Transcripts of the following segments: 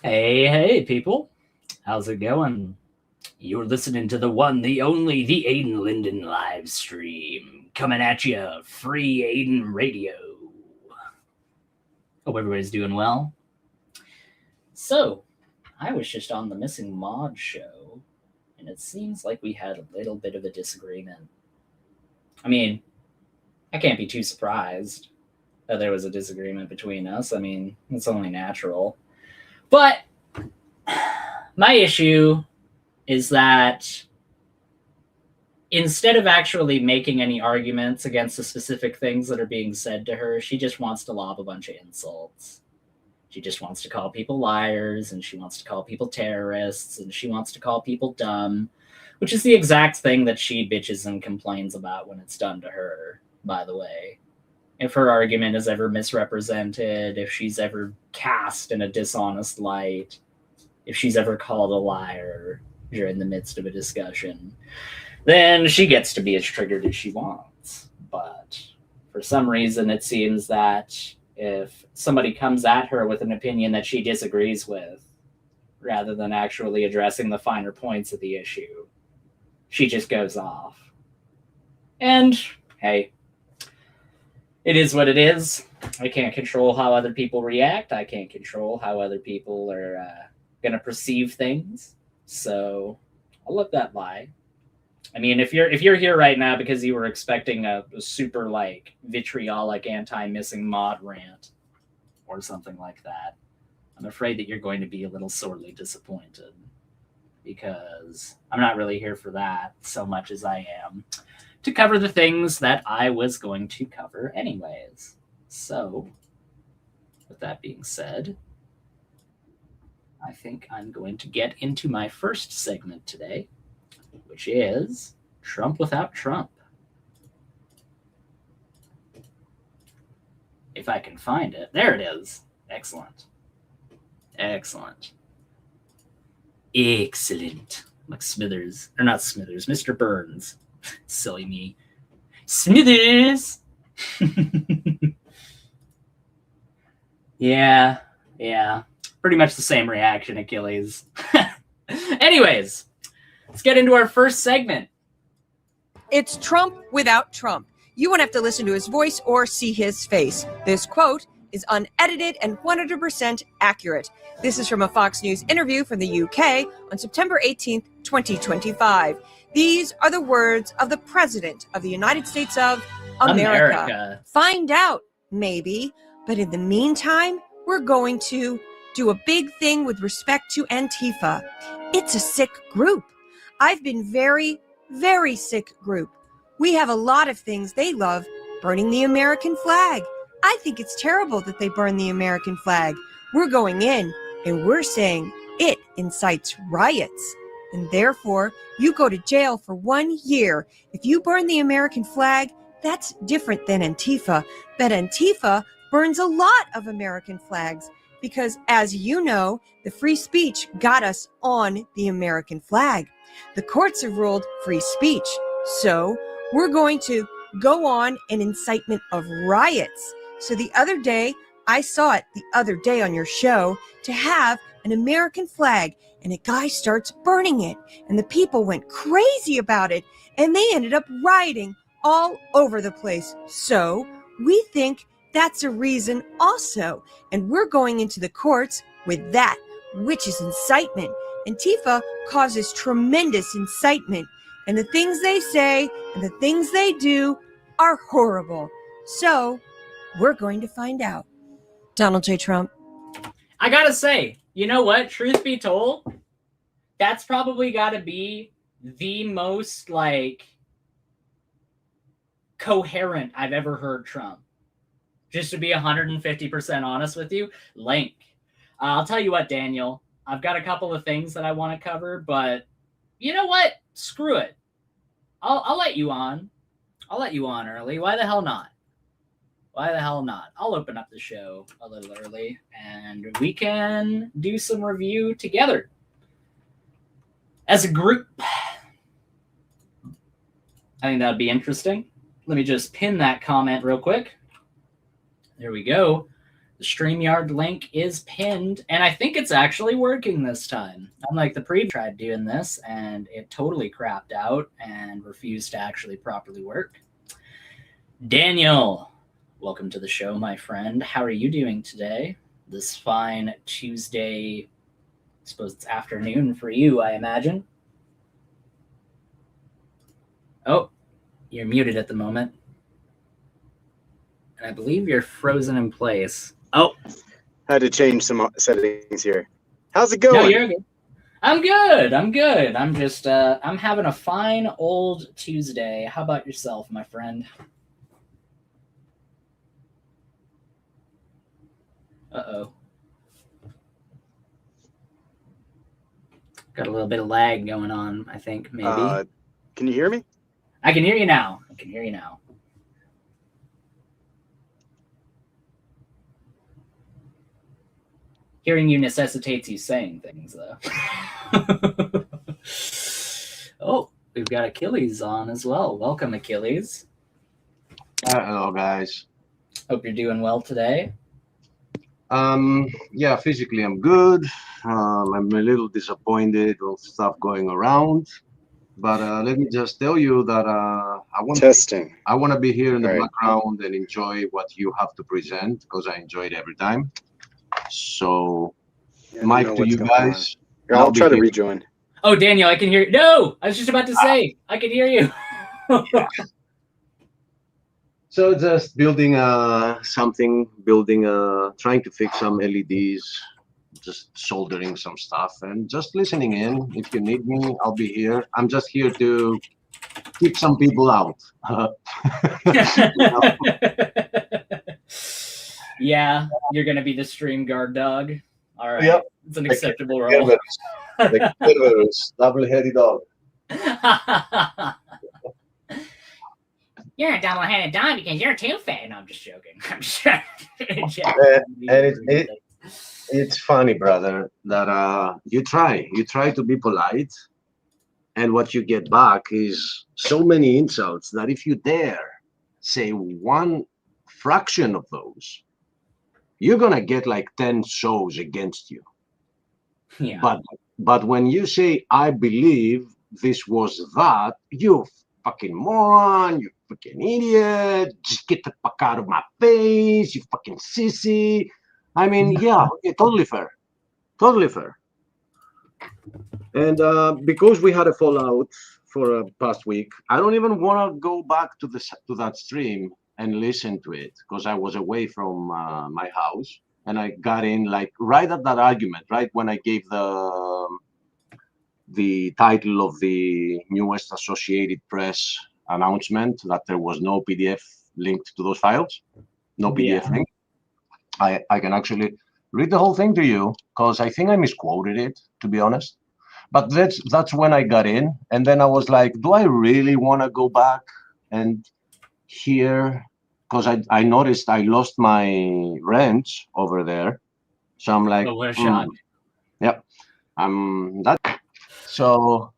Hey, people. How's it going? You're listening to the one, the only, the Aiden Linden live stream. Coming at you, free Aiden Radio. Hope everybody's doing well. So, I was just on the Missing Mod show, and it seems like we had a little bit of a disagreement. I mean, I can't be too surprised that there was a disagreement between us. I mean, it's only natural. But my issue is that instead of actually making any arguments against the specific things that are being said to her, she just wants to lob a bunch of insults. She just wants to call people liars, and she wants to call people terrorists, and she wants to call people dumb, which is the exact thing that she bitches and complains about when it's done to her, by the way. If her argument is ever misrepresented, if she's ever cast in a dishonest light, if she's ever called a liar during the midst of a discussion, then she gets to be as triggered as she wants. But for some reason, it seems that if somebody comes at her with an opinion that she disagrees with, rather than actually addressing the finer points of the issue, she just goes off. And, hey, it is what it is. I can't control how other people react. I can't control how other people are going to perceive things. So I'll let that lie. I mean, if you're here right now because you were expecting a super vitriolic anti-missing mod rant or something like that, I'm afraid that you're going to be a little sorely disappointed, because I'm not really here for that so much as I am to cover the things that I was going to cover anyways. So, with that being said, I think I'm going to get into my first segment today, which is Trump without Trump. If I can find it. There it is. Excellent. Excellent. Like Smithers. Or not Smithers, Mr. Burns. Silly me. Smithers! Yeah. Pretty much the same reaction, Achilles. Anyways, let's get into our first segment. It's Trump without Trump. You won't have to listen to his voice or see his face. This quote is unedited and 100% accurate. This is from a Fox News interview from the UK on September 18th, 2025. These are the words of the President of the United States of America. Find out, maybe. But in the meantime, we're going to do a big thing with respect to Antifa. It's a sick group. I've been very, very sick group. We have a lot of things they love, burning the American flag. I think it's terrible that they burn the American flag. We're going in and we're saying it incites riots. And therefore, you go to jail for 1 year. If you burn the American flag, that's different than Antifa. But Antifa burns a lot of American flags because, as you know, the free speech got us on the American flag. The courts have ruled free speech. So we're going to go on an incitement of riots. So the other day, I saw it the other day on your show, to have an American flag, and a guy starts burning it, and the people went crazy about it, and they ended up rioting all over the place. So we think that's a reason also, and we're going into the courts with that, which is incitement. Antifa causes tremendous incitement, and the things they say and the things they do are horrible. So we're going to find out. Donald J. Trump. I gotta say, you know what? Truth be told, that's probably gotta be the most coherent I've ever heard Trump. Just to be 150% honest with you, Link. I'll tell you what, Daniel, I've got a couple of things that I want to cover, but you know what? Screw it. I'll let you on. I'll let you on early. Why the hell not? Why the hell not? I'll open up the show a little early, and we can do some review together as a group. I think that would be interesting. Let me just pin that comment real quick. There we go. The StreamYard link is pinned, and I think it's actually working this time. Unlike the previous, tried doing this, and it totally crapped out and refused to actually properly work. Daniel, welcome to the show, my friend. How are you doing today? This fine Tuesday, I suppose it's afternoon for you, I imagine. Oh, you're muted at the moment. And I believe you're frozen in place. Oh. Had to change some settings here. How's it going? No, you're good. I'm good. I'm just, I'm having a fine old Tuesday. How about yourself, my friend? Uh-oh. Got a little bit of lag going on, I think, maybe. Can you hear me? I can hear you now. Hearing you necessitates you saying things, though. Oh, we've got Achilles on as well. Welcome, Achilles. Hello, guys. Hope you're doing well today. Yeah, physically I'm good. I'm a little disappointed with stuff going around, but let me just tell you that I want to be here in the background and enjoy what you have to present, because I enjoy it every time. So, mic to you guys. I'll try to rejoin. Oh, Daniel, I can hear you. No, I was just about to say, I can hear you. Yeah. So just building trying to fix some LEDs, just soldering some stuff, and just listening in. If you need me, I'll be here. I'm just here to keep some people out. Yeah, you're going to be the stream guard dog. All right. Yep. It's an acceptable role. The Kerberos, double-headed dog. You're a double-headed dog because you're too fat. No, I'm just joking. And it's funny, brother, that you try to be polite, and what you get back is so many insults that if you dare say one fraction of those, you're gonna get like 10 shows against you. Yeah. But when you say, I believe this was that, you fucking moron, you fucking idiot, just get the fuck out of my face, you fucking sissy. I mean, yeah, okay, totally fair. And because we had a fallout for a past week, I don't even want to go back to that stream and listen to it, because I was away from my house, and I got in like right at that argument, right when I gave the title of the newest Associated Press announcement that there was no PDF linked to those files, no PDF link. I can actually read the whole thing to you, because I think I misquoted it, to be honest. But that's when I got in, and then I was like, do I really want to go back and hear? Because I noticed I lost my rent over there, so I'm like, yep, that. So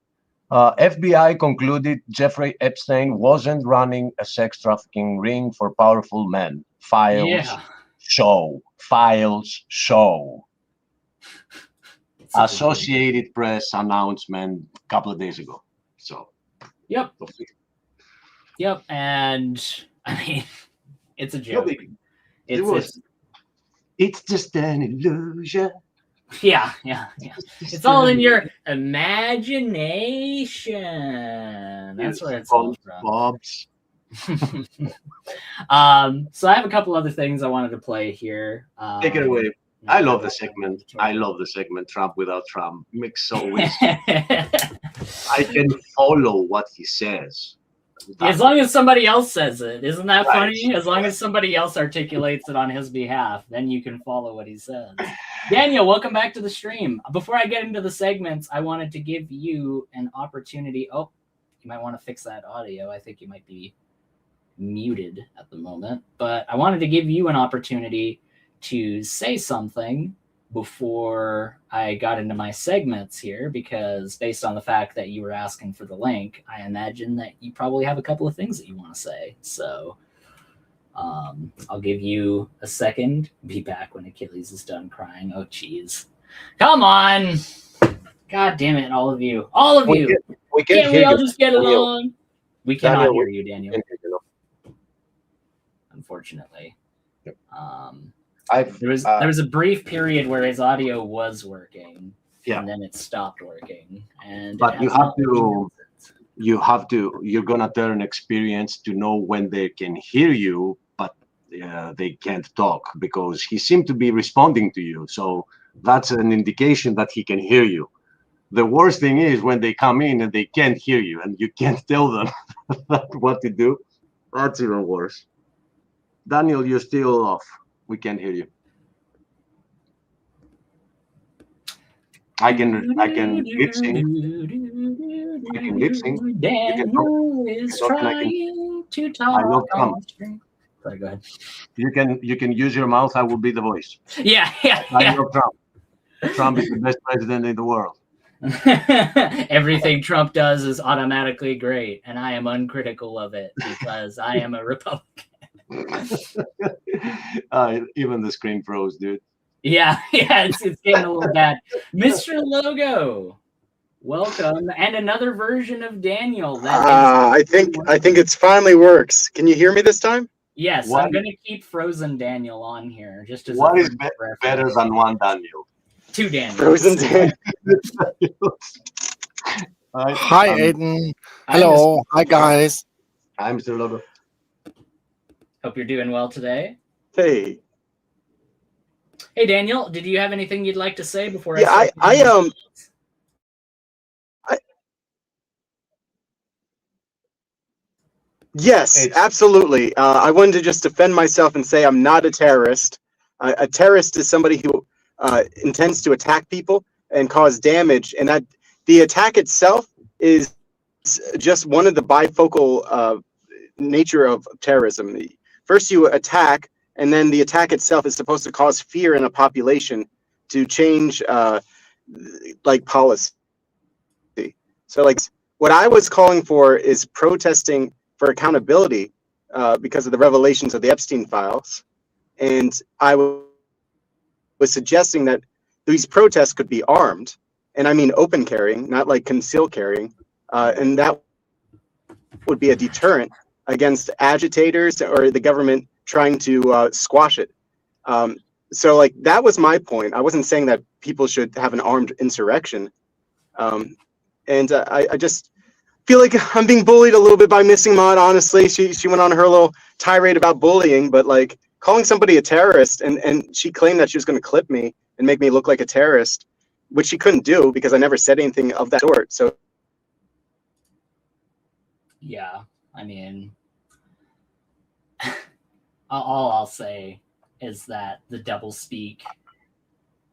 FBI concluded Jeffrey Epstein wasn't running a sex trafficking ring for powerful men. Files show. Associated Press announcement a couple of days ago. So. Yep. And I mean, it's a joke. It's just an illusion. Yeah. It's all in your imagination. That's where it's all from. Bobs. So I have a couple other things I wanted to play here. Take it away. I love the segment. Trump without Trump. Makes always. I can follow what he says. As long as somebody else says it. Isn't that funny? As long as somebody else articulates it on his behalf, then you can follow what he says. Daniel, welcome back to the stream. Before I get into the segments, I wanted to give you an opportunity. Oh, you might want to fix that audio. I think you might be muted at the moment. But I wanted to give you an opportunity to say something before I got into my segments here, because based on the fact that you were asking for the link, I imagine that you probably have a couple of things that you want to say. So I'll give you a second. Be back when Achilles is done crying. Oh, jeez. Come on. God damn it, all of you. All of you. We Can't we all just get along? We cannot Daniel, hear you, Daniel. You. Unfortunately. Yep. There was a brief period where his audio was working, yeah, and then it stopped working. But you're gonna turn experience to know when they can hear you, but they can't talk, because he seemed to be responding to you. So that's an indication that he can hear you. The worst thing is when they come in and they can't hear you and you can't tell them what to do. That's even worse. Daniel, you're still off. We can't hear you. I can lip sync. You can lip sync. Daniel is trying to talk. I love Trump. Sorry, go ahead. You can use your mouth. I will be the voice. Yeah. I love Trump. Trump is the best president in the world. Everything Trump does is automatically great, and I am uncritical of it because I am a Republican. Even the screen froze, dude. Yeah, it's getting a little bad. Mr. Logo, welcome, and another version of Daniel. I think it's finally works. Can you hear me this time? Yes, I'm gonna keep Frozen Daniel on here just as what is better than one Daniel? Two Daniels. Frozen Daniel. Hi, Aiden. Hello. Hi, guys. Hi, Mr. Logo. Hope you're doing well today. Hey. Hey, Daniel, did you have anything you'd like to say before Yes, absolutely. I wanted to just defend myself and say I'm not a terrorist. A terrorist is somebody who intends to attack people and cause damage, and that the attack itself is just one of the bifocal nature of terrorism. First, you attack, and then the attack itself is supposed to cause fear in a population to change like policy. So like what I was calling for is protesting for accountability because of the revelations of the Epstein files. And I was suggesting that these protests could be armed, and I mean open carrying, not like concealed carrying, and that would be a deterrent against agitators or the government trying to squash it. So like that was my point. I wasn't saying that people should have an armed insurrection. And I just feel like I'm being bullied a little bit by Missing Mod, honestly. She went on her little tirade about bullying, but like calling somebody a terrorist, and she claimed that she was going to clip me and make me look like a terrorist, which she couldn't do because I never said anything of that sort. So yeah, I mean, all I'll say is that the doublespeak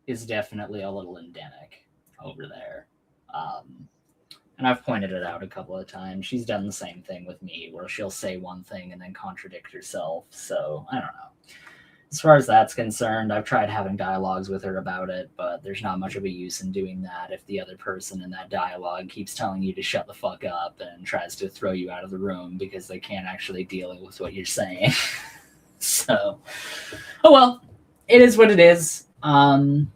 is definitely a little endemic over there. And I've pointed it out a couple of times. She's done the same thing with me, where she'll say one thing and then contradict herself. So I don't know. As far as that's concerned, I've tried having dialogues with her about it, but there's not much of a use in doing that if the other person in that dialogue keeps telling you to shut the fuck up and tries to throw you out of the room because they can't actually deal with what you're saying. So, oh well, it is what it is. I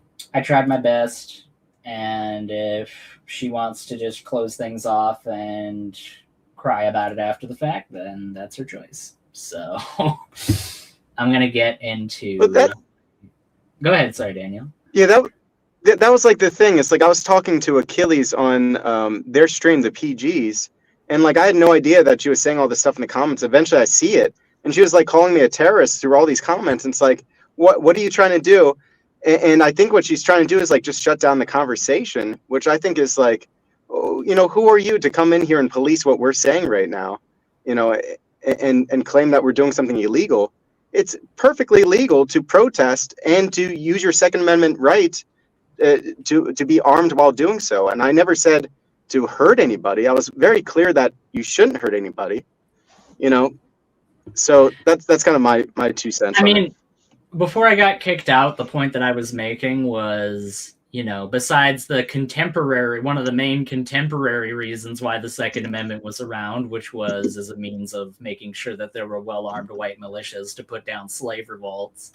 tried my best, and if she wants to just close things off and cry about it after the fact, then that's her choice. So I'm going to get into... Go ahead. Sorry, Daniel. Yeah, that was like the thing. It's like I was talking to Achilles on their stream, the PGs, and like I had no idea that she was saying all this stuff in the comments. Eventually I see it, and she was like calling me a terrorist through all these comments. And it's like, what are you trying to do? And I think what she's trying to do is like just shut down the conversation, which I think is like, oh, you know, who are you to come in here and police what we're saying right now, you know, and claim that we're doing something illegal? It's perfectly legal to protest and to use your Second Amendment right to be armed while doing so. And I never said to hurt anybody. I was very clear that you shouldn't hurt anybody, you know. So that's kind of my 2 cents. I mean, before I got kicked out, the point that I was making was you know, besides the contemporary, one of the main contemporary reasons why the Second Amendment was around, which was as a means of making sure that there were well-armed white militias to put down slave revolts.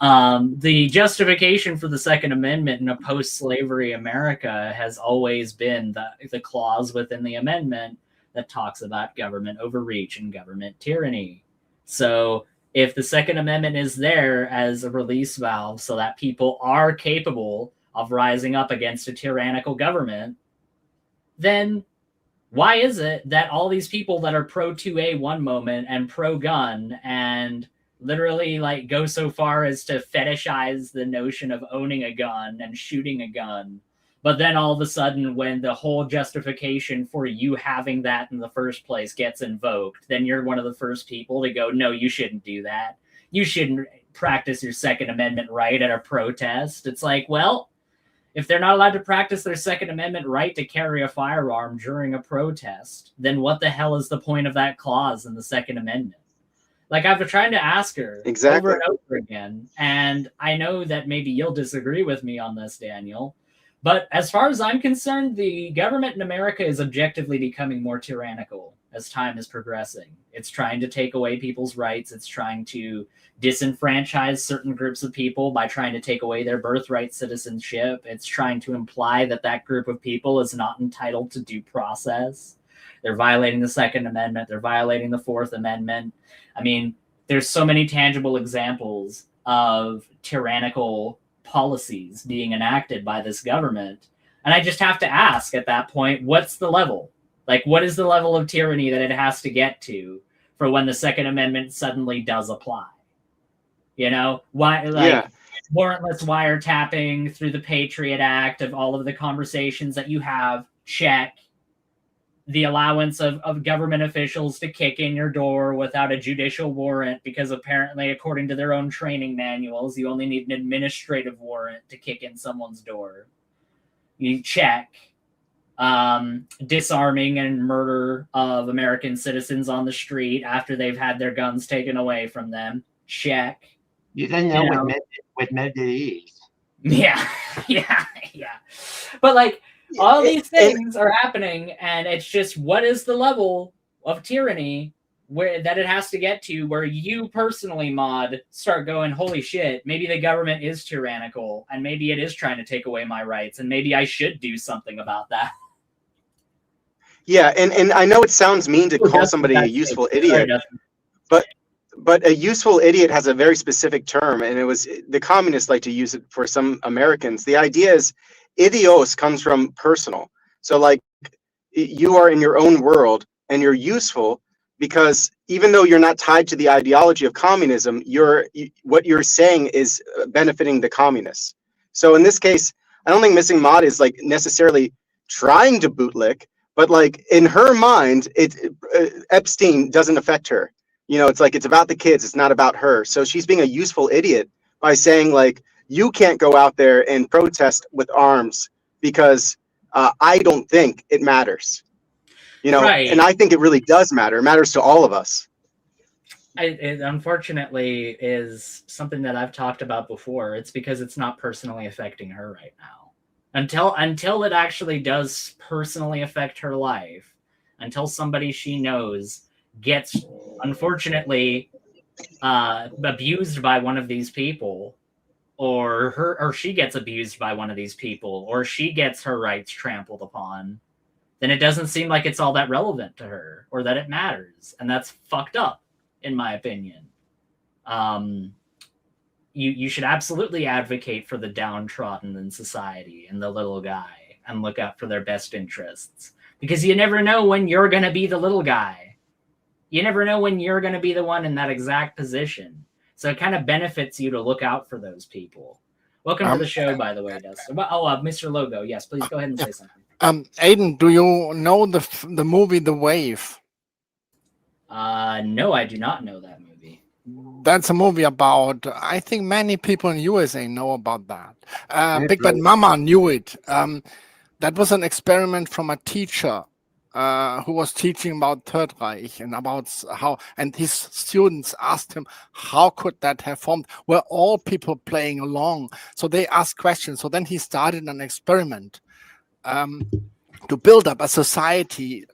The justification for the Second Amendment in a post-slavery America has always been the clause within the amendment that talks about government overreach and government tyranny. So if the Second Amendment is there as a release valve so that people are capable of rising up against a tyrannical government, then why is it that all these people that are pro 2A one moment and pro gun and literally like go so far as to fetishize the notion of owning a gun and shooting a gun, but then all of a sudden when the whole justification for you having that in the first place gets invoked, then you're one of the first people to go, no, you shouldn't do that. You shouldn't practice your Second Amendment right at a protest. It's like, well, if they're not allowed to practice their Second Amendment right to carry a firearm during a protest, then what the hell is the point of that clause in the Second Amendment? Like, I've been trying to ask her over and over again, and I know that maybe you'll disagree with me on this, Daniel, but as far as I'm concerned, the government in America is objectively becoming more tyrannical as time is progressing. It's trying to take away people's rights. It's trying to disenfranchise certain groups of people by trying to take away their birthright citizenship. It's trying to imply that that group of people is not entitled to due process. They're violating the Second Amendment. They're violating the Fourth Amendment. I mean, there's so many tangible examples of tyrannical policies being enacted by this government. And I just have to ask at that point, what's the level? Like, what is the level of tyranny that it has to get to for when the Second Amendment suddenly does apply? You know, why, like, warrantless wiretapping through the Patriot Act of all of the conversations that you have, check. The allowance of government officials to kick in your door without a judicial warrant, because apparently, according to their own training manuals, you only need an administrative warrant to kick in someone's door. You check. Disarming and murder of American citizens on the street after they've had their guns taken away from them. Check. You don't know, what murder is. Yeah. But like, all these things are happening, and it's just, what is the level of tyranny that it has to get to where you personally, Mod, start going, holy shit, maybe the government is tyrannical, and maybe it is trying to take away my rights, and maybe I should do something about that. Yeah, and I know it sounds mean to call somebody a useful idiot, but a useful idiot has a very specific term, and it was the communists like to use it for some Americans. The idea is idios comes from personal. So like, you are in your own world and you're useful because even though you're not tied to the ideology of communism, what you're saying is benefiting the communists. So in this case, I don't think Missing Mod is like necessarily trying to bootlick, but like in her mind, Epstein doesn't affect her. You know, it's like, it's about the kids. It's not about her. So she's being a useful idiot by saying like, you can't go out there and protest with arms because I don't think it matters. You know, right. And I think it really does matter. It matters to all of us. It unfortunately is something that I've talked about before. It's because it's not personally affecting her right now. Until it actually does personally affect her life, until somebody she knows gets, unfortunately, abused by one of these people, or she gets abused by one of these people, or she gets her rights trampled upon, then it doesn't seem like it's all that relevant to her or that it matters. And that's fucked up, in my opinion. You should absolutely advocate for the downtrodden in society and the little guy and look out for their best interests, because you never know when you're going to be the little guy. You never know when you're going to be the one in that exact position. So it kind of benefits you to look out for those people. Welcome to the show, by the way, Dustin. Mr. Logo, yes, please go ahead and say something. Aiden, do you know the movie The Wave? No, I do not know that movie. That's a movie about, I think many people in USA know about that. Big Bad Mama knew it. That was an experiment from a teacher who was teaching about Third Reich and about how, and his students asked him, how could that have formed? Were all people playing along? So they asked questions. So then he started an experiment to build up a society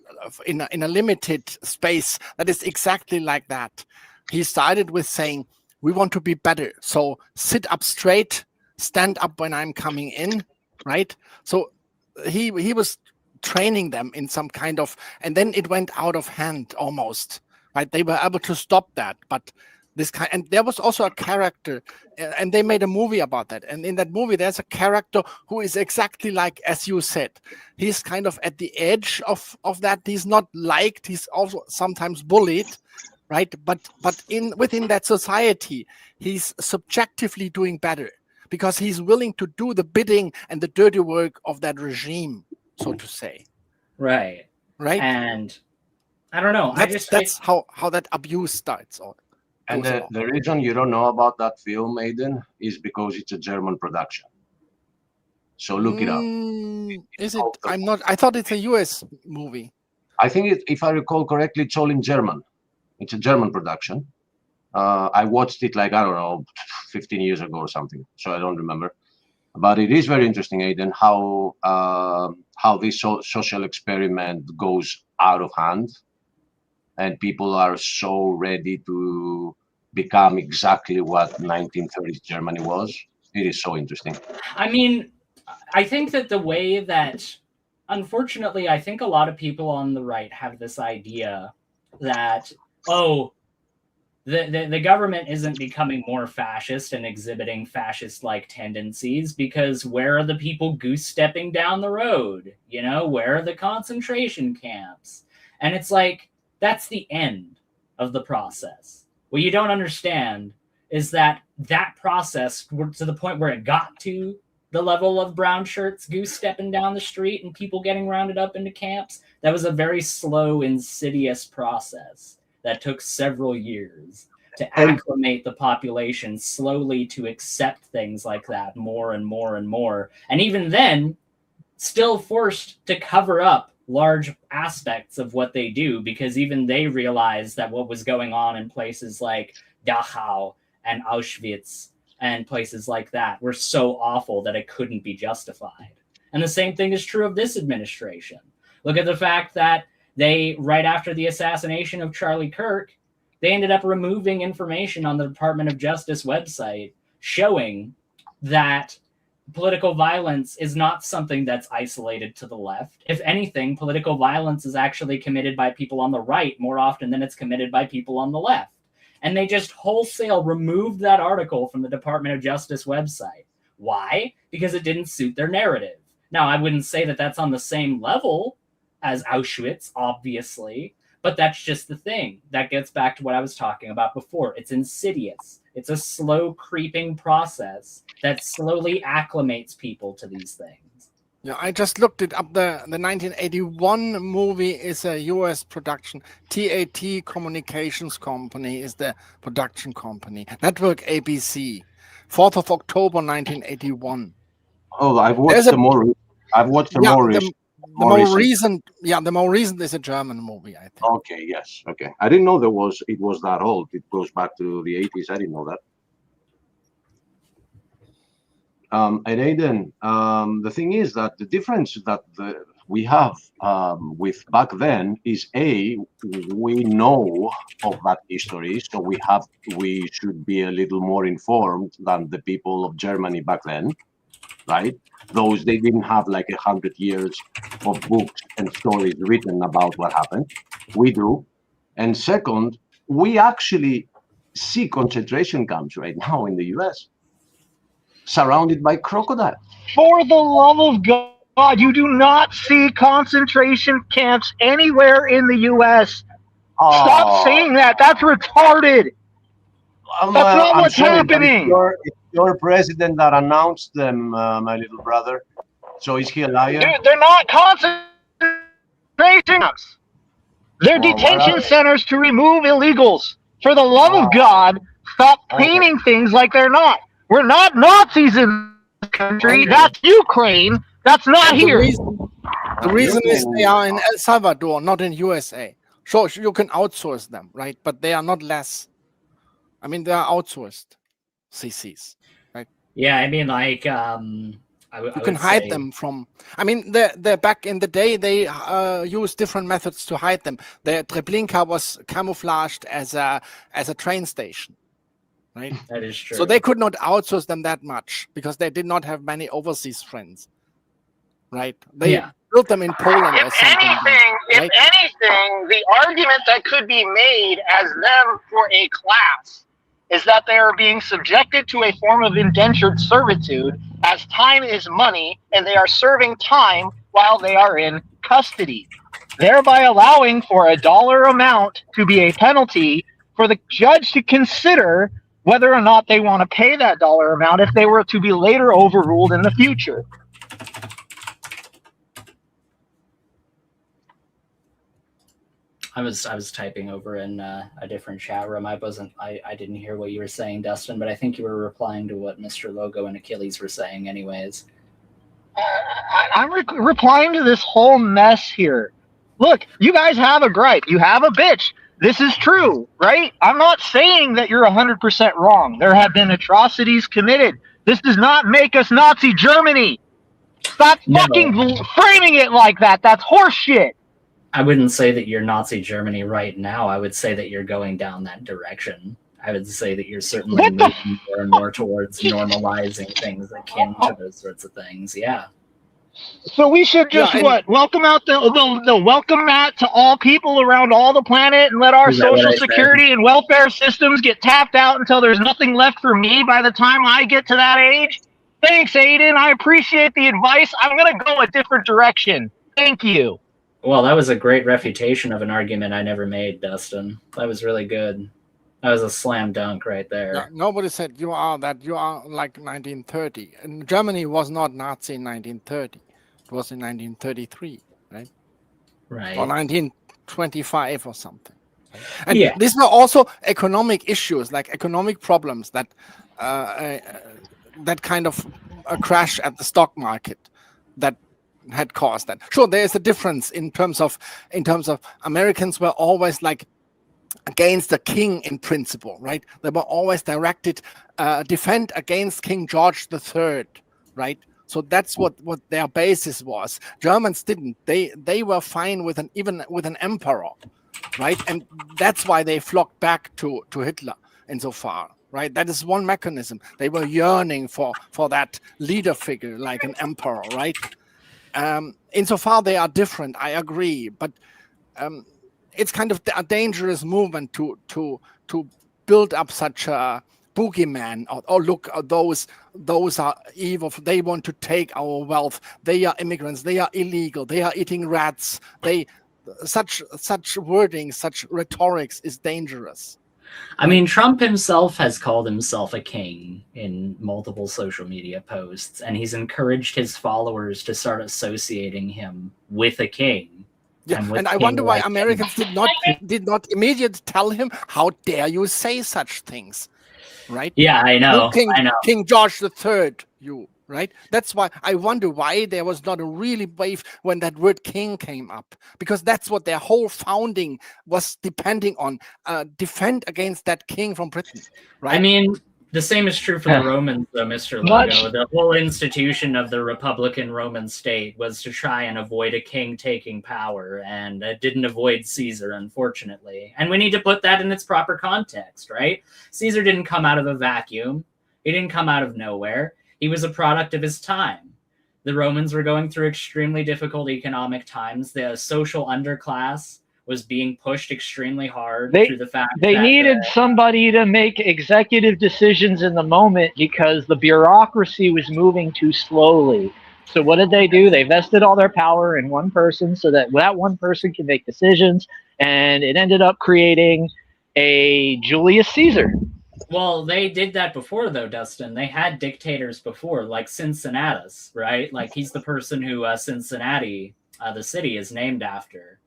in a limited space that is exactly like that. He started with saying, we want to be better. So sit up straight, stand up when I'm coming in, right? So he was training them in some kind of, and then it went out of hand almost, right? They were able to stop that, but this kind, and there was also a character, and they made a movie about that. And in that movie, there's a character who is exactly like, as you said, he's kind of at the edge of that. He's not liked. He's also sometimes bullied, right? But within that society, he's subjectively doing better because he's willing to do the bidding and the dirty work of that regime, so to say. Right. And I don't know. That's how that abuse starts. And the reason you don't know about that film, Aiden, is because it's a German production. So look it up. Is it? I thought it's a US movie. I think if I recall correctly, it's all in German. It's a German production. I watched it like, I don't know, 15 years ago or something. So I don't remember. But it is very interesting, Aiden, how this social experiment goes out of hand. And people are so ready to become exactly what 1930s Germany was. It is so interesting. I mean, I think that the way that, unfortunately, I think a lot of people on the right have this idea that, the government isn't becoming more fascist and exhibiting fascist-like tendencies because where are the people goose-stepping down the road? You know, where are the concentration camps? And it's like, that's the end of the process. What you don't understand is that process, to the point where it got to the level of brown shirts goose stepping down the street and people getting rounded up into camps, that was a very slow, insidious process that took several years to acclimate the population slowly to accept things like that more and more and more. And even then, still forced to cover up large aspects of what they do, because even they realized that what was going on in places like Dachau and Auschwitz and places like that were so awful that it couldn't be justified. And the same thing is true of this administration. Look at the fact that they, right after the assassination of Charlie Kirk, they ended up removing information on the Department of Justice website showing that political violence is not something that's isolated to the left. If anything, political violence is actually committed by people on the right more often than it's committed by people on the left. And they just wholesale removed that article from the Department of Justice website. Why? Because it didn't suit their narrative. Now, I wouldn't say that that's on the same level as Auschwitz, obviously, but that's just the thing. That gets back to what I was talking about before. It's insidious. It's a slow creeping process that slowly acclimates people to these things. Yeah, I just looked it up. The 1981 movie is a US production. TAT Communications Company is the production company. Network ABC. 4th of October 1981. Oh, I've watched the more recent is a German movie, I think. Okay, yes. Okay. I didn't know it was that old. It goes back to the 80s. I didn't know that. And Aiden, the thing is that the difference that we have with back then is we know of that history, so we should be a little more informed than the people of Germany back then, right? They didn't have like 100 years of books and stories written about what happened. We do. And second, we actually see concentration camps right now in the US, surrounded by crocodiles. For the love of God, you do not see concentration camps anywhere in the US. Stop saying that. That's retarded. That's not what's happening. It's your president that announced them, my little brother. So is he a liar? They're not concentration camps. They're detention centers to remove illegals. For the love of God, stop painting things like they're not. We're not Nazis in this country. That's Ukraine. That's not here. The reason is they are in El Salvador, not in USA. Sure, you can outsource them, right? But they are not less. I mean, they are outsourced CCs, right? Yeah, I mean, like, You can hide them from. I mean, they're back in the day. They used different methods to hide them. The Treblinka was camouflaged as a train station, right? That is true. So they could not outsource them that much because they did not have many overseas friends, right? They built them in Poland or something. If anything, the argument that could be made as them for a class is that they are being subjected to a form of indentured servitude, as time is money, and they are serving time while they are in custody, thereby allowing for a dollar amount to be a penalty for the judge to consider whether or not they want to pay that dollar amount if they were to be later overruled in the future. I was typing over in a different chat room. I didn't hear what you were saying, Dustin, but I think you were replying to what Mr. Logo and Achilles were saying anyways. I'm replying to this whole mess here. Look, you guys have a gripe. You have a bitch. This is true, right? I'm not saying that you're 100% wrong. There have been atrocities committed. This does not make us Nazi Germany. Stop fucking framing it like that. That's horseshit. I wouldn't say that you're Nazi Germany right now. I would say that you're going down that direction. I would say that you're certainly moving more and more towards normalizing things akin to those sorts of things. Yeah. So we should just welcome out the welcome mat to all people around all the planet and let our social security and welfare systems get tapped out until there's nothing left for me by the time I get to that age? Thanks, Aiden. I appreciate the advice. I'm going to go a different direction. Thank you. Well, that was a great refutation of an argument I never made, Dustin. That was really good. That was a slam dunk right there. Yeah, nobody said you are like 1930. And Germany was not Nazi in 1930. It was in 1933, right? Right. Or 1925 or something. And these were also economic issues, like economic problems that that kind of a crash at the stock market that had caused that. Sure, there is a difference in terms of Americans were always like against the king in principle, right? They were always directed defend against King George III, right? So that's what their basis was. Germans didn't. They were fine with an emperor, right? And that's why they flocked back to Hitler insofar, right? That is one mechanism. They were yearning for that leader figure like an emperor, right? Insofar they are different, I agree, but it's kind of a dangerous movement to build up such a boogeyman. Or look, those are evil. They want to take our wealth. They are immigrants. They are illegal. They are eating rats. Such wording, such rhetorics is dangerous. I mean, Trump himself has called himself a king in multiple social media posts, and he's encouraged his followers to start associating him with a king. Yeah, and I wonder why Americans did not immediately tell him, how dare you say such things, right? Yeah, I know. King George III, right? That's why I wonder why there was not a really wave when that word king came up, because that's what their whole founding was depending on, defend against that king from Britain, right? I mean, the same is true for the Romans, though, Mr. Logo. The whole institution of the Republican Roman state was to try and avoid a king taking power, and it didn't avoid Caesar, unfortunately. And we need to put that in its proper context, right? Caesar didn't come out of a vacuum. He didn't come out of nowhere. He was a product of his time. The Romans were going through extremely difficult economic times. The social underclass was being pushed extremely hard through the fact they that needed somebody to make executive decisions in the moment because the bureaucracy was moving too slowly. So what did they do? They vested all their power in one person so that one person can make decisions, and it ended up creating a Julius Caesar. Well, they did that before, though, Dustin. They had dictators before, like Cincinnatus, right? Like, he's the person who Cincinnati, the city, is named after.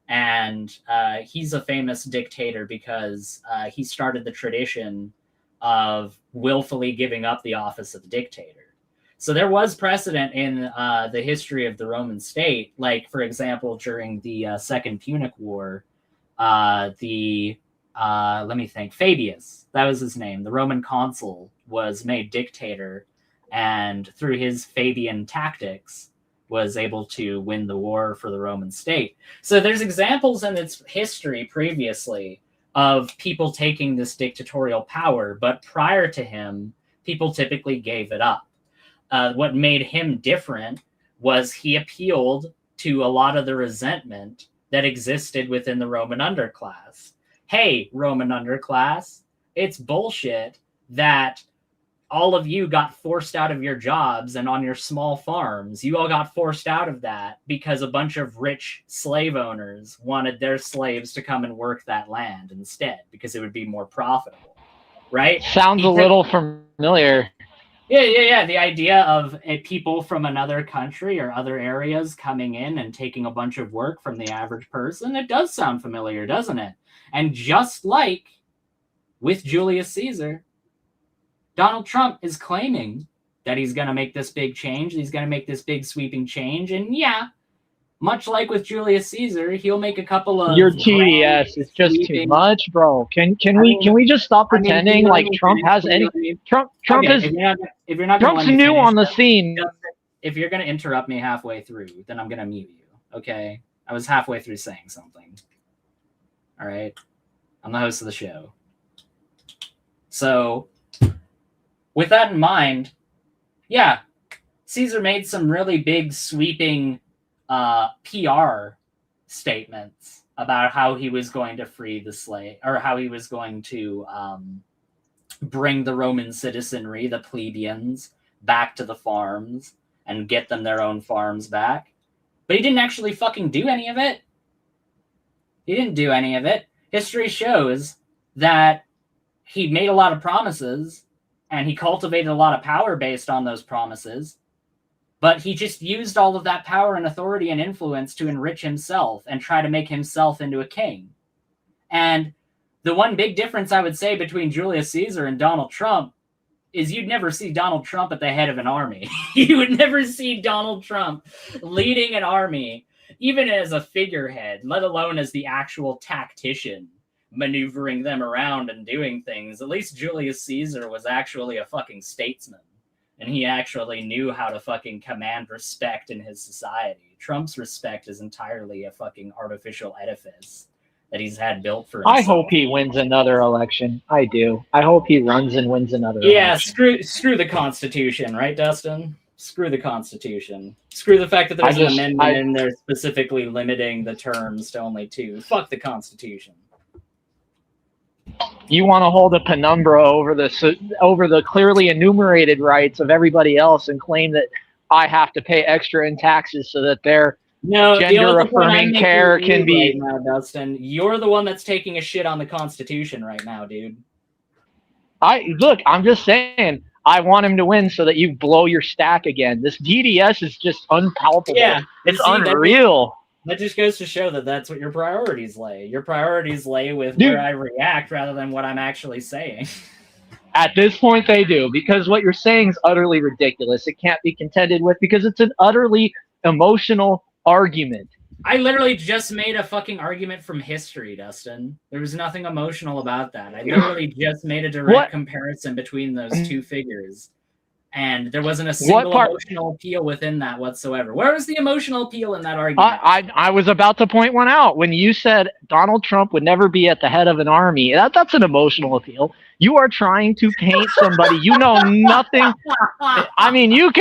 And he's a famous dictator because he started the tradition of willfully giving up the office of dictator. So there was precedent in the history of the Roman state. Like, for example, during the Second Punic War, let me think, Fabius, that was his name, the Roman consul, was made dictator, and through his Fabian tactics was able to win the war for the Roman state. So there's examples in its history previously of people taking this dictatorial power, but prior to him, people typically gave it up. What made him different was he appealed to a lot of the resentment that existed within the Roman underclass. Hey, Roman underclass, it's bullshit that all of you got forced out of your jobs and on your small farms. You all got forced out of that because a bunch of rich slave owners wanted their slaves to come and work that land instead because it would be more profitable, right? Sounds a little familiar. Yeah. The idea of people from another country or other areas coming in and taking a bunch of work from the average person, it does sound familiar, doesn't it? And just like with Julius Caesar, Donald Trump is claiming that he's going to make this big change. He's going to make this big sweeping change. And yeah, much like with Julius Caesar, he'll make a couple of... Your TDS is just too much, bro. Can we just stop pretending like Trump has any... Trump okay, is... If you're not Trump's new on the scene. If you're going to interrupt me halfway through, then I'm going to mute you, okay? I was halfway through saying something. All right? I'm the host of the show. So... with that in mind, yeah, Caesar made some really big, sweeping PR statements about how he was going to free the slave, or how he was going to bring the Roman citizenry, the plebeians, back to the farms and get them their own farms back. But he didn't actually fucking do any of it. He didn't do any of it. History shows that he made a lot of promises, and he cultivated a lot of power based on those promises, but he just used all of that power and authority and influence to enrich himself and try to make himself into a king. And the one big difference I would say between Julius Caesar and Donald Trump is you'd never see Donald Trump at the head of an army. You would never see Donald Trump leading an army, even as a figurehead, let alone as the actual tactician, maneuvering them around and doing things. At least Julius Caesar was actually a fucking statesman, and he actually knew how to fucking command respect in his society. Trump's respect is entirely a fucking artificial edifice that he's had built for himself. I hope he wins another election. I do. I hope he runs and wins another election. Screw the Constitution, right, Dustin? Screw the Constitution. Screw the fact that there's an amendment in there specifically limiting the terms to only 2. Fuck the Constitution. You want to hold a penumbra over the clearly enumerated rights of everybody else and claim that I have to pay extra in taxes so that their gender-affirming care can be... Right now, Dustin, you're the one that's taking a shit on the Constitution right now, dude. Look, I'm just saying, I want him to win so that you blow your stack again. This DDS is just unpalpable. Yeah, it's unreal. That just goes to show that that's what your priorities lay. Your priorities lay with where I react rather than what I'm actually saying. At this point, they do, because what you're saying is utterly ridiculous. It can't be contended with because it's an utterly emotional argument. I literally just made a fucking argument from history, Dustin. There was nothing emotional about that. I literally just made a direct comparison between those two figures. And there wasn't a single emotional appeal within that whatsoever. Where was the emotional appeal in that argument? I was about to point one out. When you said Donald Trump would never be at the head of an army, that's an emotional appeal. You are trying to paint somebody you know nothing. I mean, you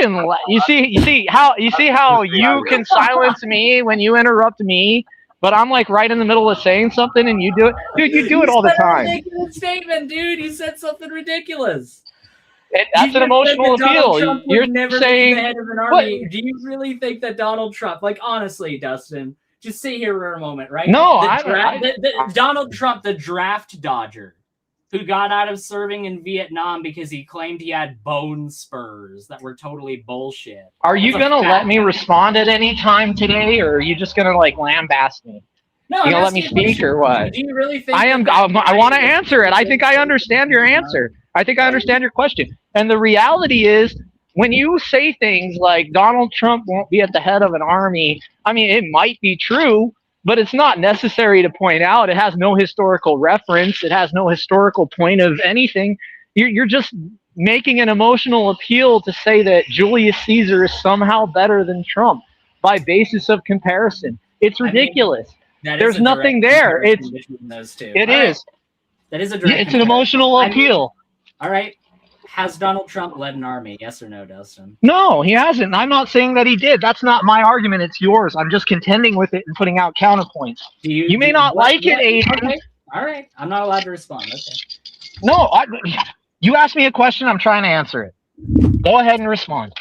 see how you can silence me when you interrupt me. But I'm like right in the middle of saying something, and you do it, dude. You do it all the time. Ridiculous statement, dude. You said something ridiculous. That's an emotional appeal. You're never saying, be the head of an army. Do you really think that Donald Trump, like honestly, Dustin, just sit here for a moment, right? No, Donald Trump, the draft dodger, who got out of serving in Vietnam because he claimed he had bone spurs that were totally bullshit. Are you gonna let me respond at any time today, or are you just gonna like lambaste me? No, you gonna let me speak or what? Do you really think I want to answer it. I think I understand your answer. I think I understand your question. And the reality is, when you say things like Donald Trump won't be at the head of an army, I mean, it might be true, but it's not necessary to point out. It has no historical reference. It has no historical point of anything. You're just making an emotional appeal to say that Julius Caesar is somehow better than Trump by basis of comparison. It's ridiculous. There's nothing there. It's between those two. It All is. right. That is a direct It's an emotional appeal. All right. Has Donald Trump led an army? Yes or no, Dustin? No, he hasn't. I'm not saying that he did. That's not my argument. It's yours. I'm just contending with it and putting out counterpoints. You may not like it, Aiden. Okay. All right. I'm not allowed to respond. Okay. No, you asked me a question. I'm trying to answer it. Go ahead and respond.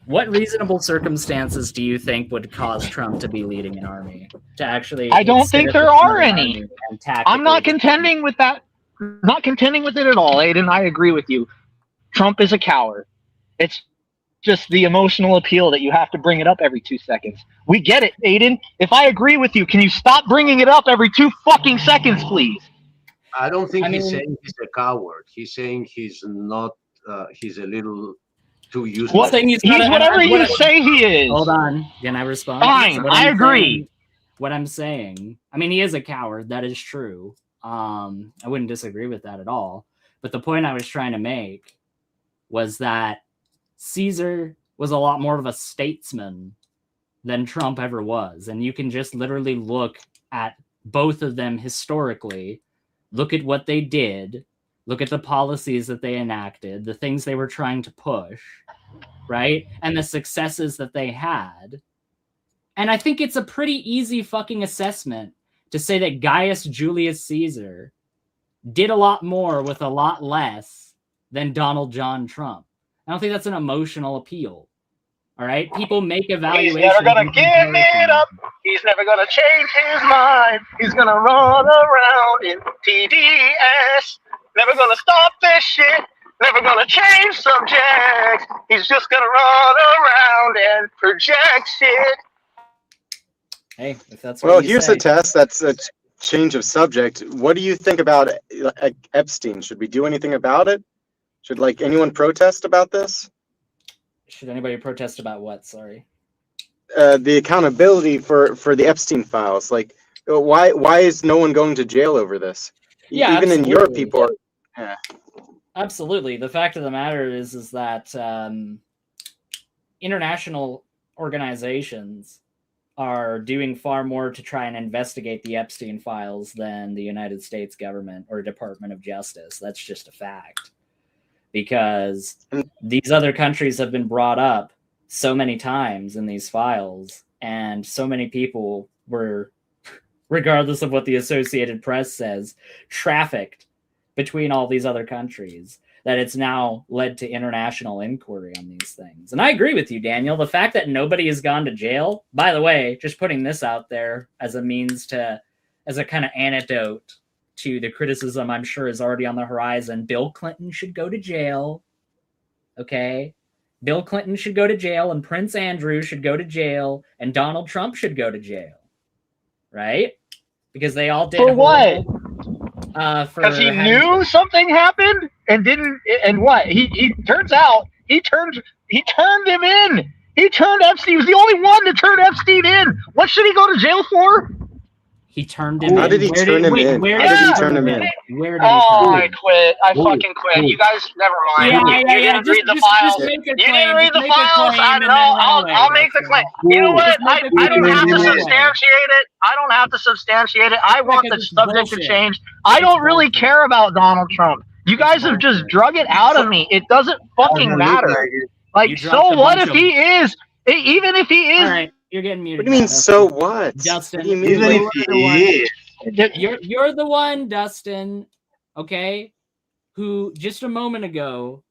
What reasonable circumstances do you think would cause Trump to be leading an army? To actually, I don't think there are any. I'm not contending with that. Not contending with it at all, Aiden. I agree with you. Trump is a coward. It's just the emotional appeal that you have to bring it up every 2 seconds. We get it, Aiden. If I agree with you, can you stop bringing it up every 2 fucking seconds, please? I don't think he's saying he's a coward. He's saying he's not. He's a little too useless. Well, he's whatever you say he is. Hold on. Can I respond? Fine. I agree. What I'm saying, I mean, he is a coward. That is true. I wouldn't disagree with that at all. But the point I was trying to make was that Caesar was a lot more of a statesman than Trump ever was. And you can just literally look at both of them historically, look at what they did, look at the policies that they enacted, the things they were trying to push, right? And the successes that they had. And I think it's a pretty easy fucking assessment to say that Gaius Julius Caesar did a lot more with a lot less than Donald John Trump. I don't think that's an emotional appeal. All right? People make evaluations. He's never going to give it up. He's never going to change his mind. He's going to run around in TDS. Never going to stop this shit. Never going to change subjects. He's just going to run around and project shit. Hey, if that's what you here's say. a test. That's a change of subject. What do you think about Epstein? Should we do anything about it? Should anyone protest about this? Should anybody protest about what? Sorry. The accountability for the Epstein files. Why is no one going to jail over this? Yeah, even in Europe, people are. Yeah. Absolutely. The fact of the matter is that international organizations are doing far more to try and investigate the Epstein files than the United States government or Department of Justice. That's just a fact. Because these other countries have been brought up so many times in these files, and so many people were, regardless of what the Associated Press says, trafficked between all these other countries, that it's now led to international inquiry on these things. And I agree with you, Daniel. The fact that nobody has gone to jail, by the way, just putting this out there as a means to, as a kind of antidote to the criticism I'm sure is already on the horizon, Bill Clinton should go to jail. Okay? Bill Clinton should go to jail, and Prince Andrew should go to jail, and Donald Trump should go to jail. Right? Because they all did. For what? Because he knew something happened and didn't. And what? He turns out he turned him in. He turned Epstein. He was the only one to turn Epstein in. What should he go to jail for? He turned him in. How did he turn him in? Where did he turn him in? Where did he turn him in? I quit. I fucking quit. You guys, never mind. You didn't read the files. You didn't read the files. I'll make the claim. You know what? I don't have to substantiate it. I don't have to substantiate it. I want the subject to change. I don't really care about Donald Trump. You guys have just drug it out of me. It doesn't fucking matter. So what if he is? Even if he is. All right. You're getting muted. What do you mean, so what? Dustin, what do you mean? You're the one, Dustin, okay, who just a moment ago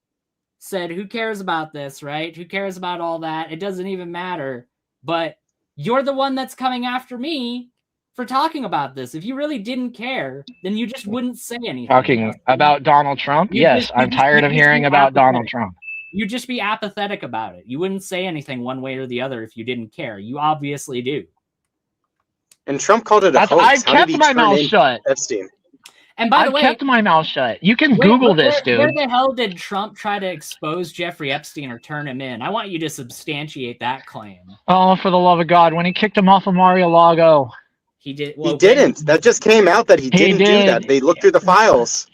said, who cares about this, right? Who cares about all that? It doesn't even matter. But you're the one that's coming after me for talking about this. If you really didn't care, then you just wouldn't say anything. Talking about Donald Trump? Yes, I'm tired of hearing about Donald Trump. You'd just be apathetic about it. You wouldn't say anything one way or the other if you didn't care. You obviously do. And Trump called it a hoax. I kept my mouth shut. Epstein. And by the I've way, kept my mouth shut. You can Google this, dude. Where the hell did Trump try to expose Jeffrey Epstein or turn him in? I want you to substantiate that claim. Oh, for the love of God. When he kicked him off of Mar-a-Lago. He did. He didn't. That just came out that he didn't do that. They looked through the files.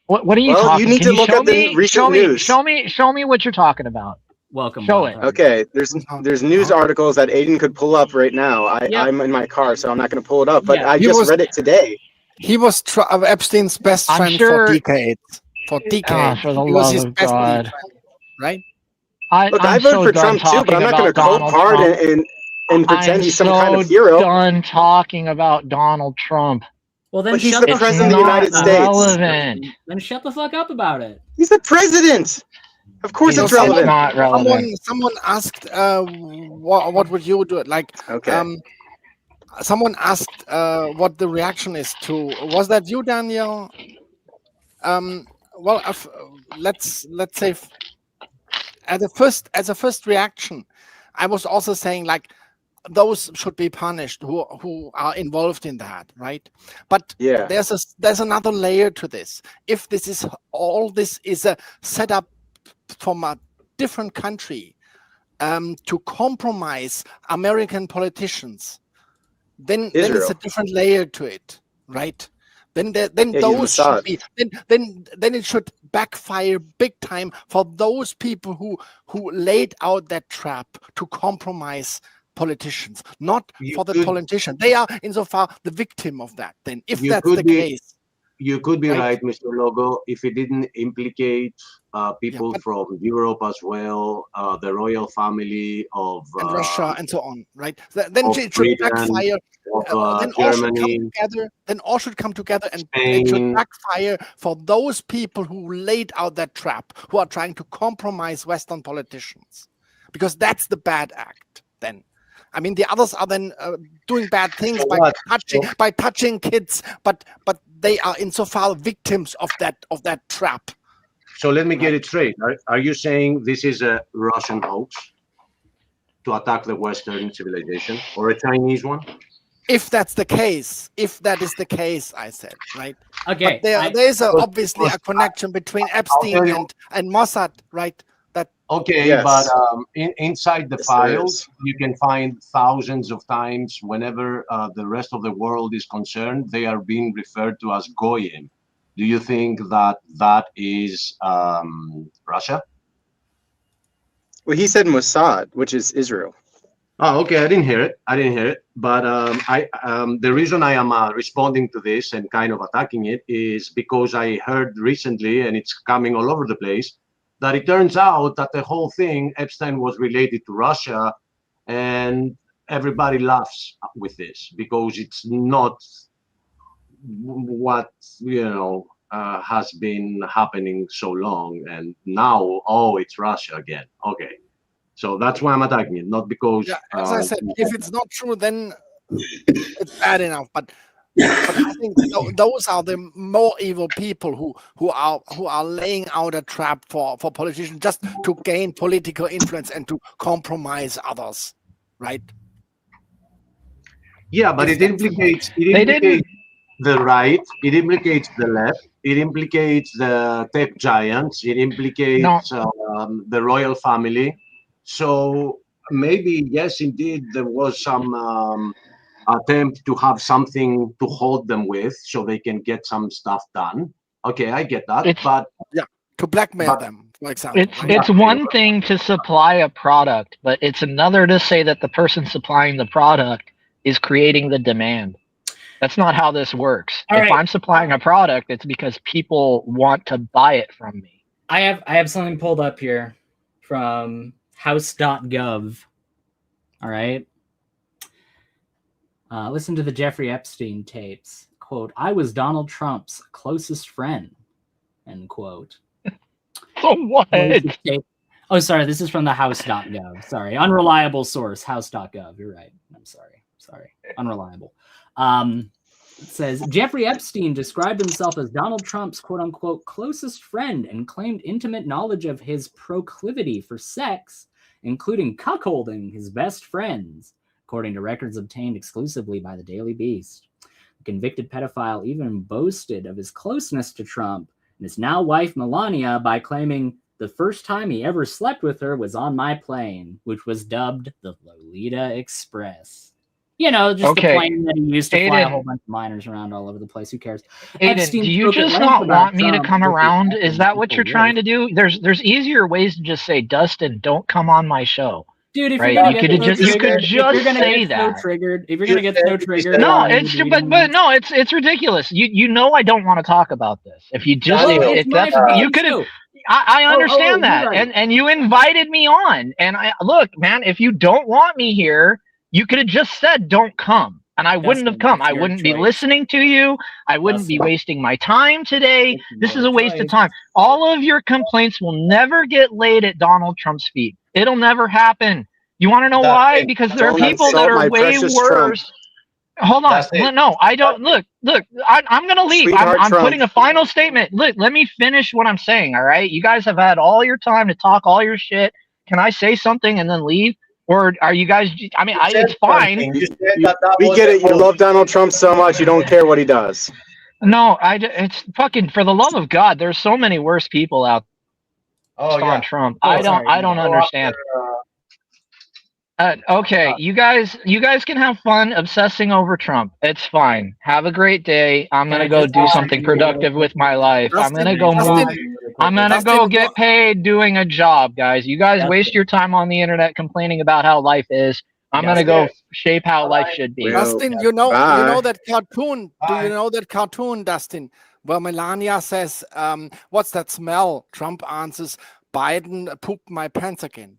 What are you Well, talking? you need Can to look at the recent news. Show me what you're talking about. Welcome. Show it. Okay, there's news articles that Aiden could pull up right now. I'm in my car, so I'm not going to pull it up. But I just read it today. He was Epstein's best friend for decades. For decades. For the He was his love of best God. friend, right? Look, I voted for Trump too, but I'm not going to cold hard and pretend he's some kind of hero. I'm done talking about Donald Trump. Well, then he's the president of the United States. Relevant. Then shut the fuck up about it. He's the president. Of course, it's relevant. Not relevant. Someone asked, "What would you do?" Someone asked what the reaction is to. Was that you, Daniel? Well, let's say as a first reaction, I was also saying like those should be punished who are involved in that, right? But there's another layer to this. If this is a setup from a different country to compromise American politicians, then it's a different layer to it, right? Then those should be then it should backfire big time for those people who laid out that trap to compromise politicians, not for the politician. They are insofar the victim of that. Then, if that's the case, you could be right, Mr. Logo, if it didn't implicate people from Europe as well, the royal family of and Russia and so on, right? Then it should backfire. Then all should come together, and it should backfire for those people who laid out that trap, who are trying to compromise Western politicians, because that's the bad act. Then, I mean, the others are then doing bad things by touching kids, but they are insofar victims of that trap. So let me get it straight. Are you saying this is a Russian hoax to attack the Western civilization, or a Chinese one? If that's the case, I said, right? Okay. But there is obviously a connection between Epstein and Mossad, right? But inside the files, you can find thousands of times whenever the rest of the world is concerned, they are being referred to as Goyim. Do you think that is Russia? Well, he said Mossad, which is Israel. Oh, okay. I didn't hear it. But the reason I am responding to this and kind of attacking it is because I heard recently, and it's coming all over the place, that it turns out that the whole thing, Epstein was related to Russia, and everybody laughs with this because it's not what has been happening so long, and now it's Russia again. Okay, so that's why I'm attacking it, not because as I said, if it's not true, then it's bad enough. But I think those are the more evil people who are laying out a trap for politicians just to gain political influence and to compromise others, right? Yeah, but it implicates the right, it implicates the left, it implicates the tech giants, it implicates the royal family. So maybe, yes, indeed, there was some attempt to have something to hold them with so they can get some stuff done. Okay, I get that. To blackmail them, for example. It's one thing to supply a product, but it's another to say that the person supplying the product is creating the demand. That's not how this works. If I'm supplying a product, it's because people want to buy it from me. I have something pulled up here from house.gov. All right. Listen to the Jeffrey Epstein tapes. Quote, "I was Donald Trump's closest friend." End quote. What? Oh, sorry. This is from the house.gov. Sorry. Unreliable source, house.gov. You're right. I'm sorry. Unreliable. It says, Jeffrey Epstein described himself as Donald Trump's quote-unquote closest friend and claimed intimate knowledge of his proclivity for sex, including cuckolding his best friends, according to records obtained exclusively by the Daily Beast. A convicted pedophile even boasted of his closeness to Trump and his now wife Melania by claiming the first time he ever slept with her was on my plane, which was dubbed the Lolita Express. You know, just the plane that he used to fly a whole bunch of minors around all over the place. Who cares? Aiden, do you just not want me to come around? Is that what you're trying to do? There's easier ways to just say, Dustin, don't come on my show. Dude, if right? you're gonna you could just say that. If you're gonna get so triggered, no, it's ridiculous. You know I don't want to talk about this. If you just you could have. I understand that, right. and you invited me on, and look, man, if you don't want me here, you could have just said don't come, and I wouldn't have come. I wouldn't be listening to you. I wouldn't be wasting my time today. This is a waste of time. All of your complaints will never get laid at Donald Trump's feet. It'll never happen. You want to know why? Because there are people that are way worse. Hold on. No, I don't. Look. I'm going to leave. I'm putting a final statement. Look, let me finish what I'm saying, all right? You guys have had all your time to talk all your shit. Can I say something and then leave? Or are you guys, I mean, it's fine. We get it. You love Donald Trump so much, you don't care what he does. No, it's fucking, for the love of God, there's so many worse people out on Trump. I don't understand. Okay, you guys can have fun obsessing over Trump. It's fine. Have a great day. I'm gonna go do something productive with my life. I'm gonna go move. I'm gonna go get paid doing a job, guys. You guys waste your time on the internet complaining about how life is. I'm gonna go shape how life should be. Dustin, you know that cartoon. Do you know that cartoon, Dustin, where Melania says, "What's that smell?" Trump answers, "Biden pooped my pants again."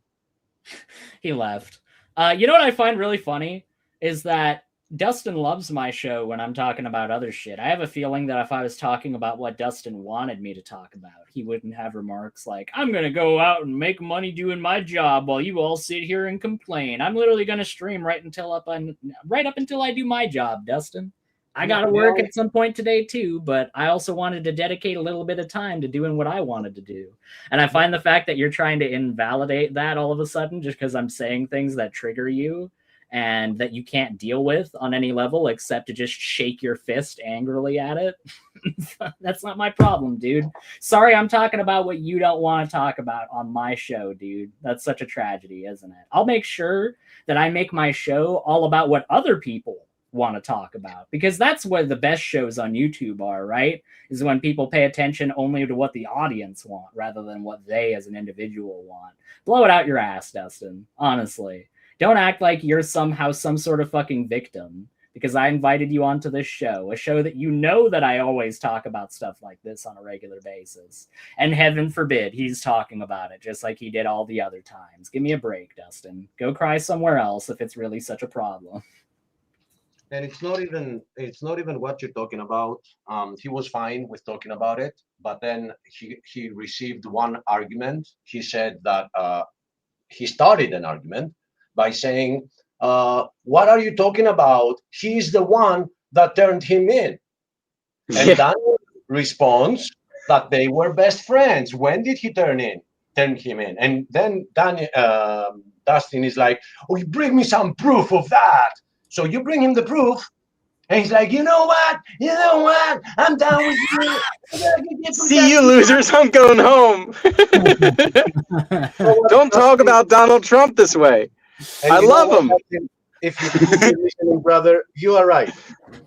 He left. You know what I find really funny is that Dustin loves my show when I'm talking about other shit. I have a feeling that if I was talking about what Dustin wanted me to talk about, he wouldn't have remarks like, I'm going to go out and make money doing my job while you all sit here and complain. I'm literally going to stream right up until I do my job, Dustin. I got to work at some point today too, but I also wanted to dedicate a little bit of time to doing what I wanted to do. And I find the fact that you're trying to invalidate that all of a sudden just because I'm saying things that trigger you and that you can't deal with on any level except to just shake your fist angrily at it. That's not my problem, dude. Sorry, I'm talking about what you don't want to talk about on my show, dude. That's such a tragedy, isn't it? I'll make sure that I make my show all about what other people want to talk about, because that's what the best shows on YouTube are, right? Is when people pay attention only to what the audience want rather than what they as an individual want. Blow it out your ass, Dustin. Honestly. Don't act like you're somehow some sort of fucking victim because I invited you onto this show, a show that you know that I always talk about stuff like this on a regular basis. And heaven forbid he's talking about it just like he did all the other times. Give me a break, Dustin. Go cry somewhere else if it's really such a problem. And it's not even what you're talking about. He was fine with talking about it, but then he received one argument. He said that he started an argument by saying, what are you talking about? He's the one that turned him in. And Daniel responds that they were best friends. When did he turn him in? And then Dustin is like, oh, bring me some proof of that. So you bring him the proof, and he's like, you know what? I'm down with you. See you losers, I'm going home. Don't talk about Donald Trump this way. I love him. If you're listening, brother, you are right.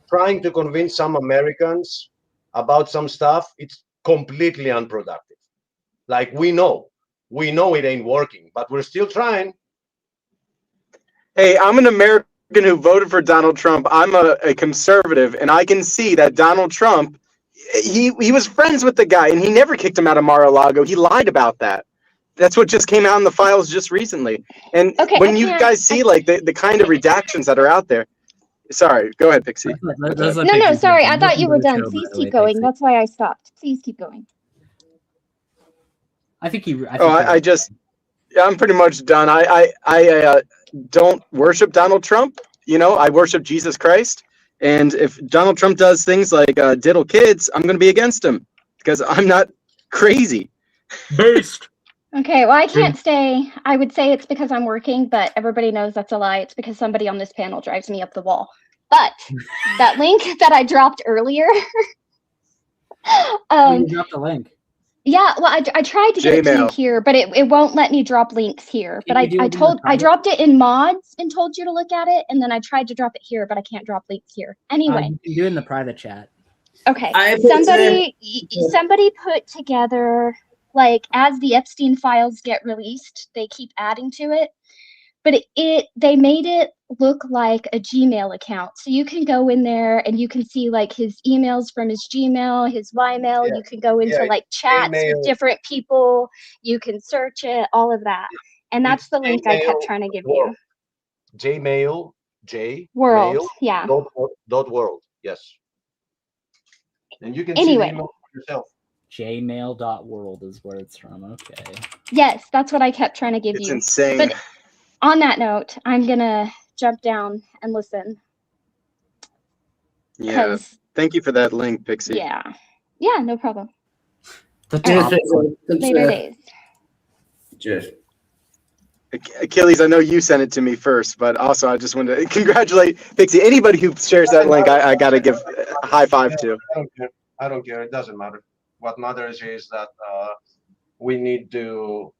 Trying to convince some Americans about some stuff, it's completely unproductive. Like, we know it ain't working, but we're still trying. Hey, I'm an American who voted for Donald Trump. I'm a conservative, and I can see that Donald Trump, he was friends with the guy, and he never kicked him out of Mar-a-Lago. He lied about that. That's what just came out in the files just recently. And when you guys see like the kind of redactions that are out there. Sorry, go ahead, Pixie. No, sorry. I thought you were done. Please keep going. That's why I stopped. Please keep going. I'm pretty much done. I don't worship Donald Trump. You know, I worship Jesus Christ. And if Donald Trump does things like diddle kids, I'm going to be against him because I'm not crazy. Based. Okay, well, I can't stay. I would say it's because I'm working, but everybody knows that's a lie. It's because somebody on this panel drives me up the wall. But that link that I dropped earlier. You dropped a link. Yeah, well, I tried to get it to you Gmail. here, but it won't let me drop links here. But I dropped it in mods and told you to look at it, and then I tried to drop it here, but I can't drop links here. Anyway, you can do it in the private chat. Okay, somebody put together, like, as the Epstein files get released, they keep adding to it, but they made it look like a Gmail account. So you can go in there and you can see like his emails from his Gmail, his Ymail. You can go into like chats with different people. You can search it, all of that. And that's the link I kept trying to give you. Gmail, World, yeah. Dot world, yes. And you can see the email for yourself. Jmail.world is where it's from. Okay. Yes, that's what I kept trying to give you. It's insane. But on that note, I'm gonna jump down and listen. Yeah. Thank you for that link, Pixie. Yeah. Yeah, no problem. Later days. Cheers. Achilles, I know you sent it to me first, but also I just wanted to congratulate Pixie. Anybody who shares that link, I got to give a high five to. I don't care. It doesn't matter. What matters is that we need to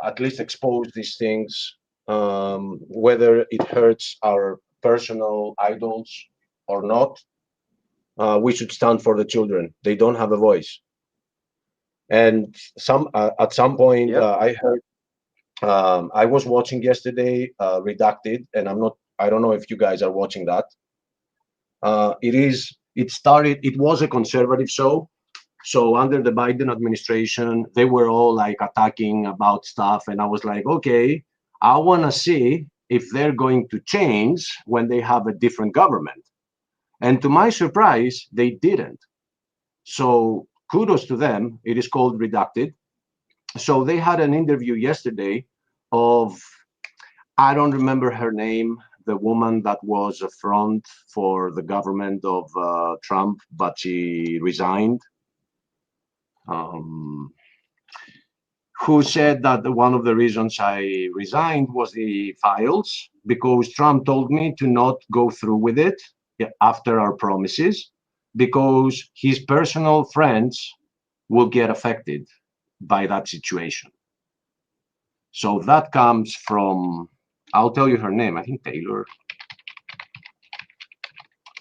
at least expose these things, whether it hurts our personal idols or not. We should stand for the children. They don't have a voice. And at some point, I heard. I was watching yesterday Redacted, and I don't know if you guys are watching that. It was a conservative show. So under the Biden administration, they were all like attacking about stuff. And I was like, okay, I want to see if they're going to change when they have a different government. And to my surprise, they didn't. So kudos to them. It is called Redacted. So they had an interview yesterday of, I don't remember her name, the woman that was a front for the government of Trump, but she resigned. Who said that one of the reasons I resigned was the files, because Trump told me to not go through with it after our promises, because his personal friends will get affected by that situation. So that comes from, I'll tell you her name, I think Taylor.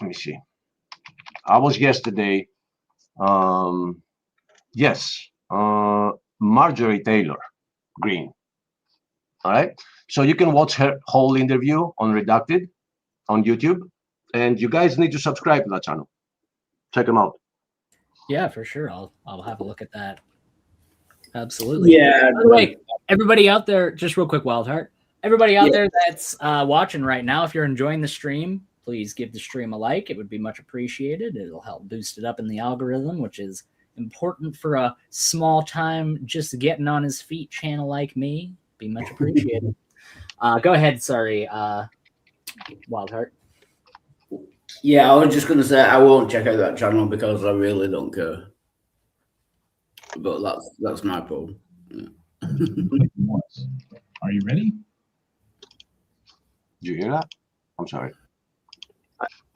Let me see. I was yesterday, Marjorie Taylor Greene. All right. So you can watch her whole interview on Redacted on YouTube, and you guys need to subscribe to that channel. Check them out. Yeah, for sure. I'll have a look at that. Absolutely. Yeah. By the way, everybody out there, just real quick, Wildheart. Everybody out there that's watching right now, if you're enjoying the stream, please give the stream a like. It would be much appreciated. It'll help boost it up in the algorithm, which is important for a small time just getting on his feet channel like me. Be much appreciated. Go ahead, sorry, Wildheart. Yeah, I was just going to say I won't check out that channel because I really don't care. But that's my problem. Yeah. Are you ready? Did you hear that? I'm sorry.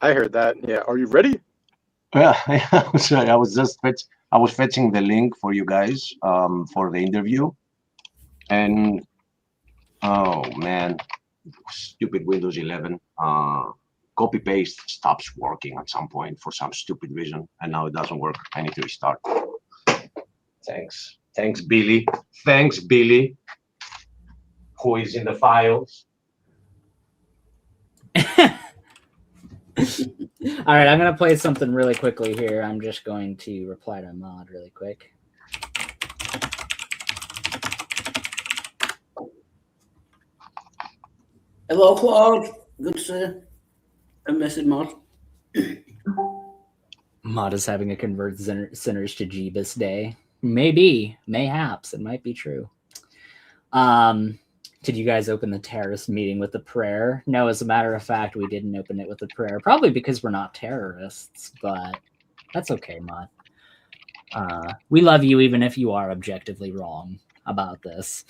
I heard that. Yeah. Are you ready? Yeah, I'm sorry. I was fetching the link for you guys for the interview, and oh man, stupid Windows 11 copy paste stops working at some point for some stupid reason, and now it doesn't work. I need to restart. Thanks, Billy. Thanks, Billy, who is in the files. All right, I'm going to play something really quickly here. I'm just going to reply to Mod really quick. Hello, Claude. Good to see you. A message, Mod. Mod is having a convert sinners to Jeebus day. Maybe, mayhaps, it might be true. Did you guys open the terrorist meeting with a prayer? No, as a matter of fact, we didn't open it with a prayer. Probably because we're not terrorists, but that's okay, Mod. We love you even if you are objectively wrong about this.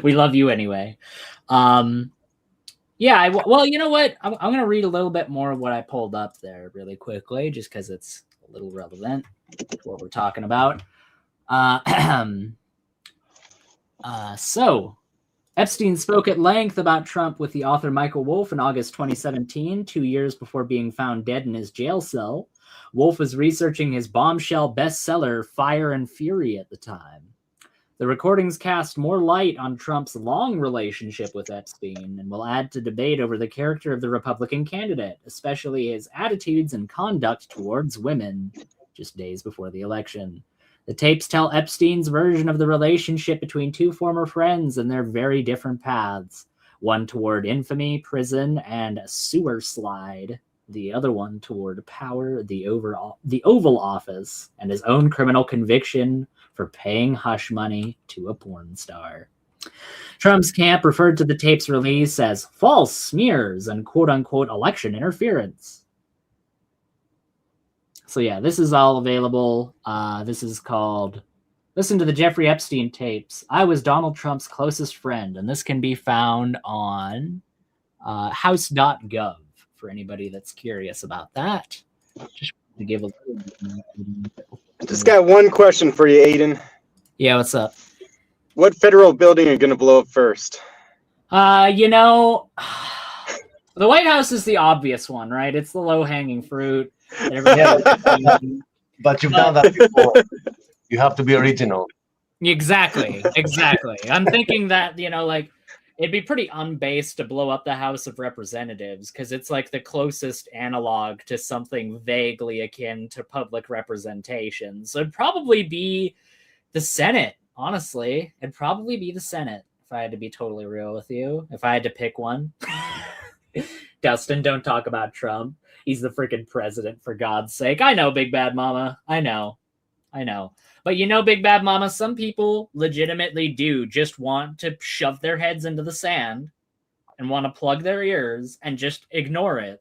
We love you anyway. Yeah, Yeah, well, you know what? I'm going to read a little bit more of what I pulled up there really quickly, just because it's a little relevant to what we're talking about. So, Epstein spoke at length about Trump with the author Michael Wolff in August 2017, 2 years before being found dead in his jail cell. Wolff was researching his bombshell bestseller, Fire and Fury, at the time. The recordings cast more light on Trump's long relationship with Epstein and will add to debate over the character of the Republican candidate, especially his attitudes and conduct towards women, just days before the election. The tapes tell Epstein's version of the relationship between two former friends and their very different paths. One toward infamy, prison, and a sewer slide. The other one toward power, the Oval Office, and his own criminal conviction for paying hush money to a porn star. Trump's camp referred to the tape's release as false smears and quote-unquote election interference. So yeah, this is all available. This is called Listen to the Jeffrey Epstein Tapes. I was Donald Trump's closest friend, and this can be found on house.gov for anybody that's curious about that. Just to give a little bit more. Just got one question for you, Aiden. Yeah, what's up? What federal building are you going to blow up first? You know, the White House is the obvious one, right? It's the low-hanging fruit. But you've done that before. You have to be original. Exactly. I'm thinking that, you know, like, it'd be pretty unbased to blow up the House of Representatives because it's like the closest analog to something vaguely akin to public representation. So it'd probably be the Senate, honestly. It'd probably be the Senate, if I had to be totally real with you. If I had to pick one. Dustin, don't talk about Trump. He's the freaking president, for God's sake. I know, Big Bad Mama. I know. But you know, Big Bad Mama, some people legitimately do just want to shove their heads into the sand and want to plug their ears and just ignore it.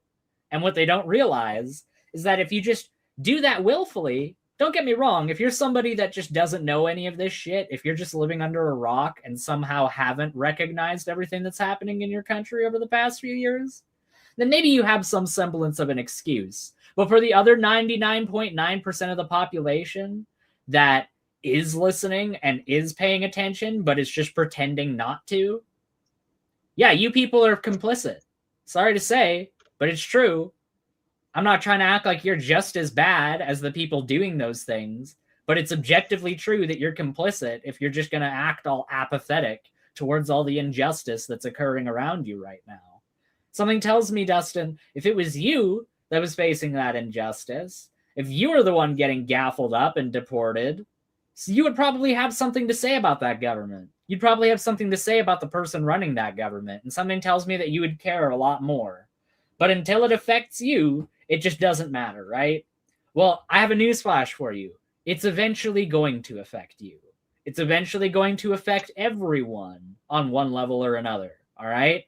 And what they don't realize is that if you just do that willfully, don't get me wrong, if you're somebody that just doesn't know any of this shit, if you're just living under a rock and somehow haven't recognized everything that's happening in your country over the past few years, then maybe you have some semblance of an excuse. But for the other 99.9% of the population that is listening and is paying attention, but is just pretending not to, yeah, you people are complicit. Sorry to say, but it's true. I'm not trying to act like you're just as bad as the people doing those things, but it's objectively true that you're complicit if you're just going to act all apathetic towards all the injustice that's occurring around you right now. Something tells me, Dustin, if it was you that was facing that injustice, if you were the one getting gaffled up and deported, so you would probably have something to say about that government. You'd probably have something to say about the person running that government. And something tells me that you would care a lot more. But until it affects you, it just doesn't matter, right? Well, I have a newsflash for you. It's eventually going to affect you. It's eventually going to affect everyone on one level or another, all right?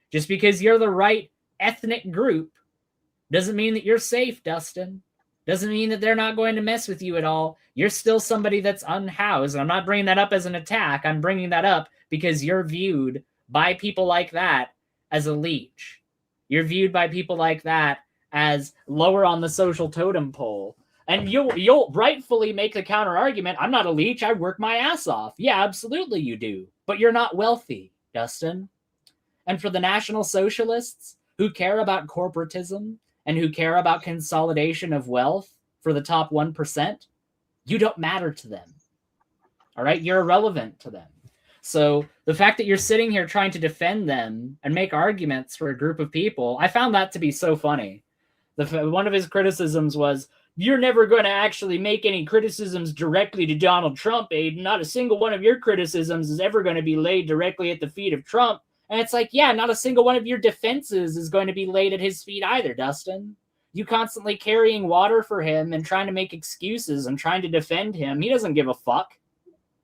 Just because you're the right ethnic group doesn't mean that you're safe, Dustin. Doesn't mean that they're not going to mess with you at all. You're still somebody that's unhoused. I'm not bringing that up as an attack. I'm bringing that up because you're viewed by people like that as a leech. You're viewed by people like that as lower on the social totem pole. And you'll rightfully make the counter argument, I'm not a leech, I work my ass off. Yeah, absolutely you do. But you're not wealthy, Dustin. And for the National Socialists who care about corporatism and who care about consolidation of wealth for the top 1%, you don't matter to them. All right? You're irrelevant to them. So the fact that you're sitting here trying to defend them and make arguments for a group of people, I found that to be so funny. One of his criticisms was, you're never going to actually make any criticisms directly to Donald Trump, Aiden. Not a single one of your criticisms is ever going to be laid directly at the feet of Trump. And it's like, yeah, not a single one of your defenses is going to be laid at his feet either, Dustin. You constantly carrying water for him and trying to make excuses and trying to defend him. He doesn't give a fuck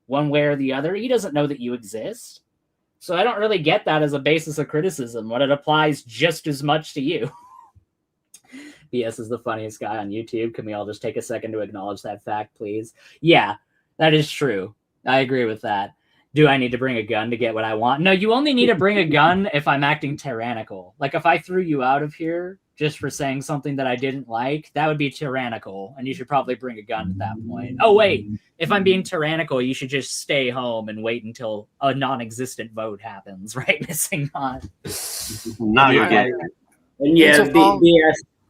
one way or the other. He doesn't know that you exist. So I don't really get that as a basis of criticism when it applies just as much to you. BS is the funniest guy on YouTube. Can we all just take a second to acknowledge that fact, please? Yeah, that is true. I agree with that. Do I need to bring a gun to get what I want? No, you only need to bring a gun if I'm acting tyrannical. Like if I threw you out of here just for saying something that I didn't like, that would be tyrannical, and you should probably bring a gun at that point. Oh, wait, if I'm being tyrannical, you should just stay home and wait until a non-existent vote happens, right? Missing on. Now you're getting it. And yeah, Insofar-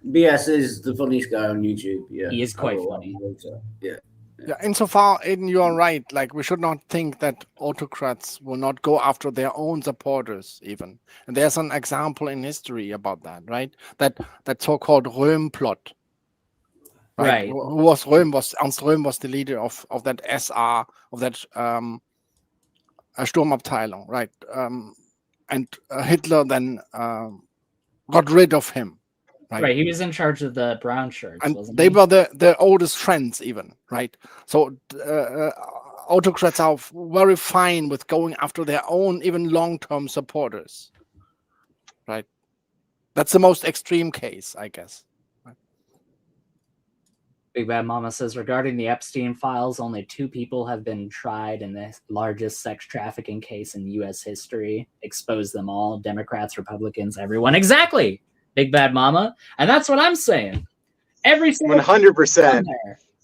BS is the funniest guy on YouTube. Yeah, He is quite funny. Yeah. Yeah, insofar, Aiden, you are right. Like, we should not think that autocrats will not go after their own supporters, even. And there's an example in history about that, right? That so-called Röhm plot. Right. Who was Röhm? Ernst Röhm was the leader of that SR, of that Sturmabteilung, right? And Hitler then got rid of him. Right, he was in charge of the brown shirts, and wasn't they he? were the oldest friends, even, right? So autocrats are very fine with going after their own, even long-term supporters, right? That's the most extreme case, I guess. Big Bad Mama says, regarding the Epstein files, only 2 people have been tried in the largest sex trafficking case in U.S. history. Expose them all, Democrats, Republicans, everyone. Exactly, Big Bad Mama. And that's what I'm saying. Every single 100%.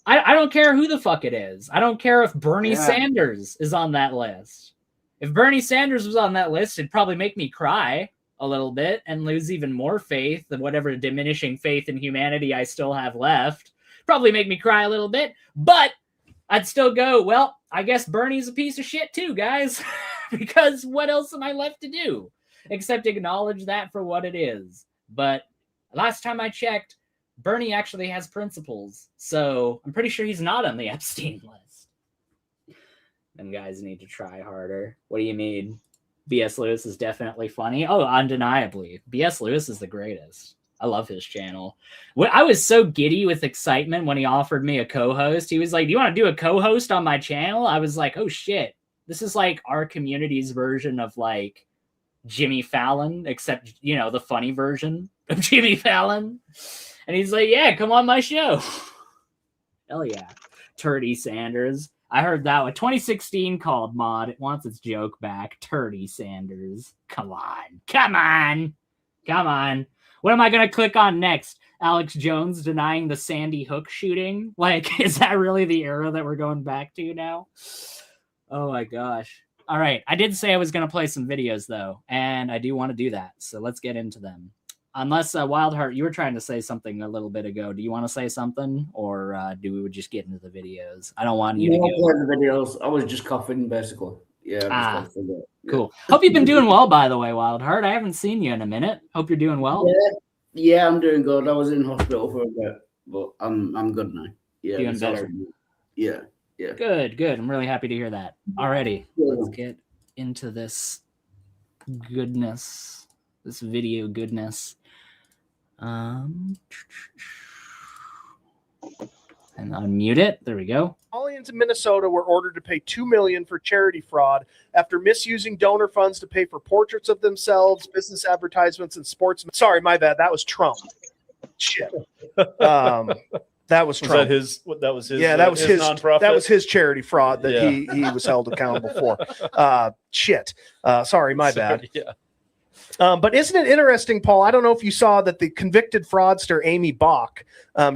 I don't care who the fuck it is. I don't care if Bernie Yeah. Sanders is on that list. If Bernie Sanders was on that list, it'd probably make me cry a little bit and lose even more faith than whatever diminishing faith in humanity I still have left. Probably make me cry a little bit, but I'd still go, well, I guess Bernie's a piece of shit too, guys, because what else am I left to do except acknowledge that for what it is? But last time I checked, Bernie actually has principles, so I'm pretty sure he's not on the Epstein list. Them guys need to try harder. What do you mean? B.S. Lewis is definitely funny. Oh, undeniably. B.S. Lewis is the greatest. I love his channel. I was so giddy with excitement when he offered me a co-host. He was like, do you want to do a co-host on my channel? I was like, oh shit. This is like our community's version of like Jimmy Fallon, except, you know, the funny version of Jimmy Fallon. And he's like, yeah, come on my show. Hell yeah. Turdy Sanders. I heard that one. 2016 called mod. It wants its joke back. Turdy Sanders. Come on. Come on. Come on. What am I going to click on next? Alex Jones denying the Sandy Hook shooting? Like, is that really the era that we're going back to now? Oh my gosh. All right. I did say I was going to play some videos, though, and I do want to do that. So let's get into them. Unless, Wildheart, you were trying to say something a little bit ago. Do you want to say something, or do we just get into the videos? I don't want you to go. Play the videos. I was just coughing, basically. Yeah. Cool. Hope you've been doing well, by the way, Wildheart. I haven't seen you in a minute. Hope you're doing well. Yeah, I'm doing good. I was in hospital for a bit, but I'm good now. Yeah, doing better. Yeah. Good. I'm really happy to hear that. Alrighty, let's get into this goodness, this video goodness. And unmute it. There we go. Italians in Minnesota were ordered to pay $2 million for charity fraud after misusing donor funds to pay for portraits of themselves, business advertisements, and sports. Sorry, my bad. That was Trump. Shit. That was Trump. That was his. Yeah, that was his nonprofit. That was his charity fraud that he was held accountable for. Shit. Sorry, my bad. Yeah. But isn't it interesting, Paul? I don't know if you saw that the convicted fraudster, Amy Bach,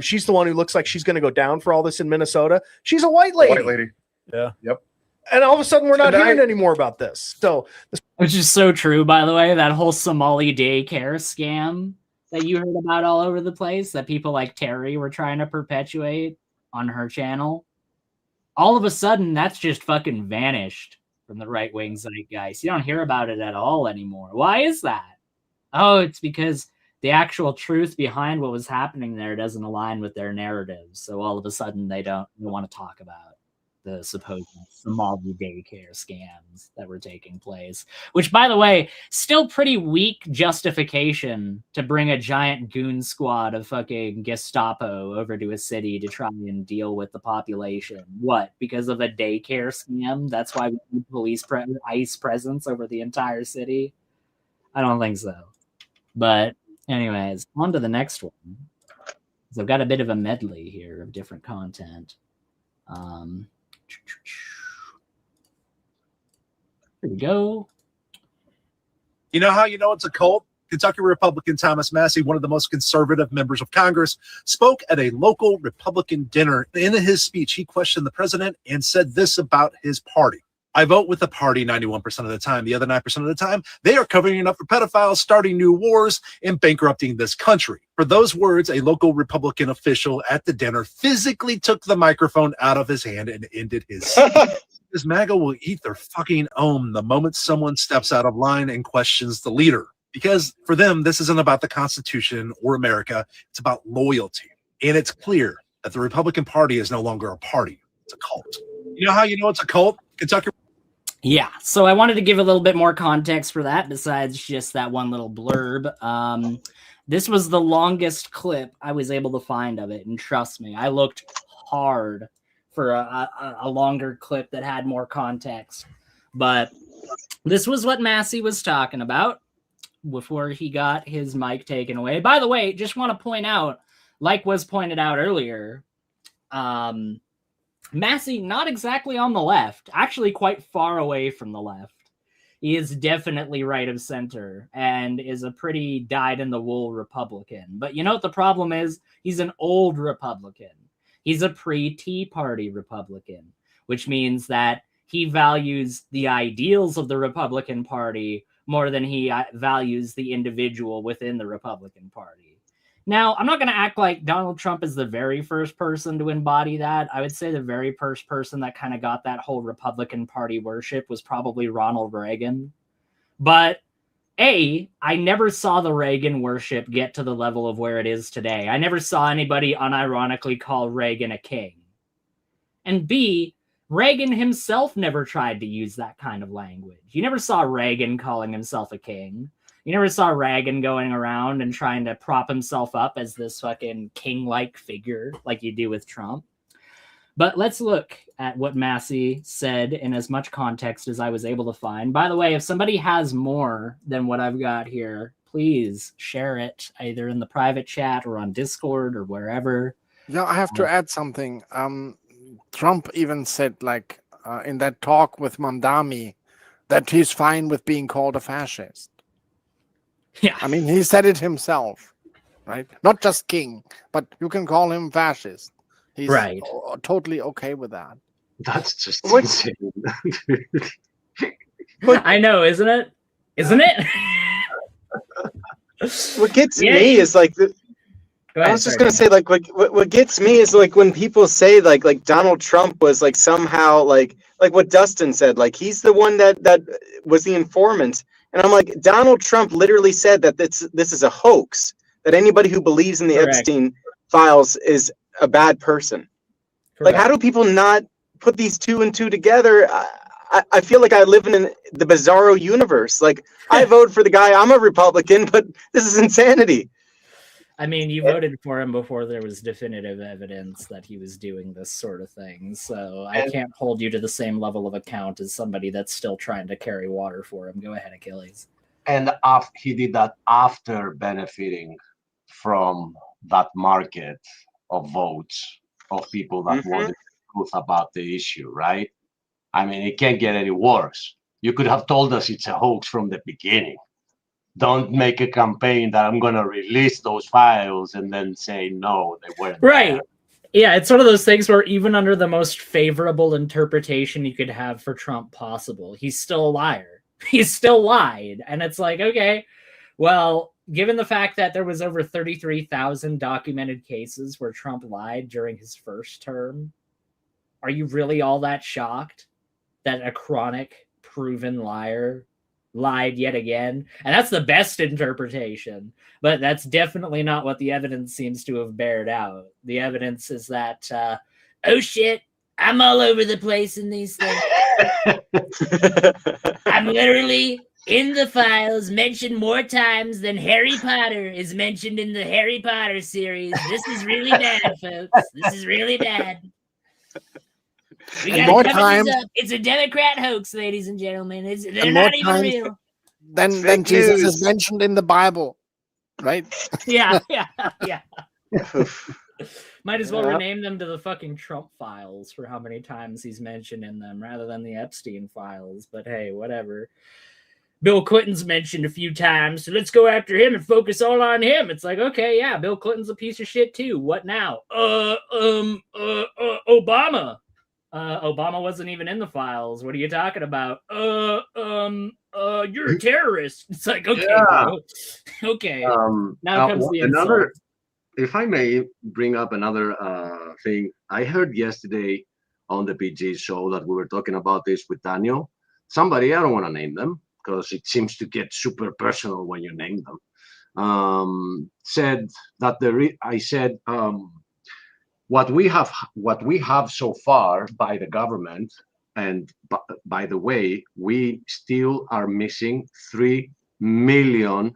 she's the one who looks like she's going to go down for all this in Minnesota. She's a white lady. Yeah. Yep. And all of a sudden, we're not hearing any more about this. So, which is so true, by the way. That whole Somali daycare scam that you heard about all over the place, that people like Terry were trying to perpetuate on her channel. All of a sudden, that's just fucking vanished from the right-wing zeitgeist. You don't hear about it at all anymore. Why is that? Oh, it's because the actual truth behind what was happening there doesn't align with their narratives. So all of a sudden they don't want to talk about the supposed Somali daycare scams that were taking place. Which, by the way, still pretty weak justification to bring a giant goon squad of fucking Gestapo over to a city to try and deal with the population. What? Because of a daycare scam? That's why we need police ICE presence over the entire city? I don't think so. But anyways, on to the next one. So I've got a bit of a medley here of different content. There we go. You know how you know it's a cult? Kentucky Republican Thomas Massey, one of the most conservative members of Congress, spoke at a local Republican dinner. In his speech, he questioned the president and said this about his party. I vote with the party 91% of the time. The other 9% of the time, they are covering up for pedophiles, starting new wars, and bankrupting this country. For those words, a local Republican official at the dinner physically took the microphone out of his hand and ended his speech. Because MAGA will eat their fucking own the moment someone steps out of line and questions the leader. Because for them, this isn't about the Constitution or America. It's about loyalty. And it's clear that the Republican Party is no longer a party. It's a cult. You know how you know it's a cult? Kentucky. Yeah, so I wanted to give a little bit more context for that besides just that one little blurb. This was the longest clip I was able to find of it, and trust me, I looked hard for a longer clip that had more context. But this was what Massey was talking about before he got his mic taken away. By the way, just want to point out, like was pointed out earlier, Massey not exactly on the left, actually quite far away from the left. He is definitely right of center and is a pretty dyed-in-the-wool Republican. But you know what the problem is? He's an old Republican. He's a pre-Tea Party Republican, which means that he values the ideals of the Republican Party more than he values the individual within the Republican Party. Now, I'm not going to act like Donald Trump is the very first person to embody that. I would say the very first person that kind of got that whole Republican Party worship was probably Ronald Reagan. But A, I never saw the Reagan worship get to the level of where it is today. I never saw anybody unironically call Reagan a king. And B, Reagan himself never tried to use that kind of language. You never saw Reagan calling himself a king. You never saw Reagan going around and trying to prop himself up as this fucking king-like figure like you do with Trump. But let's look at what Massey said in as much context as I was able to find. By the way, if somebody has more than what I've got here, please share it either in the private chat or on Discord or wherever. Yeah, I have to add something. Trump even said, like, in that talk with Mamdani, that he's fine with being called a fascist. Yeah. I mean, he said it himself, right? Not just king, but you can call him fascist. He's right. Totally okay with that. That's just insane. I know, isn't it? Isn't it? What gets me is like I was just gonna say, like, what gets me is like when people say like Donald Trump was like somehow like what Dustin said, like he's the one that was the informant. And I'm like, Donald Trump literally said that this is a hoax, that anybody who believes in the Correct. Epstein files is a bad person. Correct. Like, how do people not put these two and two together? I feel like I live in the bizarro universe. Like, I vote for the guy, I'm a Republican, but this is insanity. I mean, you voted for him before there was definitive evidence that he was doing this sort of thing. So I can't hold you to the same level of account as somebody that's still trying to carry water for him. Go ahead, Achilles. And he did that after benefiting from that market of votes of people that wanted the truth about the issue, right? I mean, it can't get any worse. You could have told us it's a hoax from the beginning. Don't make a campaign that I'm going to release those files and then say, no, they weren't right there. Yeah, it's one of those things where even under the most favorable interpretation you could have for Trump possible, he's still a liar. He's still lied. And it's like, okay, well, given the fact that there was over 33,000 documented cases where Trump lied during his first term, are you really all that shocked that a chronic, proven liar lied yet again? And that's the best interpretation, but that's definitely not what the evidence seems to have bared out. The evidence is that, oh shit, I'm all over the place in these things. I'm literally in the files mentioned more times than Harry Potter is mentioned in the Harry Potter series. This is really bad, folks. This is really bad. We gotta cover this up. It's a Democrat hoax, ladies and gentlemen. They're not even real. Then Jesus is mentioned in the Bible, right? Yeah. Might as well rename them to the fucking Trump files for how many times he's mentioned in them rather than the Epstein files. But hey, whatever. Bill Clinton's mentioned a few times, so let's go after him and focus all on him. It's like, okay, yeah, Bill Clinton's a piece of shit too. What now? Obama. Obama wasn't even in the files. What are you talking about? You're a terrorist. It's like, okay, bro. Okay. Now comes the insult. If I may bring up another thing, I heard yesterday on the PG show that we were talking about this with Daniel. Somebody, I don't want to name them because it seems to get super personal when you name them, said that I said what we have so far by the government, and by the way, we still are missing 3 million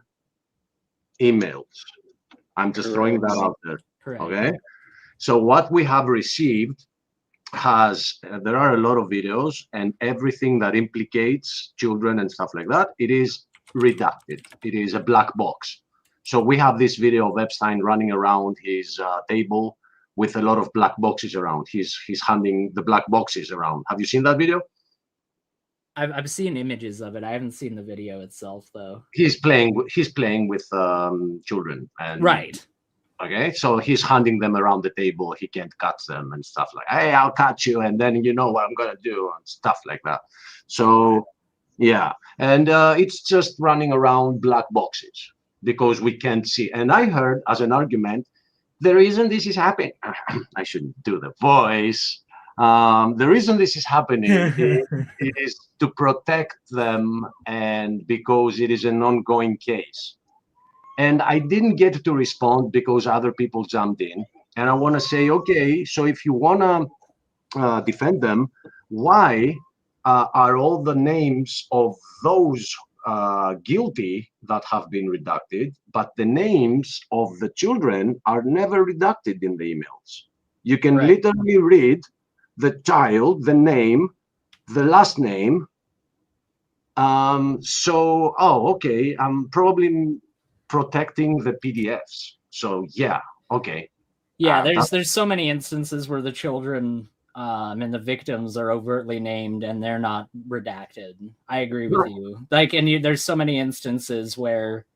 emails. I'm just throwing that out there. Correct. Okay. So what we have received there are a lot of videos, and everything that implicates children and stuff like that, it is redacted. It is a black box. So we have this video of Epstein running around his table with a lot of black boxes around. He's handing the black boxes around. Have you seen that video? I've seen images of it. I haven't seen the video itself, though. He's playing with children. And, right. Okay, so he's handing them around the table. He can't cut them and stuff like, hey, I'll cut you, and then you know what I'm gonna do, and stuff like that. So yeah, and it's just running around black boxes because we can't see. And I heard as an argument, the reason this is happening, I shouldn't do the voice. The reason this is happening it is to protect them, and because it is an ongoing case. And I didn't get to respond because other people jumped in. And I want to say, okay, so if you want to defend them, why are all the names of those guilty that have been redacted, but the names of the children are never redacted in the emails? You can literally read the child, the name, the last name. Okay, I'm probably protecting the PDFs. So yeah, okay. Yeah, there's so many instances where the children and the victims are overtly named and they're not redacted. I agree with you. Like, and there's so many instances where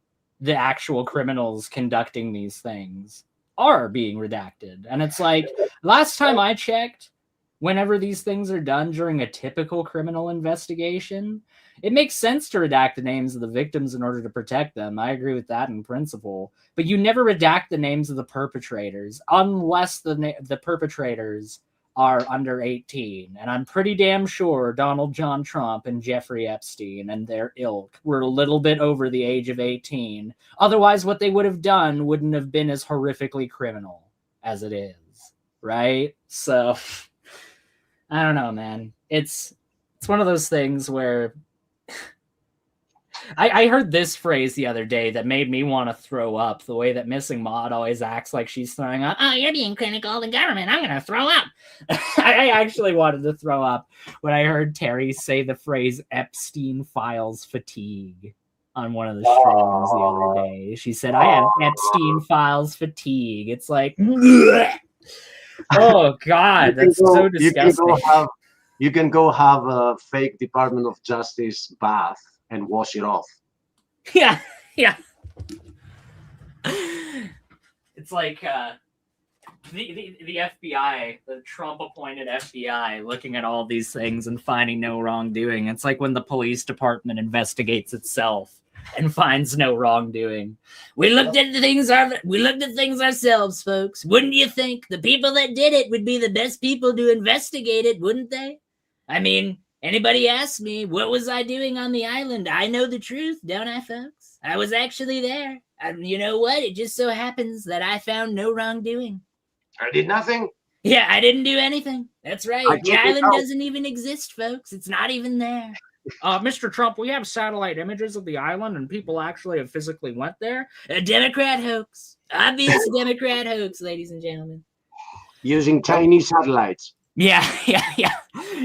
the actual criminals conducting these things are being redacted. And it's like, last time I checked, whenever these things are done during a typical criminal investigation, it makes sense to redact the names of the victims in order to protect them. I agree with that in principle. But you never redact the names of the perpetrators unless the perpetrators are under 18. And I'm pretty damn sure Donald John Trump and Jeffrey Epstein and their ilk were a little bit over the age of 18. Otherwise, what they would have done wouldn't have been as horrifically criminal as it is, right? So, I don't know, man. It's one of those things where I heard this phrase the other day that made me want to throw up, the way that Missing Maud always acts like she's throwing up. Oh, you're being critical of the government. I'm going to throw up. I actually wanted to throw up when I heard Terry say the phrase Epstein files fatigue on one of the streams the other day. She said, I have Epstein files fatigue. It's like, oh, God, that's so disgusting. You can go have a fake Department of Justice bath and wash it off. Yeah. It's like the FBI, the Trump-appointed FBI, looking at all these things and finding no wrongdoing. It's like when the police department investigates itself and finds no wrongdoing. We looked at things ourselves, folks. Wouldn't you think the people that did it would be the best people to investigate it, wouldn't they? I mean, anybody ask me, what was I doing on the island? I know the truth, don't I, folks? I was actually there. And you know what? It just so happens that I found no wrongdoing. I did nothing? Yeah, I didn't do anything. That's right. The island doesn't even exist, folks. It's not even there. Mr. Trump, we have satellite images of the island and people actually have physically went there. A Democrat hoax. Obvious Democrat hoax, ladies and gentlemen. Using Chinese satellites. Yeah.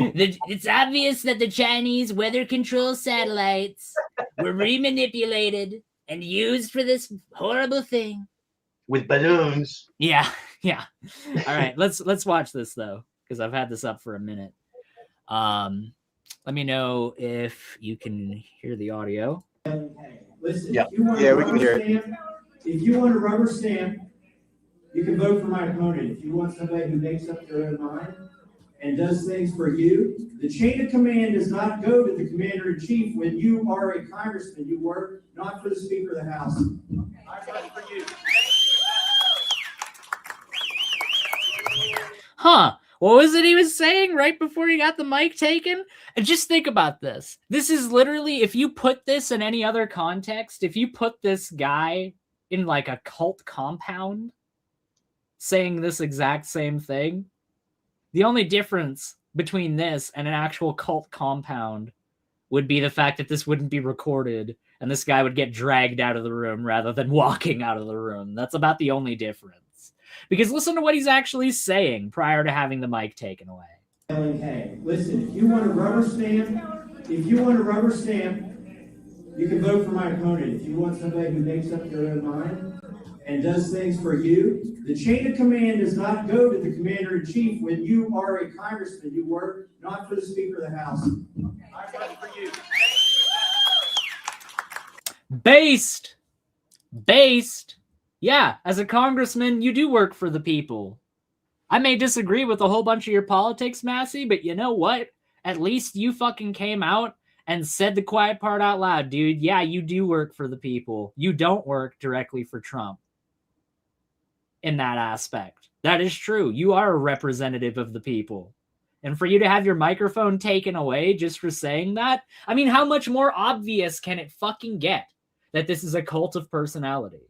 It's obvious that the Chinese weather control satellites were remanipulated and used for this horrible thing. With balloons. Yeah. Yeah. All right. Let's watch this though, because I've had this up for a minute. Let me know if you can hear the audio. Listen, Yeah. if you want Yeah, a we can rubber hear it. stamp, if you want a rubber stamp, you can vote for my opponent. If you want somebody who makes up their own mind and does things for you, the chain of command does not go to the commander-in-chief when you are a congressman. You work not for the Speaker of the House. I work for you. Huh. What was it he was saying right before he got the mic taken? And just think about this. This is literally, if you put this in any other context, if you put this guy in like a cult compound saying this exact same thing, the only difference between this and an actual cult compound would be the fact that this wouldn't be recorded and this guy would get dragged out of the room rather than walking out of the room. That's about the only difference. Because listen to what he's actually saying prior to having the mic taken away. Hey, listen, if you want a rubber stamp, you can vote for my opponent. If you want somebody who makes up their own mind and does things for you, the chain of command does not go to the commander-in-chief when you are a congressman. You work not for the Speaker of the House. I work for you. Based. Yeah, as a congressman, you do work for the people. I may disagree with a whole bunch of your politics, Massey, but you know what? At least you fucking came out and said the quiet part out loud, dude. Yeah, you do work for the people. You don't work directly for Trump. In that aspect. That is true. You are a representative of the people. And for you to have your microphone taken away just for saying that, I mean, how much more obvious can it fucking get that this is a cult of personality?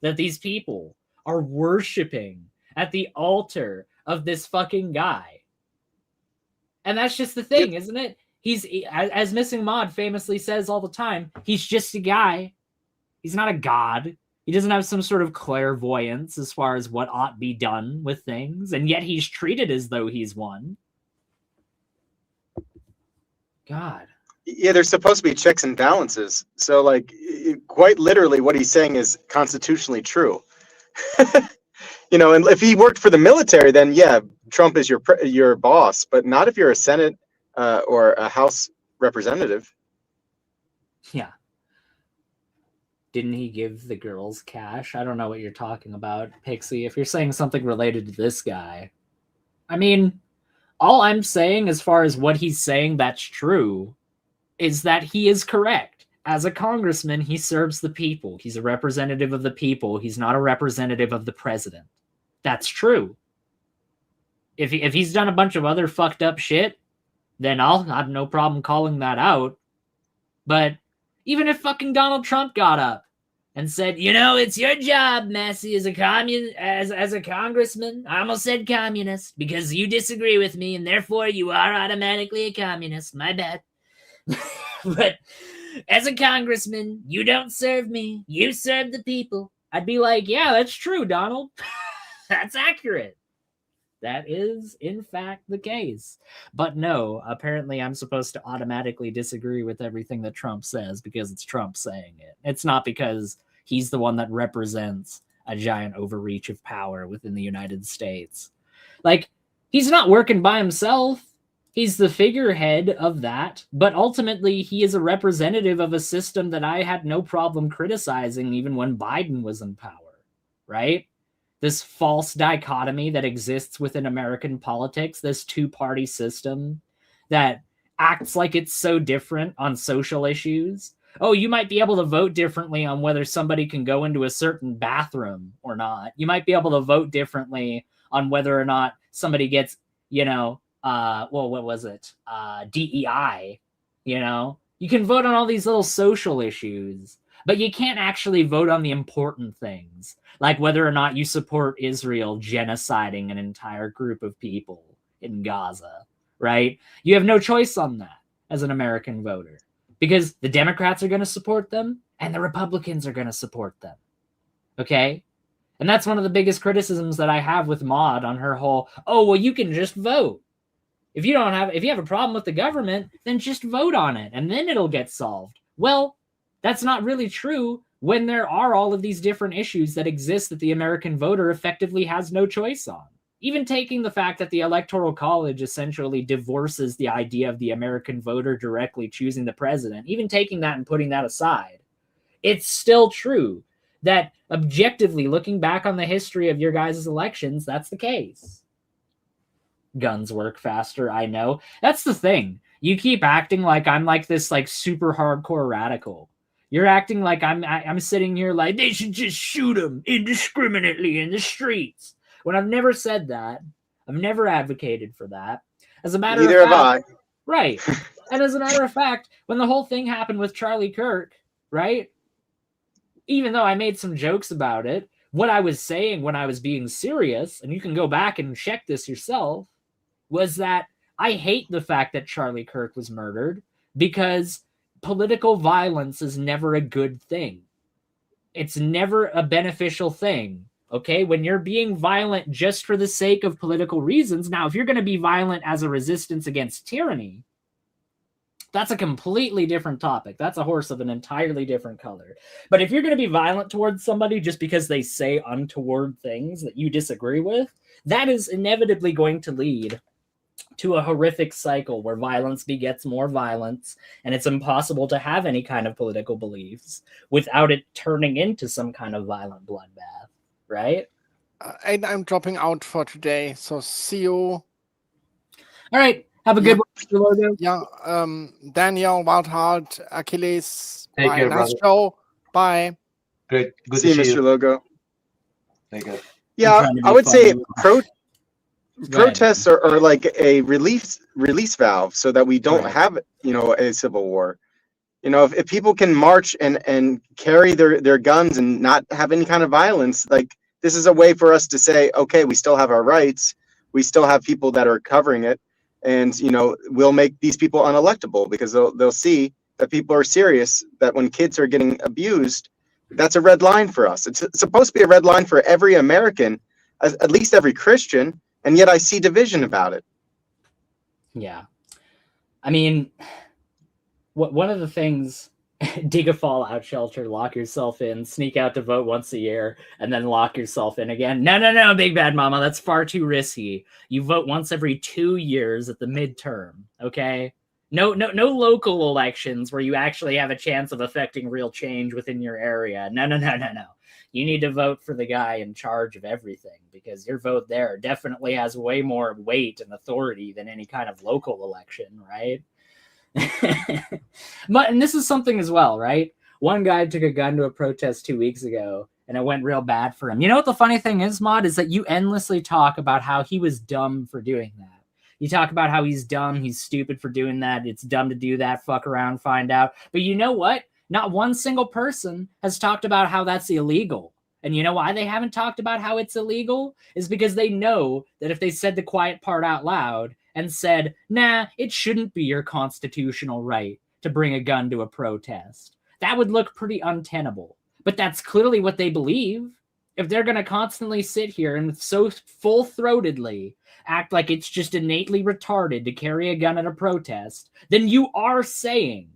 That these people are worshiping at the altar of this fucking guy. And that's just the thing, isn't it? He's, as Missing Mod famously says all the time, he's just a guy. He's not a god. He doesn't have some sort of clairvoyance as far as what ought be done with things, and yet he's treated as though he's one. God. Yeah, there's supposed to be checks and balances. So, like, quite literally, what he's saying is constitutionally true. And if he worked for the military, then yeah, Trump is your boss, but not if you're a Senate or a House representative. Yeah. Didn't he give the girls cash? I don't know what you're talking about, Pixie. If you're saying something related to this guy, I mean, all I'm saying as far as what he's saying that's true is that he is correct. As a congressman, he serves the people. He's a representative of the people. He's not a representative of the president. That's true. If he's done a bunch of other fucked up shit, then I'll have no problem calling that out. But even if fucking Donald Trump got up and said, it's your job, Massey, as a congressman. I almost said communist because you disagree with me, and therefore you are automatically a communist. My bad. But as a congressman, you don't serve me. You serve the people. I'd be like, yeah, that's true, Donald. That's accurate. That is, in fact, the case. But no, apparently I'm supposed to automatically disagree with everything that Trump says because it's Trump saying it. It's not because he's the one that represents a giant overreach of power within the United States. Like, he's not working by himself. He's the figurehead of that. But ultimately, he is a representative of a system that I had no problem criticizing even when Biden was in power, right? This false dichotomy that exists within American politics, this two-party system that acts like it's so different on social issues. Oh, you might be able to vote differently on whether somebody can go into a certain bathroom or not. You might be able to vote differently on whether or not somebody gets, DEI, You can vote on all these little social issues, but you can't actually vote on the important things, like whether or not you support Israel genociding an entire group of people in Gaza, right? You have no choice on that as an American voter because the Democrats are going to support them and the Republicans are going to support them, okay? And that's one of the biggest criticisms that I have with Maud on her whole, you can just vote. If you have a problem with the government, then just vote on it and then it'll get solved. Well, that's not really true when there are all of these different issues that exist that the American voter effectively has no choice on. Even taking the fact that the Electoral College essentially divorces the idea of the American voter directly choosing the president, even taking that and putting that aside, it's still true that objectively looking back on the history of your guys' elections, that's the case. Guns work faster, I know. That's the thing. You keep acting like I'm like this like super hardcore radical. You're acting like I'm sitting here like they should just shoot them indiscriminately in the streets. When I've never said that. I've never advocated for that. As a matter Neither of fact, have I. right. And as a matter of fact, when the whole thing happened with Charlie Kirk, right? Even though I made some jokes about it, what I was saying when I was being serious, and you can go back and check this yourself, was that I hate the fact that Charlie Kirk was murdered because political violence is never a good thing. It's never a beneficial thing. Okay, when you're being violent just for the sake of political reasons. Now, if you're going to be violent as a resistance against tyranny, that's a completely different topic. That's a horse of an entirely different color. But if you're going to be violent towards somebody just because they say untoward things that you disagree with, that is inevitably going to lead to a horrific cycle where violence begets more violence, and it's impossible to have any kind of political beliefs without it turning into some kind of violent bloodbath. Right? And I'm dropping out for today. So see you. All right. Have a good one, Mr. Logo. Yeah. Daniel, Wildheart, Achilles. Take Bye. care, Nice brother. show. Bye. Great. Good See to you, see Mr. you. Logo. Take care. Yeah, I would say protests ahead. are like a release valve so that we don't Correct. have, a civil war. If people can march and carry their guns and not have any kind of violence, like this is a way for us to say, okay, we still have our rights. We still have people that are covering it. And, we'll make these people unelectable because they'll see that people are serious, that when kids are getting abused, that's a red line for us. It's supposed to be a red line for every American, at least every Christian. And yet I see division about it. Yeah. I mean, one of the things, dig a fallout shelter, lock yourself in, sneak out to vote once a year, and then lock yourself in again. No, Big Bad Mama, that's far too risky. You vote once every 2 years at the midterm, okay? No local elections where you actually have a chance of affecting real change within your area. No. You need to vote for the guy in charge of everything because your vote there definitely has way more weight and authority than any kind of local election, right? And this is something as well, right? One guy took a gun to a protest 2 weeks ago and it went real bad for him. You know what the funny thing is, Mod, is that you endlessly talk about how he was dumb for doing that. You talk about how he's dumb, he's stupid for doing that, it's dumb to do that, fuck around, find out. But you know what? Not one single person has talked about how that's illegal. And you know why they haven't talked about how it's illegal? Is because they know that if they said the quiet part out loud and said, nah, it shouldn't be your constitutional right to bring a gun to a protest, that would look pretty untenable. But that's clearly what they believe. If they're going to constantly sit here and so full-throatedly act like it's just innately retarded to carry a gun at a protest, then you are saying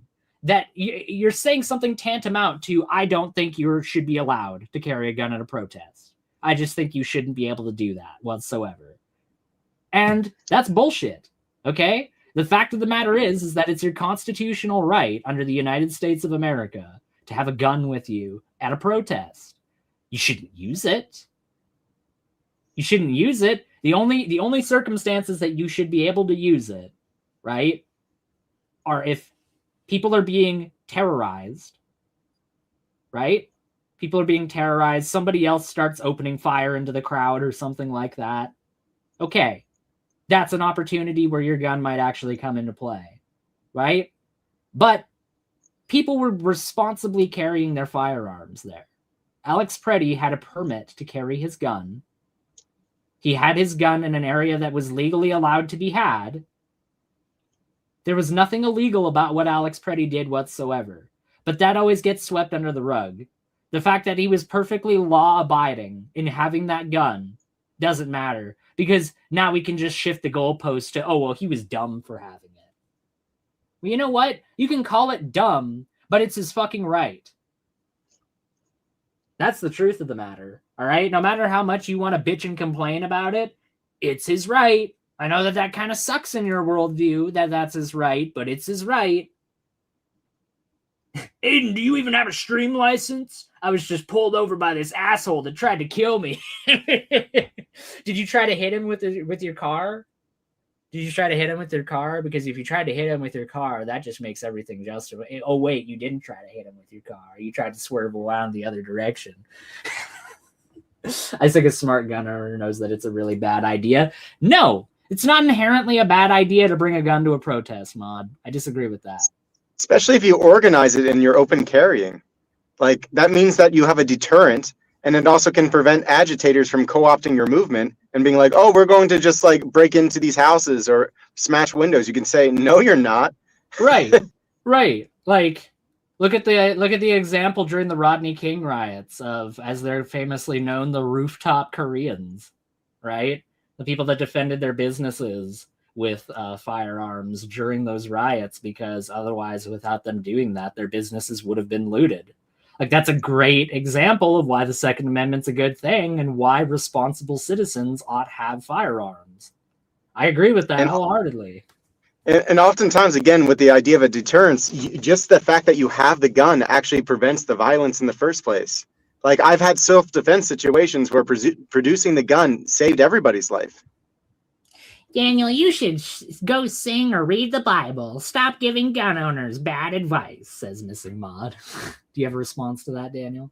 that you're saying something tantamount to, I don't think you should be allowed to carry a gun at a protest. I just think you shouldn't be able to do that whatsoever. And that's bullshit, okay? The fact of the matter is that it's your constitutional right under the United States of America to have a gun with you at a protest. You shouldn't use it. You shouldn't use it. The only circumstances that you should be able to use it, right, are if people are being terrorized, right? People are being terrorized. Somebody else starts opening fire into the crowd or something like that. Okay, that's an opportunity where your gun might actually come into play, right? But people were responsibly carrying their firearms there. Alex Preddy had a permit to carry his gun. He had his gun in an area that was legally allowed to be had. There was nothing illegal about what Alex Preddy did whatsoever. But that always gets swept under the rug. The fact that he was perfectly law-abiding in having that gun doesn't matter. Because now we can just shift the goalpost to, oh, well, he was dumb for having it. Well, you know what? You can call it dumb, but it's his fucking right. That's the truth of the matter. All right. No matter how much you want to bitch and complain about it, it's his right. I know that kind of sucks in your worldview that that's his right, but it's his right. Aiden, do you even have a stream license? I was just pulled over by this asshole that tried to kill me. Did you try to hit him with your car? Did you try to hit him with your car? Because if you tried to hit him with your car, that just makes everything justified. Oh, wait, you didn't try to hit him with your car. You tried to swerve around the other direction. I think a smart gun owner knows that it's a really bad idea. No, it's not inherently a bad idea to bring a gun to a protest, Mod. I disagree with that. Especially if you organize it and you're open carrying. Like, that means that you have a deterrent, and it also can prevent agitators from co-opting your movement and being like, oh, we're going to just like break into these houses or smash windows. You can say, no, you're not. Right. Right. Like, look at the example during the Rodney King riots of, as they're famously known, the rooftop Koreans, right? The people that defended their businesses with firearms during those riots, because otherwise, without them doing that, their businesses would have been looted. Like, that's a great example of why the Second Amendment's a good thing and why responsible citizens ought to have firearms. I agree with that wholeheartedly. And oftentimes, again, with the idea of a deterrence, just the fact that you have the gun actually prevents the violence in the first place. Like, I've had self-defense situations where producing the gun saved everybody's life. Daniel, you should go sing or read the Bible. Stop giving gun owners bad advice, says Missing Mod. Do you have a response to that, Daniel?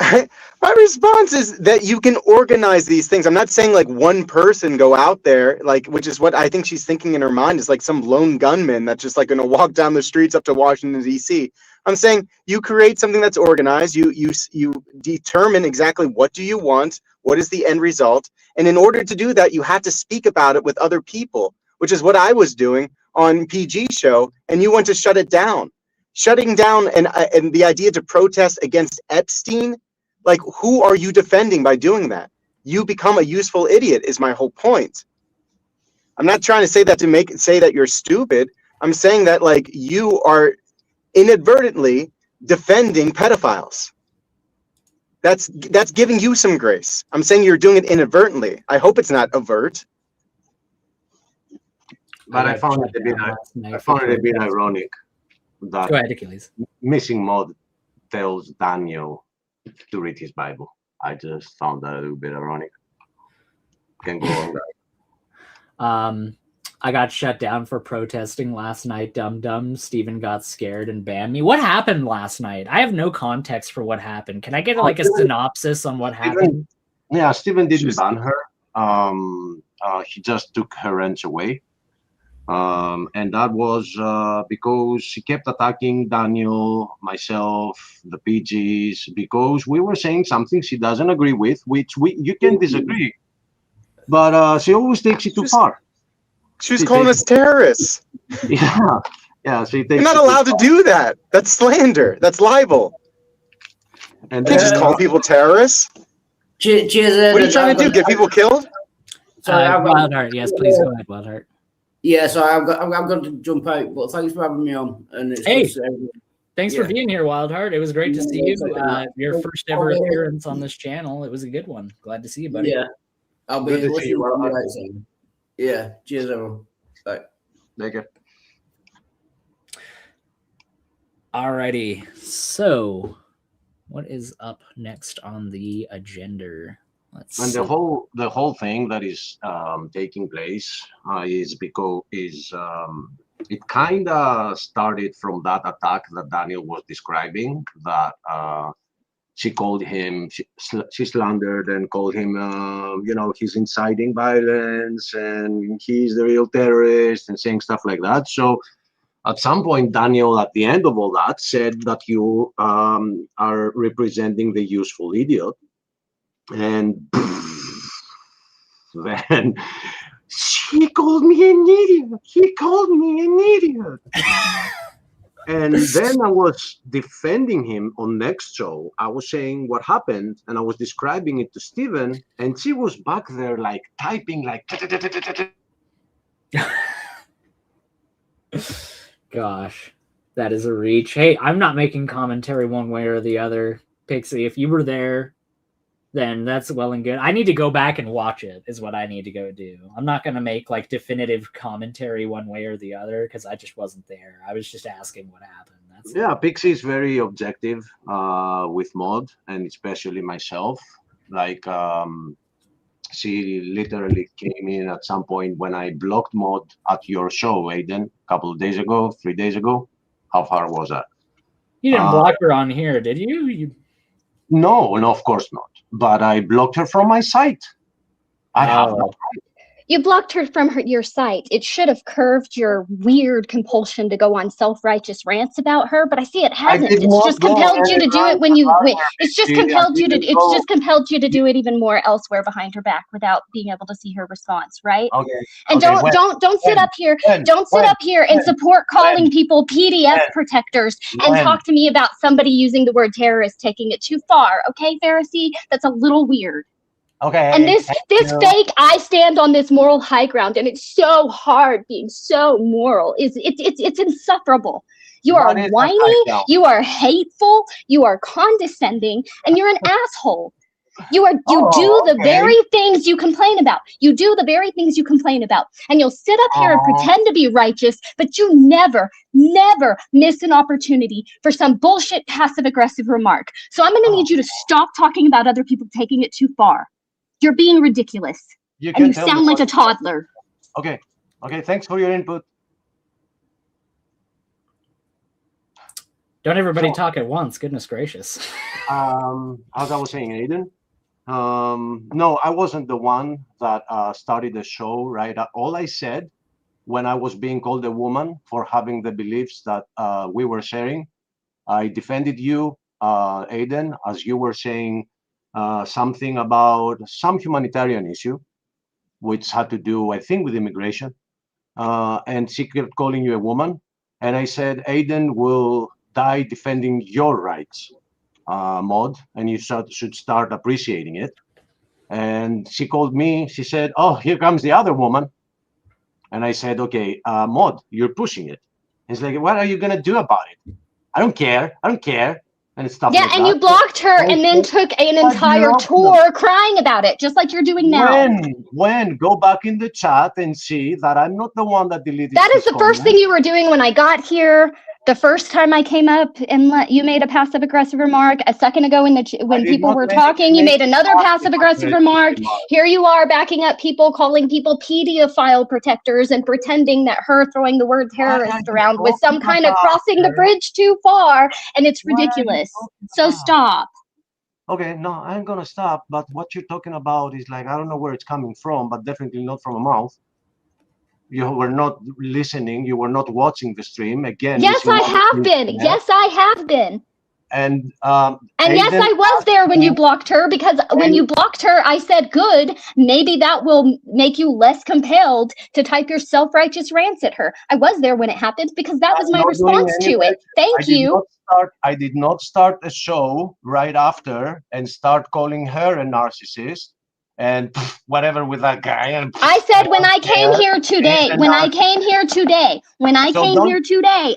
My response is that you can organize these things. I'm not saying like one person go out there, like, which is what I think she's thinking in her mind, is like some lone gunman that's just like going to walk down the streets up to Washington, D.C. I'm saying you create something that's organized. You determine exactly what do you want, what is the end result, and in order to do that, you have to speak about it with other people, which is what I was doing on PG show, and you want to shut it down. Shutting down and the idea to protest against Epstein, like, who are you defending by doing that? You become a useful idiot is my whole point. I'm not trying to say that to say that you're stupid. I'm saying that, like, you are inadvertently defending pedophiles. That's giving you some grace. I'm saying you're doing it inadvertently. I hope it's not overt. But I found it a bit ironic that Go ahead, Achilles. Missing Mod tells Daniel to read his Bible. I just found that a little bit ironic. Can go on, guys. I got shut down for protesting last night. Dum. Steven got scared and banned me. What happened last night? I have no context for what happened. Can I get like a synopsis on what happened? Yeah, Steven didn't ban her. He just took her rents away. And that was because she kept attacking Daniel, myself, the PGs, because we were saying something she doesn't agree with, which you can disagree. But she always takes it too far. She's calling us terrorists. Yeah. You're not allowed to do that. That's slander. That's libel. And you can't just call people terrorists. What are you trying to do? Get people killed? Wildheart, yes, please go ahead, Wildheart. Yeah, so I've got to jump out, but thanks for having me on. And it's Thanks for being here, Wildheart. It was great to see you. Your first ever appearance on this channel. It was a good one. Glad to see you, buddy. Yeah, I'll be listening. Yeah, cheers, everyone. Bye. Take care. Alrighty, so what is up next on the agenda? And the whole thing that is taking place is because it kind of started from that attack that Daniel was describing, that she called him, she slandered and called him, he's inciting violence and he's the real terrorist and saying stuff like that. So at some point, Daniel, at the end of all that, said that you are representing the useful idiot. And then she called me an idiot. He called me an idiot. And then I was defending him on next show. I was saying what happened, and I was describing it to Steven, and she was back there like typing like. Gosh, that is a reach. Hey, I'm not making commentary one way or the other. Pixie, if you were there, then that's well and good. I need to go back and watch it is what I need to go do. I'm not going to make like definitive commentary one way or the other because I just wasn't there. I was just asking what happened. Yeah, Pixie is very objective with Mod, and especially myself. Like, she literally came in at some point when I blocked Mod at your show, Aiden, a couple of days ago, 3 days ago. How far was that? You didn't block her on here, did you? No, of course not. But I blocked her from my site. I have that right. You blocked her from your site. It should have curved your weird compulsion to go on self-righteous rants about her, but I see it hasn't. It's just compelled you to do it when you. It's just compelled you to. It's just compelled you to do it even more elsewhere behind her back without being able to see her response, right? Okay. And don't sit up here. Don't sit up here and support calling people PDF protectors and talk to me about somebody using the word terrorist, taking it too far. Okay, Pharisee, that's a little weird. Okay. And this fake, I stand on this moral high ground, and it's so hard being so moral. It's insufferable. You are whiny, you are hateful, you are condescending, and you're an asshole. You do the very things you complain about. You do the very things you complain about. And you'll sit up here and pretend to be righteous, but you never miss an opportunity for some bullshit passive-aggressive remark. So I'm going to need you to stop talking about other people taking it too far. You're being ridiculous. And you sound like a toddler. Okay. Thanks for your input. Don't everybody talk at once. Goodness gracious. As I was saying, Aiden, no, I wasn't the one that started the show, right? All I said when I was being called a woman for having the beliefs that we were sharing, I defended you, Aiden, as you were saying something about some humanitarian issue, which had to do, I think, with immigration. And she kept calling you a woman. And I said, Aiden will die defending your rights, Mod, and you should start appreciating it. And she called me, she said, oh, here comes the other woman. And I said, okay, Mod, you're pushing it. It's like, what are you going to do about it? I don't care. And stuff like that. You blocked her and then took an entire tour crying about it, just like you're doing now. When? Go back in the chat and see that I'm not the one that deleted that is the first thing you were doing when I got here. The first time I came up and you made a passive-aggressive remark. A second ago when people were talking, you made another passive-aggressive remark. Here you are backing up people, calling people pedophile protectors and pretending that her throwing the word terrorist around was some kind of crossing the bridge too far, and it's ridiculous. So stop. Okay, no, I ain't gonna stop, but what you're talking about is like, I don't know where it's coming from, but definitely not from a mouth. You were not listening. You were not watching the stream again. Yes, I have been. Yes, I have been. And yes, I was there when you blocked her, because when you blocked her, I said, good, maybe that will make you less compelled to type your self-righteous rants at her. I was there when it happened because that was my response to it. Thank you. I did not start a show right after and start calling her a narcissist and whatever with that guy. And I said when I came here today,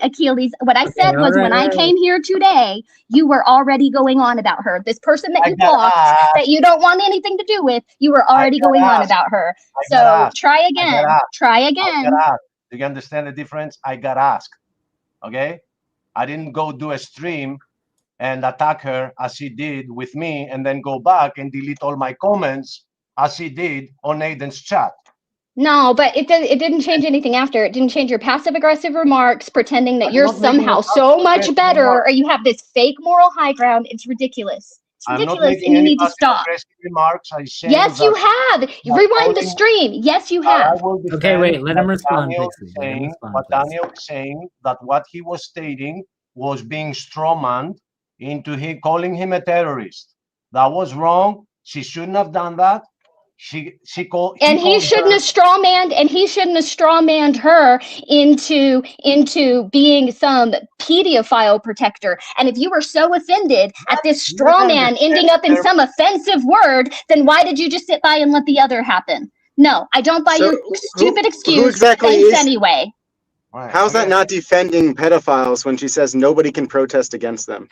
Achilles, what I said was when I came here today, you were already going on about her. This person that you blocked, that you don't want anything to do with, you were already going on about her. So try again. Do you understand the difference? I got asked. Okay? I didn't go do a stream and attack her as she did with me and then go back and delete all my comments as he did on Aiden's chat. No, but it didn't change anything after. It didn't change your passive-aggressive remarks, pretending that you're somehow so much better, or you have this fake moral high ground. It's ridiculous. It's ridiculous, and you need to stop. Yes, you have. Rewind the stream. Yes, you have. Okay, wait. Let him respond. Daniel is saying that what he was stating was being strawmanned into him calling him a terrorist. That was wrong. She shouldn't have done that. He shouldn't have strawmanned her into being some pedophile protector. And if you were so offended at this straw man ending up in some offensive word, then why did you just sit by and let the other happen? No, I don't buy your stupid excuse. Who exactly Thanks anyway. How's that not defending pedophiles when she says nobody can protest against them?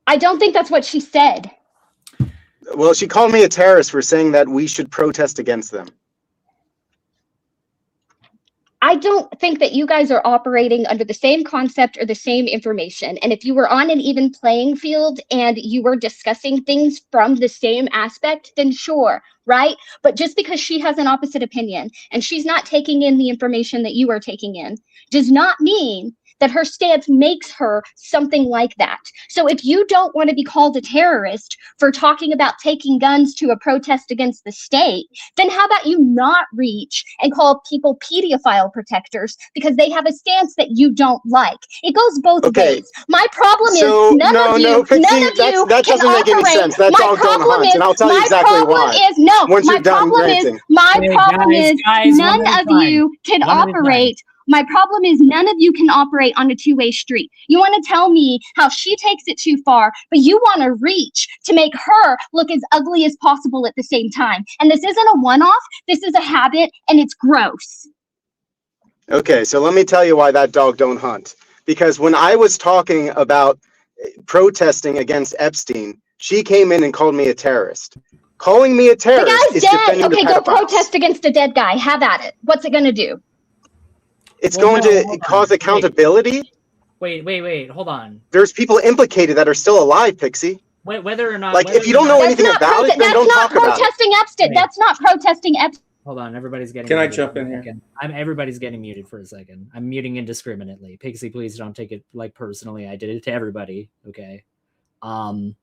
I don't think that's what she said. Well, she called me a terrorist for saying that we should protest against them. I don't think that you guys are operating under the same concept or the same information. And if you were on an even playing field and you were discussing things from the same aspect, then sure, right? But just because she has an opposite opinion and she's not taking in the information that you are taking in does not mean that her stance makes her something like that. So if you don't want to be called a terrorist for talking about taking guns to a protest against the state, then how about you not reach and call people pedophile protectors because they have a stance that you don't like? It goes both ways. My problem is none of you Pixie, that can doesn't make any operate. sense. That's My all don't problem hunt, is, and I'll tell you my exactly problem why. is, no, once my you're done problem is, ranting. my Okay, problem guys, is one none at a of time. you can One at a time. operate. My problem is none of you can operate on a two-way street. You want to tell me how she takes it too far, but you want to reach to make her look as ugly as possible at the same time. And this isn't a one-off. This is a habit, and it's gross. Okay, so let me tell you why that dog don't hunt. Because when I was talking about protesting against Epstein, she came in and called me a terrorist. Calling me a The terrorist guy's is dead. defending Okay, the go pedophiles. protest against a dead guy. Have at it. What's it going to do? It's Well, going no, to hold on. cause accountability. Wait, hold on. There's people implicated that are still alive, Pixie. Whether or not, Like, whether if you or don't know not- anything about it, then That's don't not talk about it. protesting Epstein. Wait. That's not protesting Epstein. Hold on, everybody's getting. Can I muted jump for a in here? second. Everybody's getting muted for a second. I'm muting indiscriminately. Pixie, please don't take it like personally. I did it to everybody. Okay. I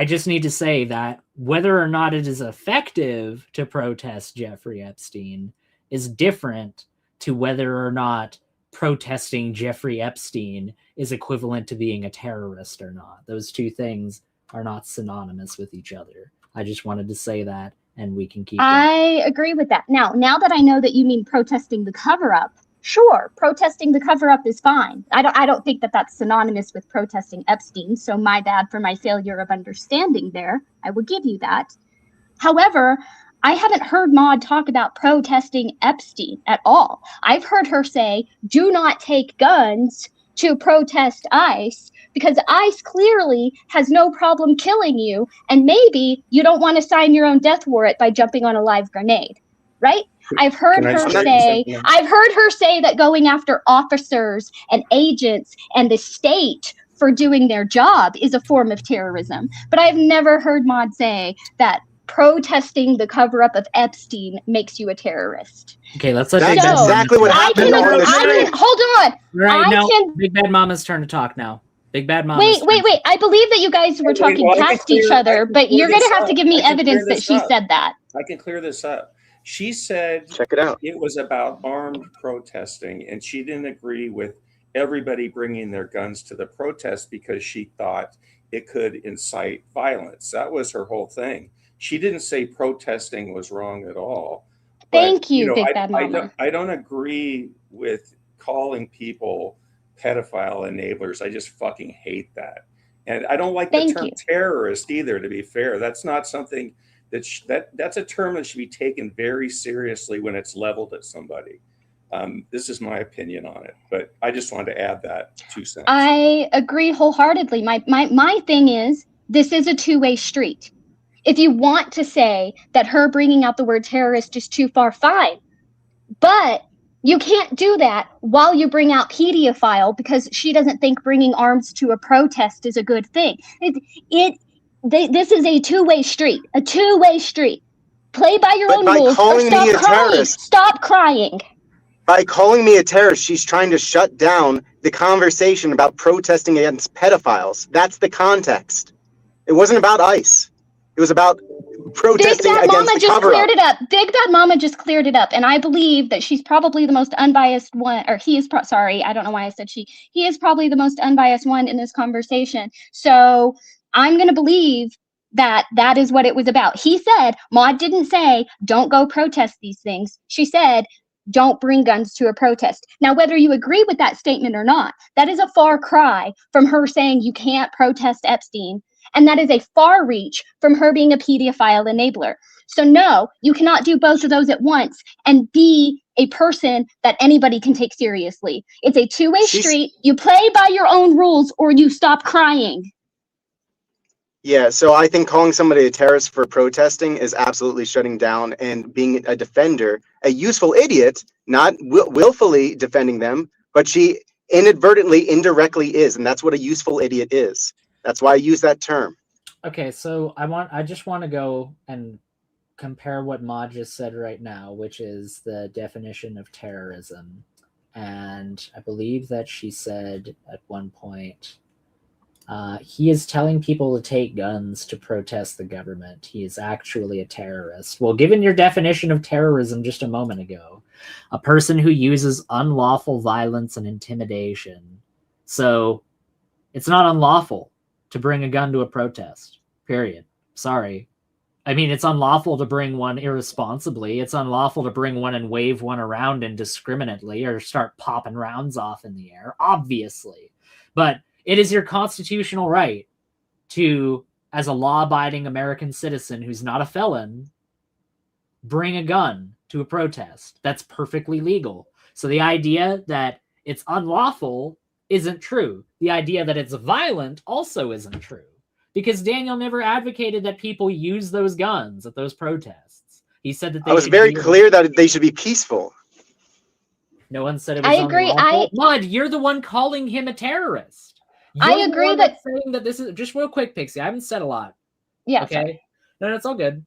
just need to say that whether or not it is effective to protest Jeffrey Epstein is different to whether or not protesting Jeffrey Epstein is equivalent to being a terrorist or not. Those two things are not synonymous with each other. I just wanted to say that, and we can keep going. I agree with that. Now that I know that you mean protesting the cover-up, sure, protesting the cover-up is fine. I don't think that that's synonymous with protesting Epstein, so my bad for my failure of understanding there. I will give you that. However, I haven't heard Maude talk about protesting Epstein at all. I've heard her say, do not take guns to protest ICE, because ICE clearly has no problem killing you, and maybe you don't want to sign your own death warrant by jumping on a live grenade, right? I've heard her say that going after officers and agents and the state for doing their job is a form of terrorism. But I've never heard Maude say that protesting the cover-up of Epstein makes you a terrorist. Okay, let's let That's Big Bad exactly Mama what talk. happened on the street. Hold on. Right, Big Bad Mama's turn to talk now. Big Bad Mama. Wait. I believe that you guys were talking past each other, but you're going to have to give me evidence that she said that. I can clear this up. She said Check it out. It was about armed protesting, and she didn't agree with everybody bringing their guns to the protest because she thought it could incite violence. That was her whole thing. She didn't say protesting was wrong at all. Thank you, Big Bad Mama. I don't agree with calling people pedophile enablers. I just fucking hate that. And I don't like the term terrorist either, to be fair. That's not something that's a term that should be taken very seriously when it's leveled at somebody. This is my opinion on it, but I just wanted to add that 2 cents. I agree wholeheartedly. My thing is, this is a two-way street. If you want to say that her bringing out the word terrorist is too far, fine. But you can't do that while you bring out pedophile because she doesn't think bringing arms to a protest is a good thing. This is a two-way street. A two-way street. Play by your own rules or stop crying. Stop crying. By calling me a terrorist, she's trying to shut down the conversation about protesting against pedophiles. That's the context. It wasn't about ICE. It was about protesting against the cover-up. Big Bad Mama just cleared it up. Big Bad Mama just cleared it up, and I believe that she's probably the most unbiased one, or he is. Sorry, I don't know why I said she. He is probably the most unbiased one in this conversation. So I'm gonna believe that that is what it was about. He said, Maude didn't say, don't go protest these things. She said, don't bring guns to a protest. Now, whether you agree with that statement or not, that is a far cry from her saying you can't protest Epstein And that is a far reach from her being a pedophile enabler. So no, you cannot do both of those at once and be a person that anybody can take seriously. It's a two-way street. You play by your own rules or you stop crying. Yeah, so I think calling somebody a terrorist for protesting is absolutely shutting down and being a defender, a useful idiot, not willfully defending them, but she inadvertently, indirectly is, and that's what a useful idiot is. That's why I use that term. Okay, so I just want to go and compare what Maud just said right now, which is the definition of terrorism. And I believe that she said at one point, he is telling people to take guns to protest the government. He is actually a terrorist. Well, given your definition of terrorism just a moment ago, a person who uses unlawful violence and intimidation. So it's not unlawful to bring a gun to a protest, period. Sorry. I mean, it's unlawful to bring one irresponsibly. It's unlawful to bring one and wave one around indiscriminately or start popping rounds off in the air, obviously. But it is your constitutional right to, as a law-abiding American citizen who's not a felon, bring a gun to a protest. That's perfectly legal. So the idea that it's unlawful isn't true. The idea that it's violent also isn't true. Because Daniel never advocated that people use those guns at those protests. He said that they I was very clear that they should be peaceful. No one said it was unlawful. Mud, you're the one calling him a terrorist. I agree that saying that this is just real quick, Pixie. I haven't said a lot. Yeah. Okay. Sorry. No, it's all good.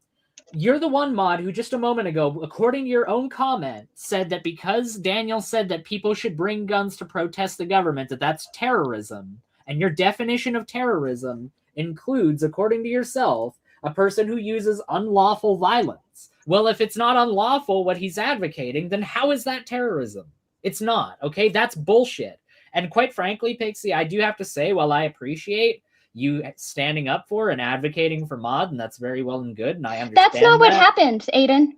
You're the one, Mod, who just a moment ago, according to your own comment, said that because Daniel said that people should bring guns to protest the government, that that's terrorism. And your definition of terrorism includes, according to yourself, a person who uses unlawful violence. Well, if it's not unlawful what he's advocating, then how is that terrorism? It's not, okay? That's bullshit. And quite frankly, Pixie, I do have to say, while I appreciate you standing up for and advocating for Mod, and that's very well and good, and I understand that's not what happened, Aiden.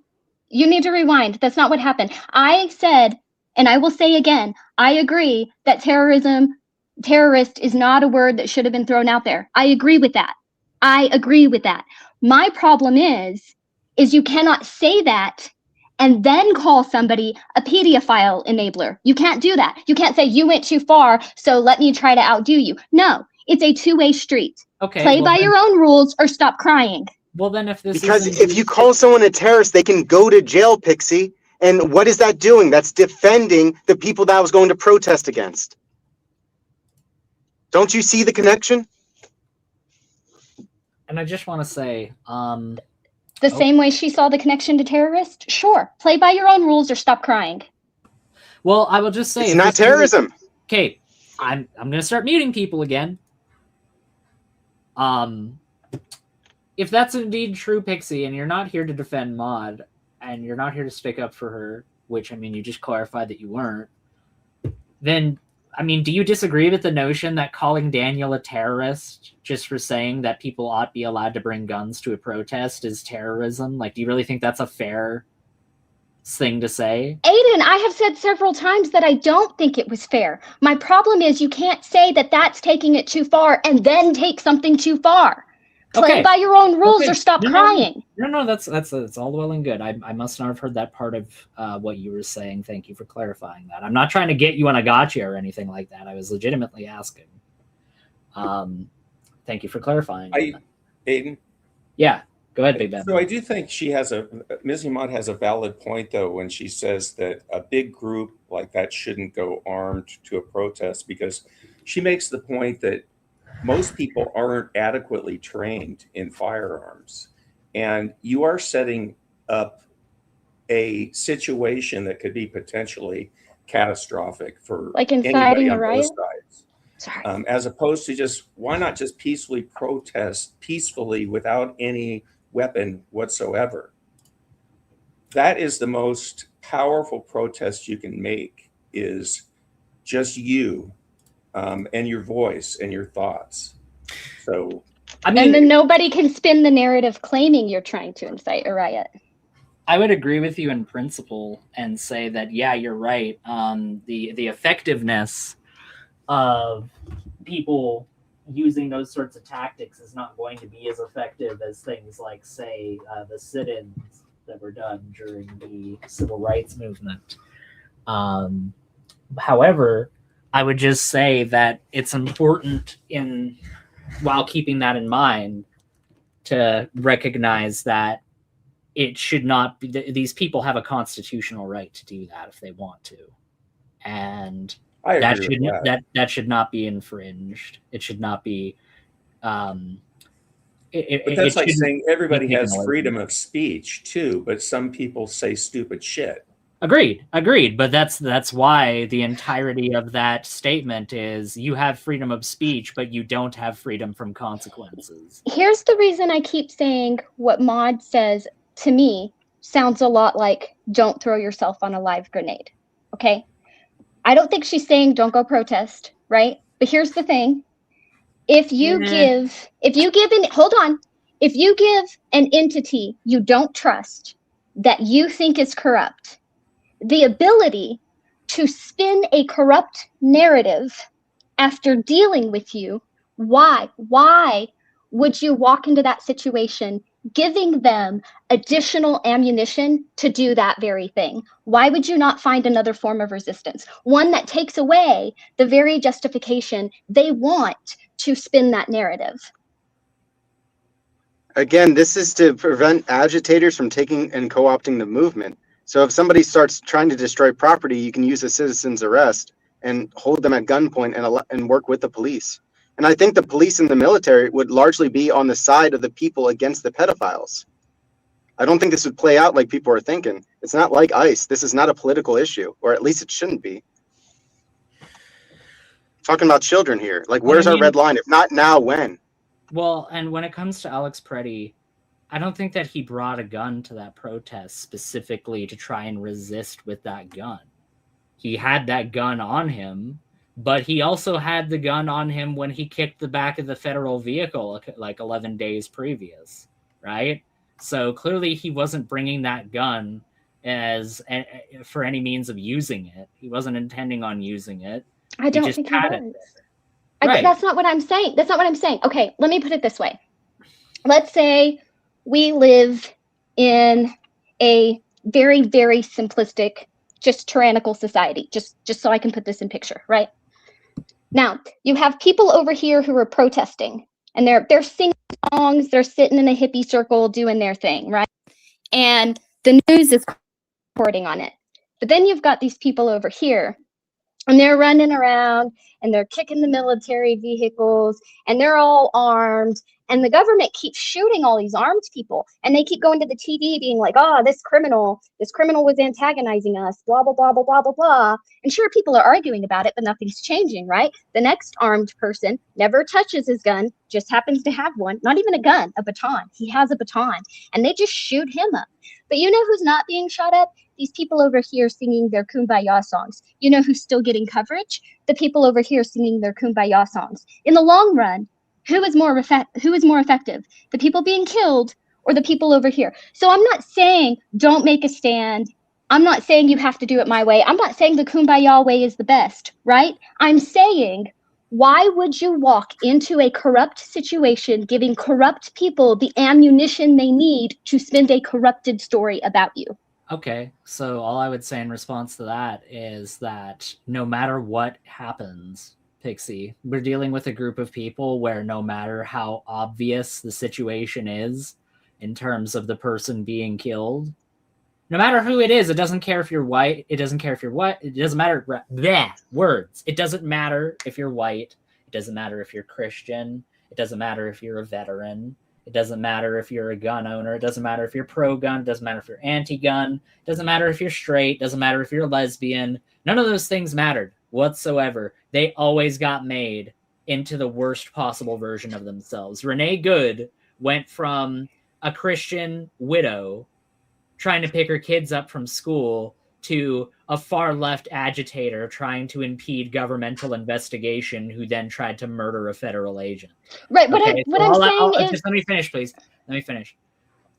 You need to rewind. That's not what happened. I said, and I will say again, I agree that terrorist is not a word that should have been thrown out there. I agree with that. I agree with that. My problem is you cannot say that and then call somebody a pedophile enabler. You can't do that. You can't say you went too far, so let me try to outdo you. No, it's a two-way street. Okay, play by your own rules or stop crying. Well, then if this because if you call someone a terrorist, they can go to jail, Pixie. And what is that doing? That's defending the people that I was going to protest against. Don't you see the connection? And I just want to say, the same way she saw the connection to terrorist? Sure. Play by your own rules or stop crying. Well, I will just say it's not terrorism. Okay, I'm going to start muting people again. If that's indeed true, Pixie, and you're not here to defend Maud, and you're not here to stick up for her, which, I mean, you just clarified that you weren't, then, I mean, do you disagree with the notion that calling Daniel a terrorist just for saying that people ought to be allowed to bring guns to a protest is terrorism? Like, do you really think that's a fair thing to say? Aiden, I have said several times that I don't think it was fair. My problem is you can't say that that's taking it too far and then take something too far. Play by your own rules or stop crying. No, that's all well and good. I must not have heard that part of what you were saying. Thank you for clarifying that. I'm not trying to get you on a gotcha or anything like that. I was legitimately asking. Thank you for clarifying. Aiden? Yeah, go ahead, Big Ben. So I do think Ms. Imad has a valid point, though, when she says that a big group like that shouldn't go armed to a protest, because she makes the point that most people aren't adequately trained in firearms. And you are setting up a situation that could be potentially catastrophic for like inciting anybody a riot? on both sides. As opposed to why not just peacefully protest peacefully without any weapon whatsoever? That is the most powerful protest you can make, is just you. And your voice and your thoughts. So, I mean, and then nobody can spin the narrative claiming you're trying to incite a riot. I would agree with you in principle and say that, yeah, you're right. The effectiveness of people using those sorts of tactics is not going to be as effective as things like, say, the sit-ins that were done during the civil rights movement. However, I would just say that it's important, while keeping that in mind, to recognize that it should not be, these people have a constitutional right to do that if they want to, and I that agree should with that. that should not be infringed. It should not be. But that's like saying everybody has away freedom of speech too, but some people say stupid shit. Agreed. But that's why the entirety of that statement is you have freedom of speech, but you don't have freedom from consequences. Here's the reason I keep saying what Maud says to me sounds a lot like don't throw yourself on a live grenade. Okay? I don't think she's saying don't go protest, right? But here's the thing. If you give an entity you don't trust that you think is corrupt the ability to spin a corrupt narrative after dealing with you, why would you walk into that situation giving them additional ammunition to do that very thing? Why would you not find another form of resistance? One that takes away the very justification they want to spin that narrative. Again, this is to prevent agitators from taking and co-opting the movement. So if somebody starts trying to destroy property, you can use a citizen's arrest and hold them at gunpoint and work with the police. And I think the police and the military would largely be on the side of the people against the pedophiles. I don't think this would play out like people are thinking. It's not like ICE. This is not a political issue, or at least it shouldn't be. Talking about children here. Like, where's our red line? If not now, when? Well, and when it comes to Alex Preddy, I don't think that he brought a gun to that protest specifically to try and resist with that gun. He had that gun on him, but he also had the gun on him when he kicked the back of the federal vehicle like 11 days previous, right? So clearly he wasn't bringing that gun for any means of using it. He wasn't intending on using it. I don't think he was. Right. That's not what I'm saying. Okay, let me put it this way. Let's say we live in a very, very simplistic, just tyrannical society, just so I can put this in picture, right? Now, you have people over here who are protesting, and they're singing songs, they're sitting in a hippie circle doing their thing, right? And the news is reporting on it. But then you've got these people over here, and they're running around, and they're kicking the military vehicles, and they're all armed, and the government keeps shooting all these armed people, and they keep going to the TV being like, oh, this criminal was antagonizing us, blah, blah, blah, blah, blah, blah, blah. And sure, people are arguing about it, but nothing's changing, right? The next armed person never touches his gun, just happens to have one, not even a gun, a baton. He has a baton, and they just shoot him up. But you know who's not being shot up? These people over here singing their Kumbaya songs. You know who's still getting coverage? The people over here singing their Kumbaya songs. In the long run, who is more effective? The people being killed or the people over here? So I'm not saying don't make a stand. I'm not saying you have to do it my way. I'm not saying the Kumbaya way is the best, right? I'm saying, why would you walk into a corrupt situation giving corrupt people the ammunition they need to spin a corrupted story about you? Okay, so all I would say in response to that is that no matter what happens, Pixie, we're dealing with a group of people where no matter how obvious the situation is in terms of the person being killed, no matter who it is, it doesn't care if you're white, it doesn't care if you're what, it doesn't matter, words. It doesn't matter if you're white, it doesn't matter if you're Christian, it doesn't matter if you're a veteran, it doesn't matter if you're a gun owner, it doesn't matter if you're pro-gun, it doesn't matter if you're anti-gun, it doesn't matter if you're straight, it doesn't matter if you're a lesbian. None of those things mattered whatsoever. They always got made into the worst possible version of themselves. Renee Good went from a Christian widow trying to pick her kids up from school to a far left agitator trying to impede governmental investigation who then tried to murder a federal agent. Right. What I'm saying is... Just let me finish, please. Let me finish.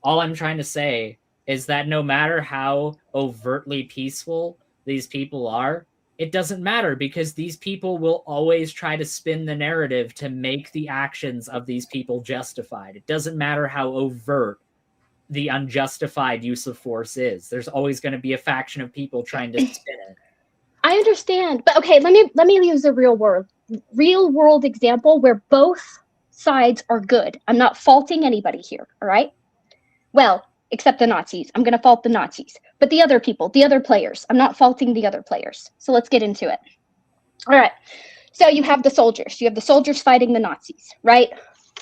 All I'm trying to say is that no matter how overtly peaceful these people are, it doesn't matter because these people will always try to spin the narrative to make the actions of these people justified. It doesn't matter how overt the unjustified use of force is. There's always going to be a faction of people trying to spin it. I understand, but okay, let me use a real world example where both sides are good. I'm not faulting anybody here, all right? Well, except the Nazis. I'm going to fault the Nazis. But the other people, the other players, I'm not faulting the other players. So let's get into it. All right. So you have the soldiers. You have the soldiers fighting the Nazis, right?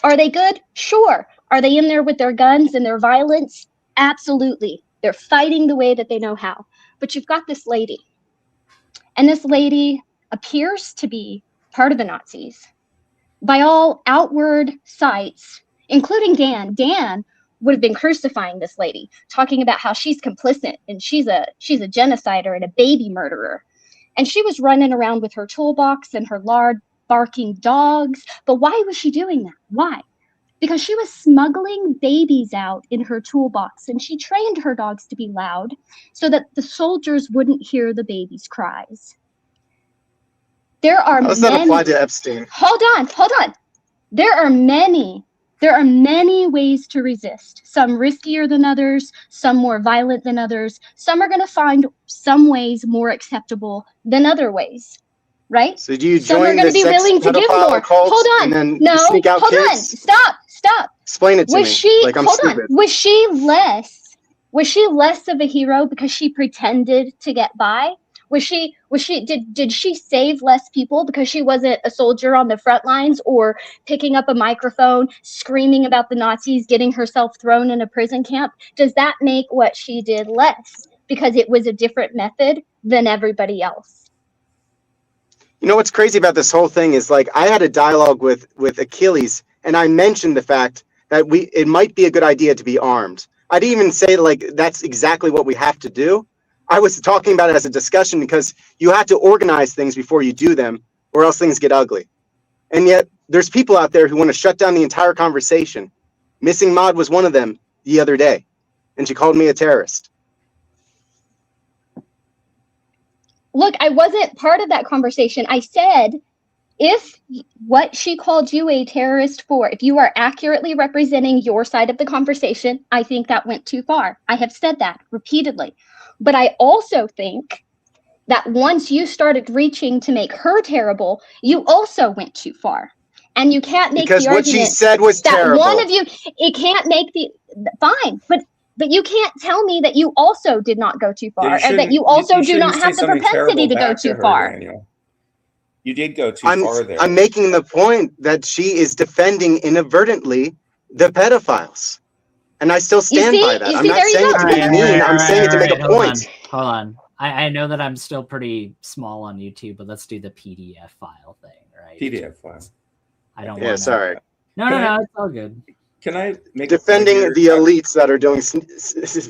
Are they good? Sure. Are they in there with their guns and their violence? Absolutely. They're fighting the way that they know how. But you've got this lady. And this lady appears to be part of the Nazis. By all outward sights, including Dan. Dan would have been crucifying this lady, talking about how she's complicit and she's a genocider and a baby murderer. And she was running around with her toolbox and her loud barking dogs. But why was she doing that? Why? Because she was smuggling babies out in her toolbox, and she trained her dogs to be loud so that the soldiers wouldn't hear the babies' cries. There are How does that apply to Epstein? Hold on. There are many ways to resist. Some riskier than others, some more violent than others. Some are going to find some ways more acceptable than other ways, right? So do you Some are join going the to be sex willing to give pedophile more. cult Hold on. and then No, sneak out hold on. kids? Stop. Explain it to me. Like I'm Hold stupid. on. Was she less of a hero because she pretended to get by? Did she save less people because she wasn't a soldier on the front lines or picking up a microphone, screaming about the Nazis, getting herself thrown in a prison camp? Does that make what she did less because it was a different method than everybody else? You know what's crazy about this whole thing is, like, I had a dialogue with Achilles, and I mentioned the fact that it might be a good idea to be armed. I didn't even say like that's exactly what we have to do. I was talking about it as a discussion because you have to organize things before you do them, or else things get ugly. And yet there's people out there who want to shut down the entire conversation. Missing Maud was one of them the other day, and she called me a terrorist. Look, I wasn't part of that conversation. I said, if what she called you a terrorist for, if you are accurately representing your side of the conversation, I think that went too far. I have said that repeatedly. But I also think that once you started reaching to make her terrible, you also went too far. And you can't make because the what she argument said was that terrible. one of you, it can't make the, fine, but you can't tell me that you also did not go too far, and that you also do not have the propensity to go too far. Daniel. You did go too far there. I'm making the point that she is defending inadvertently the pedophiles. And I still stand by that. I'm not saying it to be mean. I'm saying it to make a point. Hold on. I know that I'm still pretty small on YouTube, but let's do the PDF file thing, right? PDF file. I don't Yeah, sorry. No, it's all good. Can I make defending the elites that are doing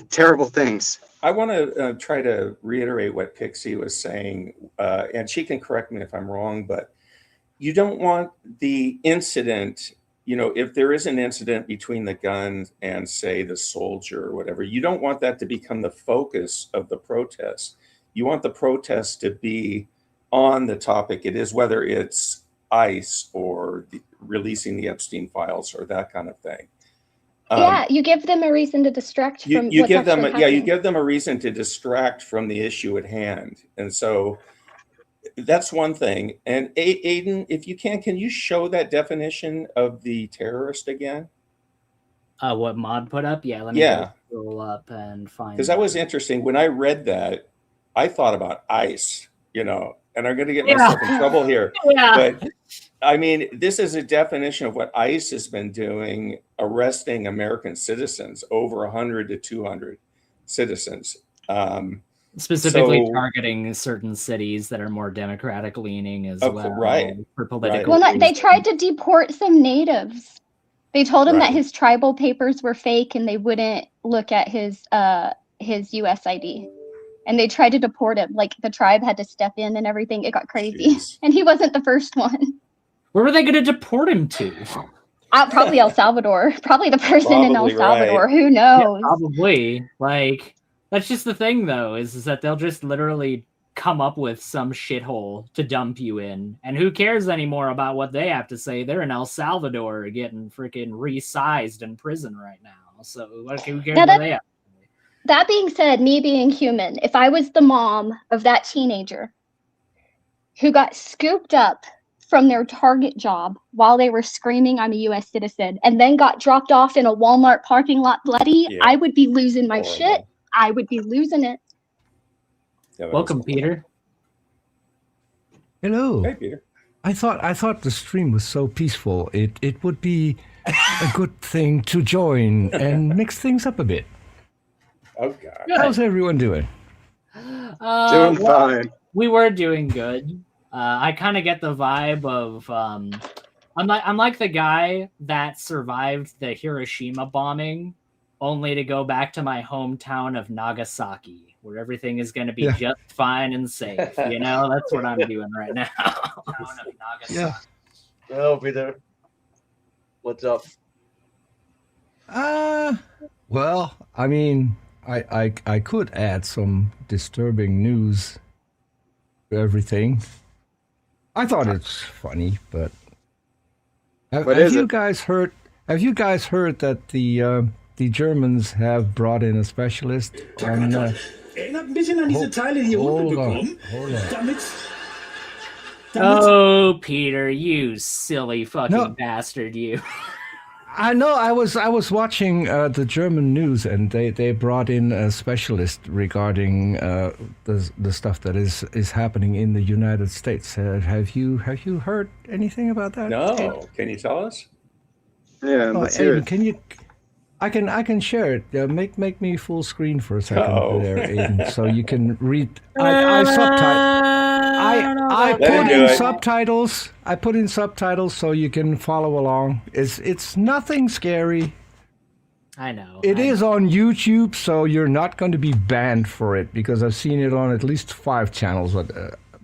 terrible things? I want to try to reiterate what Pixie was saying, and she can correct me if I'm wrong, but you don't want the incident, if there is an incident between the gun and, say, the soldier or whatever, you don't want that to become the focus of the protest. You want the protest to be on the topic it is, whether it's ICE or releasing the Epstein files or that kind of thing. Yeah, you give them a reason to distract from you what's give them actually happening. you give them a reason to distract from the issue at hand, and so that's one thing. And Aiden, if you can you show that definition of the terrorist again? What Mod put up? Yeah, let me scroll up and find. Because that was interesting. When I read that, I thought about ICE, and I'm going to get myself in trouble here. Yeah. But I mean, this is a definition of what ICE has been doing, arresting American citizens, over 100 to 200 citizens. Specifically targeting certain cities that are more democratic leaning as well. Right. For political Well, they tried to deport some natives. They told him that his tribal papers were fake and they wouldn't look at his US ID. And they tried to deport him. Like, the tribe had to step in and everything. It got crazy. Jeez. And he wasn't the first one. Where were they going to deport him to? Probably El Salvador. Probably the person in El Salvador. Right. Who knows? Yeah, probably. Like, that's just the thing, though, is that they'll just literally come up with some shithole to dump you in. And who cares anymore about what they have to say? They're in El Salvador getting freaking resized in prison right now. So who cares Now what they have? That being said, me being human, if I was the mom of that teenager who got scooped up from their Target job while they were screaming, I'm a U.S. citizen, and then got dropped off in a Walmart parking lot bloody, I would be losing my shit. I would be losing it. Welcome, Peter. Hello. Hey, Peter. I thought the stream was so peaceful. It would be a good thing to join and mix things up a bit. Oh God. How's everyone doing? Doing fine. We were doing good. I kind of get the vibe of I'm like the guy that survived the Hiroshima bombing, only to go back to my hometown of Nagasaki, where everything is going to be just fine and safe. You know, that's what I'm doing right now. Yeah. Hello, Peter. What's up? Well, I mean, I could add some disturbing news to everything. I thought it's funny, but have you guys heard that the Germans have brought in a specialist on Erinnert ein bisschen an diese Teile hier unten bekommen. Oh, Peter, you silly fucking bastard, you. I know. I was watching the German news, and they brought in a specialist regarding the stuff that is happening in the United States. Have you heard anything about that? No. Can you tell us? Yeah, let's hear it. Can you? I can share it. Make me full screen for a second there, Aiden, so you can read. I put in subtitles. I put in subtitles so you can follow along. It's nothing scary. I know. It is on YouTube, so you're not going to be banned for it because I've seen it on at least 5 channels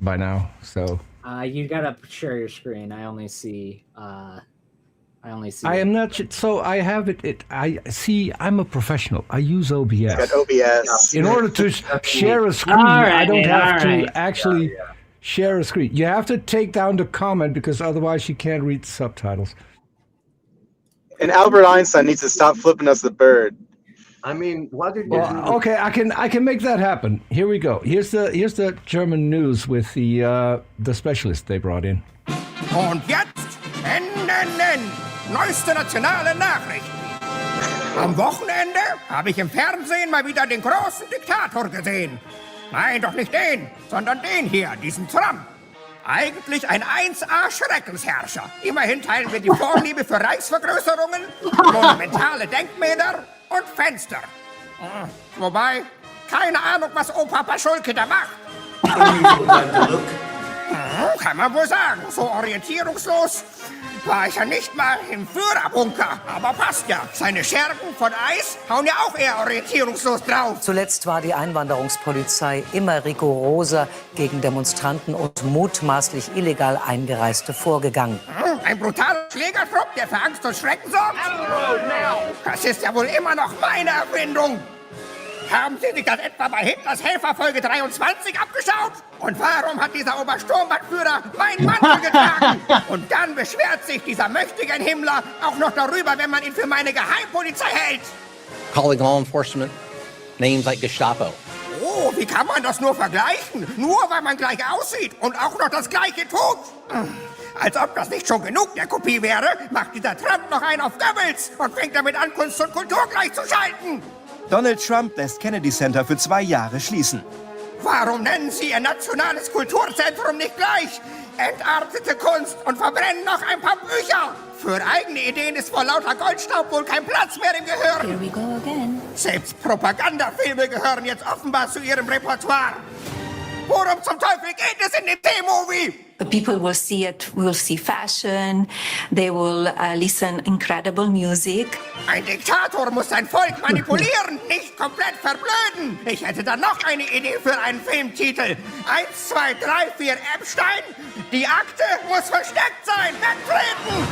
by now. So you gotta share your screen. I only see. I am not. So I have it. I see. I'm a professional. I use OBS. Got OBS. In order to share a screen, I don't have to actually share a screen. You have to take down the comment because otherwise you can't read the subtitles. And Albert Einstein needs to stop flipping us the bird. I mean, what did you do? Okay, I can make that happen. Here we go. Here's the German news with the specialist they brought in. Und jetzt NNN, neueste nationale Nachrichten. Am Wochenende habe ich im Fernsehen mal wieder den großen Diktator gesehen. Nein, doch nicht den, sondern den hier, diesen Trump. Eigentlich ein 1A-Schreckensherrscher. Immerhin teilen wir die Vorliebe für Reichsvergrößerungen, monumentale Denkmäler und Fenster. Wobei, keine Ahnung, was Opa Paschulke da macht. Kann man wohl sagen, so orientierungslos war ich ja nicht mal im Führerbunker. Aber passt ja, seine Schergen von Eis hauen ja auch eher orientierungslos drauf. Zuletzt war die Einwanderungspolizei immer rigoroser gegen Demonstranten und mutmaßlich illegal Eingereiste vorgegangen. Ein brutaler Schlägertrupp, der für Angst und Schrecken sorgt? Das ist ja wohl immer noch meine Erfindung. Haben Sie sich das etwa bei Hitlers Helfer Folge 23 abgeschaut? Und warum hat dieser Obersturmbannführer meinen Mantel getragen? Und dann beschwert sich dieser mächtige Himmler auch noch darüber, wenn man ihn für meine Geheimpolizei hält. Calling law enforcement names like Gestapo. Oh, wie kann man das nur vergleichen? Nur weil man gleich aussieht und auch noch das Gleiche tut. Als ob das nicht schon genug der Kopie wäre, macht dieser Trump noch einen auf Goebbels und fängt damit an, Kunst und Kultur gleichzuschalten. Donald Trump lässt Kennedy Center für 2 Jahre schließen. Warum nennen Sie Ihr nationales Kulturzentrum nicht gleich? Entartete Kunst und verbrennen noch ein paar Bücher. Für eigene Ideen ist vor lauter Goldstaub wohl kein Platz mehr im Gehirn. Here we go again. Selbst Propagandafilme gehören jetzt offenbar zu Ihrem Repertoire. Worum zum Teufel geht es in dem T-Movie? People will see it, will see fashion, they will listen incredible music. Ein Diktator muss sein Volk manipulieren, nicht komplett verblöden. Ich hätte da noch eine Idee für einen Filmtitel. 1, 2, 3, 4, Epstein. Die Akte muss versteckt sein. Wegtreten!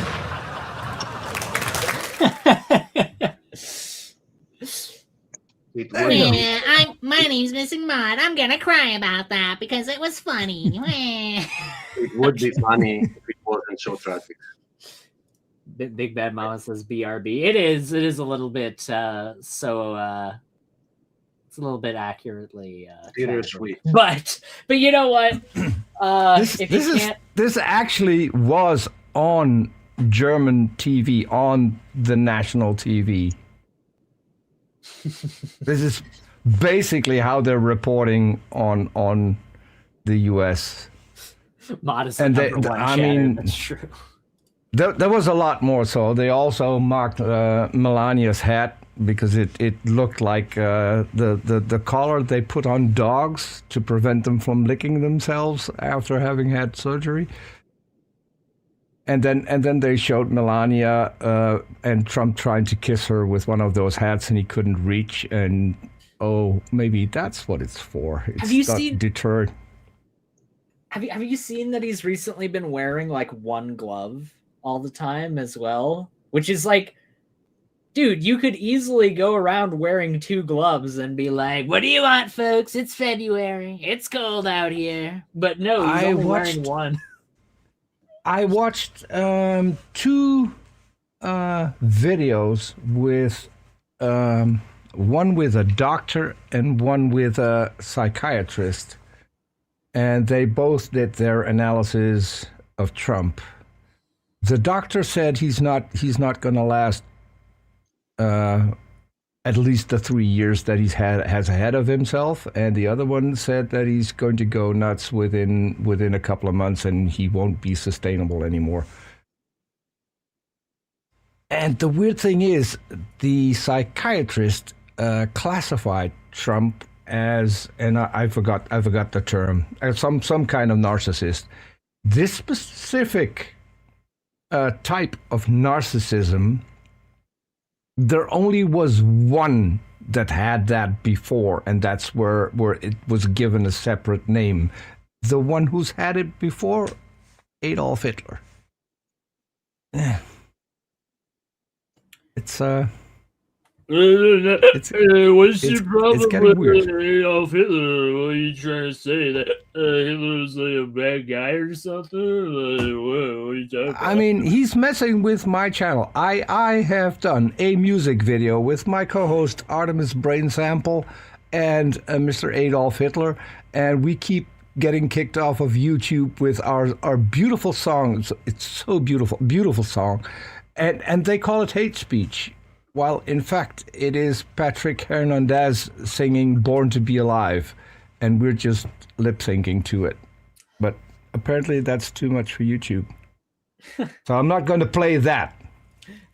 My name's Missing Maud. I'm gonna cry about that because it was funny. It would be funny if it wasn't so tragic. Big Bad Mama says BRB. It is a little bit it's a little bit accurately bittersweet. But you know what? This actually was on German TV, on the national TV. This is basically how they're reporting on the US. Modest and I mean, that's true. There was a lot more. So they also marked Melania's hat because it looked like the collar they put on dogs to prevent them from licking themselves after having had surgery. And then they showed Melania and Trump trying to kiss her with one of those hats, and he couldn't reach. And maybe that's what it's for. It's not deterred. Have you seen that he's recently been wearing like one glove all the time as well? Which is like, dude, you could easily go around wearing two gloves and be like, "What do you want, folks? It's February. It's cold out here." But no, he's only wearing one. I watched 2 videos with one with a doctor and one with a psychiatrist, and they both did their analysis of Trump. The doctor said he's not going to last at least the 3 years that has ahead of himself, and the other one said that he's going to go nuts within a couple of months, and he won't be sustainable anymore. And the weird thing is, the psychiatrist classified Trump as, and I forgot the term, some kind of narcissist. This specific type of narcissism, there only was one that had that before, and that's where it was given a separate name. The one who's had it before, Adolf Hitler. It's what's your problem it's getting with weird. Adolf Hitler? What are you trying to say? That Hitler's like a bad guy or something? Like, what are you talking about? I mean, he's messing with my channel. I have done a music video with my co-host Artemis Brain Sample and Mr. Adolf Hitler, and we keep getting kicked off of YouTube with our beautiful songs. It's so beautiful, beautiful song, and they call it hate speech. While in fact it is Patrick Hernandez singing "Born to Be Alive," and we're just lip syncing to it. But apparently that's too much for YouTube. So I'm not going to play that.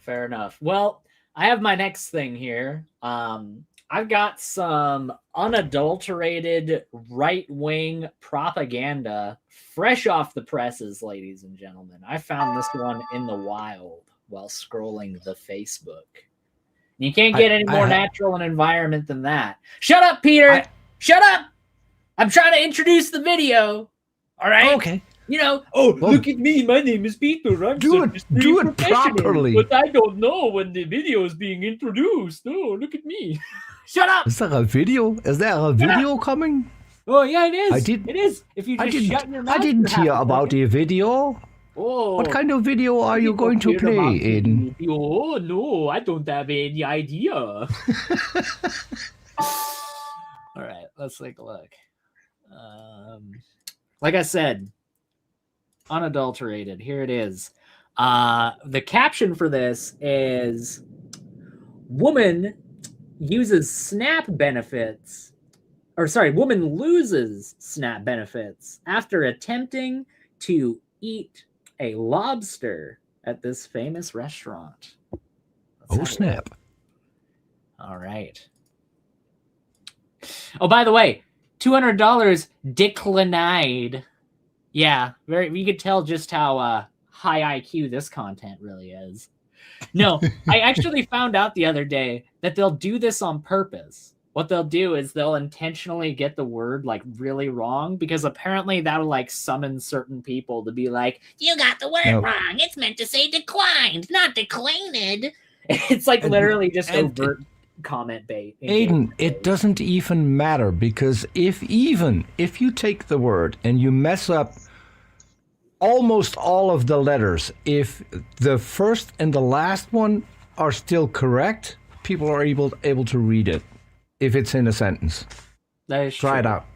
Fair enough. Well, I have my next thing here. I've got some unadulterated right-wing propaganda fresh off the presses, ladies and gentlemen. I found this one in the wild while scrolling the Facebook. You can't get any more natural an environment than that. Shut up, Peter! Shut up! I'm trying to introduce the video. All right? Okay. You know, look at me. My name is Peter. I'm do it properly. But I don't know when the video is being introduced. Oh, look at me. Shut up! Is there a video? Is there a video coming? Oh, yeah, it is. It is. If you just shut your mouth. I didn't hear about the video. Oh, what kind of video are you going to play in? Oh, no, I don't have any idea. All right, let's take a look. Like I said, unadulterated. Here it is. The caption for this is woman uses SNAP benefits. Woman loses SNAP benefits after attempting to eat a lobster at this famous restaurant. Snap. All right. Oh, by the way, $200 declined. Yeah, you could tell just how high IQ this content really is. No, I actually found out the other day that they'll do this on purpose. What they'll do is they'll intentionally get the word like really wrong, because apparently that'll like summon certain people to be like, You got the word wrong. It's meant to say declined, not declined. It's like literally just overt comment bait. Aiden, it doesn't even matter, because if you take the word and you mess up almost all of the letters, if the first and the last one are still correct, people are able to read it if it's in a sentence. That is Try it true. out.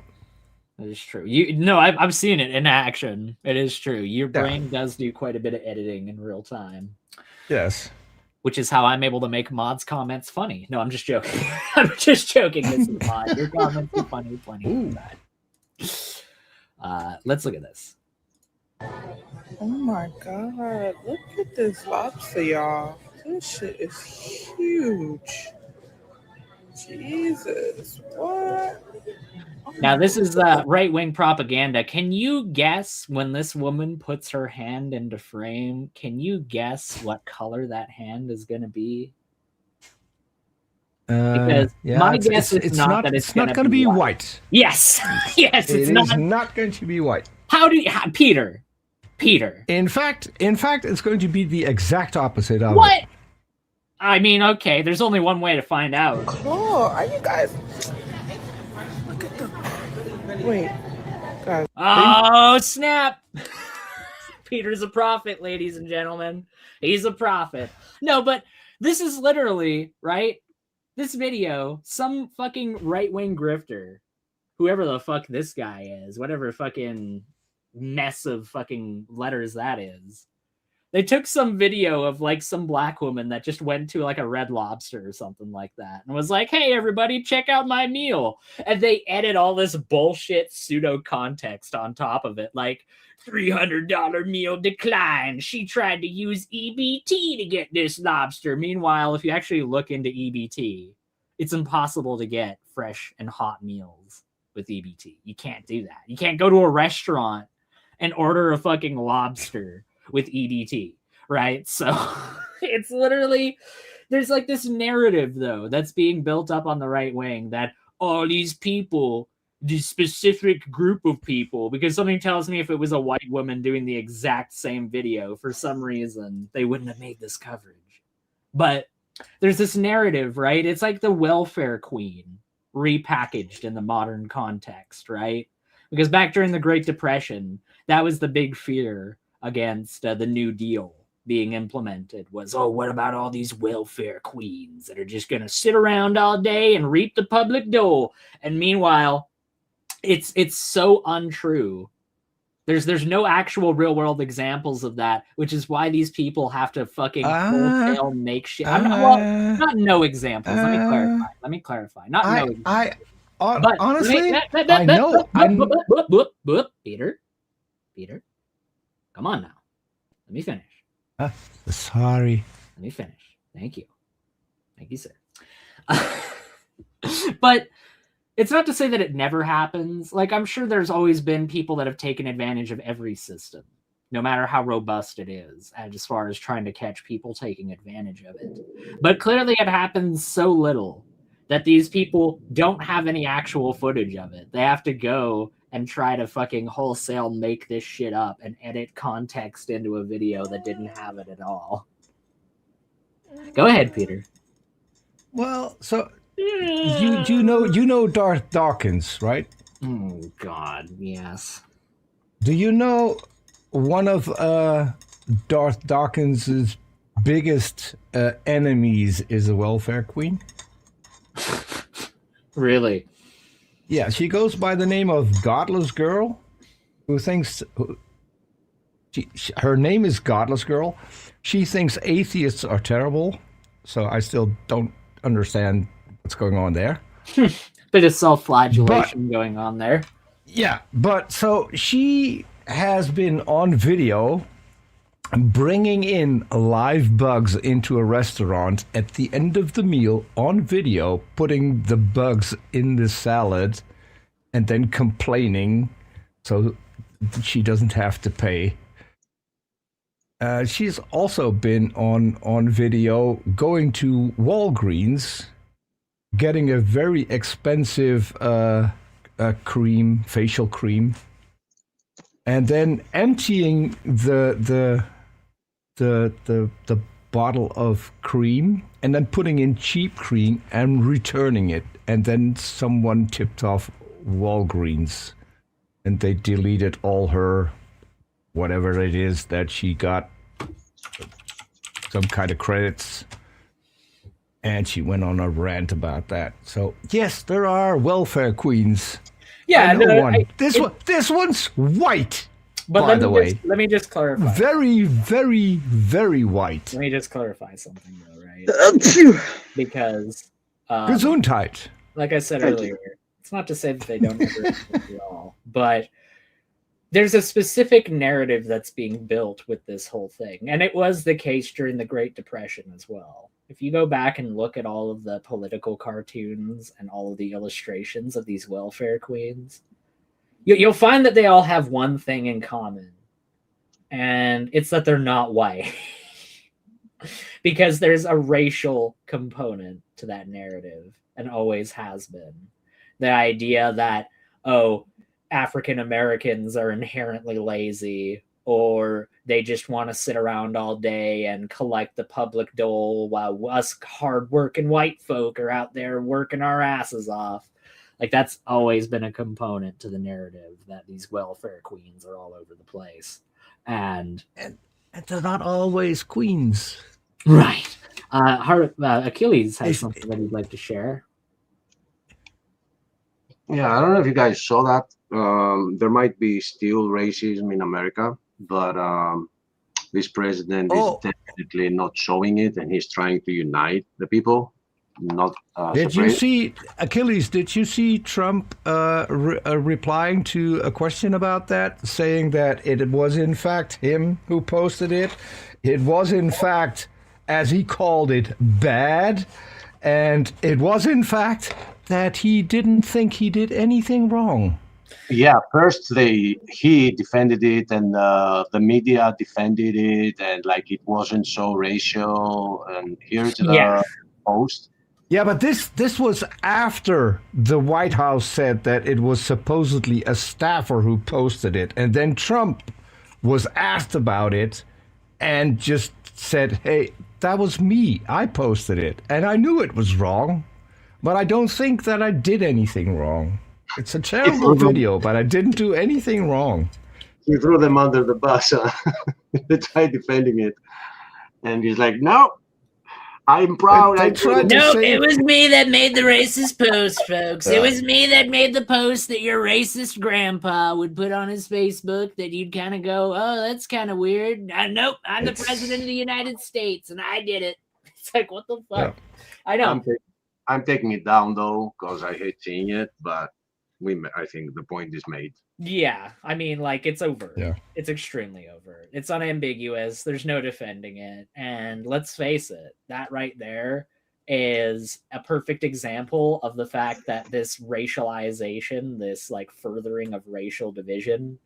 That is true. I've seen it in action. It is true. Your brain does do quite a bit of editing in real time. Yes. Which is how I'm able to make Mod's comments funny. No, I'm just joking. I'm just joking, Mr. Mod. Your comments are funny, funny. Let's look at this. Oh my god, look at this lobster, y'all. This shit is huge. Jesus, what? Now, this is right-wing propaganda. Can you guess, when this woman puts her hand into frame, can you guess what color that hand is going to be? Because my guess is not that it's not going to be white. Yes. Yes, It is not going to be white. Peter. In fact, it's going to be the exact opposite of What? it. I mean, okay, there's only one way to find out. Oh, are you guys... Look at the... Wait, guys. Oh, snap. Peter's a prophet, ladies and gentlemen. He's a prophet. No, but this is literally, right? This video, some fucking right-wing grifter, whoever the fuck this guy is, whatever fucking mess of fucking letters that is, they took some video of like some black woman that just went to like a Red Lobster or something like that and was like, hey, everybody, check out my meal. And they edit all this bullshit pseudo context on top of it. Like, $300 meal decline. She tried to use EBT to get this lobster. Meanwhile, if you actually look into EBT, it's impossible to get fresh and hot meals with EBT. You can't do that. You can't go to a restaurant and order a fucking lobster with EBT, right? So it's literally, there's like this narrative though that's being built up on the right wing that all these people, this specific group of people, because something tells me if it was a white woman doing the exact same video, for some reason they wouldn't have made this coverage. But there's this narrative, right? It's like the welfare queen repackaged in the modern context, right? Because back during the Great Depression, that was the big fear against the New Deal being implemented was, oh, what about all these welfare queens that are just going to sit around all day and reap the public dole? And meanwhile, it's so untrue. There's no actual real world examples of that, which is why these people have to fucking wholesale make shit. Not no examples. Let me clarify. Not no examples. But honestly, I know. Peter, come on now. Let me finish. Sorry. Let me finish. Thank you, sir. But it's not to say that it never happens. Like, I'm sure there's always been people that have taken advantage of every system, no matter how robust it is, as far as trying to catch people taking advantage of it. But clearly it happens so little that these people don't have any actual footage of it. They have to go and try to fucking wholesale make this shit up and edit context into a video that didn't have it at all. Go ahead, Peter. Well, so you know Darth Dawkins, right? Oh God, yes. Do you know one of Darth Dawkins' biggest enemies is a welfare queen? Really? Yeah, she goes by the name of Godless Girl, who thinks her name is Godless Girl. She thinks atheists are terrible, so I still don't understand what's going on there. Bit of self-flagellation going on there. Yeah, but so she has been on video bringing in live bugs into a restaurant at the end of the meal on video, putting the bugs in the salad and then complaining so she doesn't have to pay. She's also been on video going to Walgreens, getting a very expensive facial cream, and then emptying the bottle of cream and then putting in cheap cream and returning it. And then someone tipped off Walgreens, and they deleted all her, whatever it is that she got, some kind of credits. And she went on a rant about that. So yes, there are welfare queens. Yeah, I know no, one. This one's white. But by the way, let me just clarify. very, very, very white. Let me just clarify something, though, right? Because, Gesundheit. like I said Thank earlier, it's not to say that they don't ever exist at all, but there's a specific narrative that's being built with this whole thing, and it was the case during the Great Depression as well. If you go back and look at all of the political cartoons and all of the illustrations of these welfare queens, you'll find that they all have one thing in common, and it's that they're not white. Because there's a racial component to that narrative, and always has been. The idea that, oh, African Americans are inherently lazy, or they just want to sit around all day and collect the public dole while us hard-working white folk are out there working our asses off. Like, that's always been a component to the narrative, that these welfare queens are all over the place. And they're not always queens. Right. Achilles has something that he'd like to share. Yeah, I don't know if you guys saw that. There might be still racism in America, but this president is definitely not showing it, and he's trying to unite the people. Not Did you separate. see, Achilles, did you see Trump replying to a question about that, saying that it was in fact him who posted it? It was in fact, as he called it, bad. And it was in fact that he didn't think he did anything wrong. Yeah, first he defended it, and the media defended it, and like it wasn't so racial. And here's the post. Yeah, but this was after the White House said that it was supposedly a staffer who posted it. And then Trump was asked about it and just said, hey, that was me. I posted it. And I knew it was wrong, but I don't think that I did anything wrong. It's a terrible video, but I didn't do anything wrong. He threw them under the bus. They tried defending it, and he's like, no. I'm proud. No, it was me that made the racist post, folks. It was me that made the post that your racist grandpa would put on his Facebook that you'd kind of go, oh, that's kind of weird. Nope, I'm the president of the United States, and I did it. It's like, what the fuck? I know. I'm taking it down, though, because I hate seeing it, but I think the point is made. Yeah, I mean, like, it's overt. Yeah. It's extremely overt. It's unambiguous. There's no defending it. And let's face it, that right there is a perfect example of the fact that this racialization, this, like, furthering of racial division,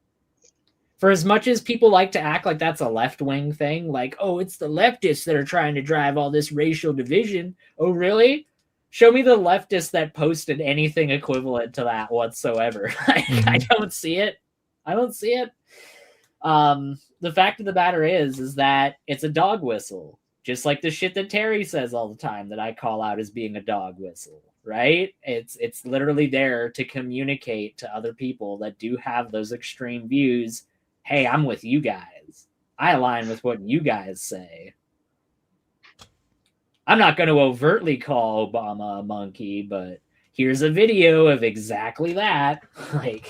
for as much as people like to act like that's a left-wing thing, like, oh, it's the leftists that are trying to drive all this racial division. Oh, really? Show me the leftist that posted anything equivalent to that whatsoever. I don't see it. I don't see it. The fact of the matter is that it's a dog whistle. Just like the shit that Terry says all the time that I call out as being a dog whistle, right? It's literally there to communicate to other people that do have those extreme views. Hey, I'm with you guys. I align with what you guys say. I'm not going to overtly call Obama a monkey, but here's a video of exactly that. Like,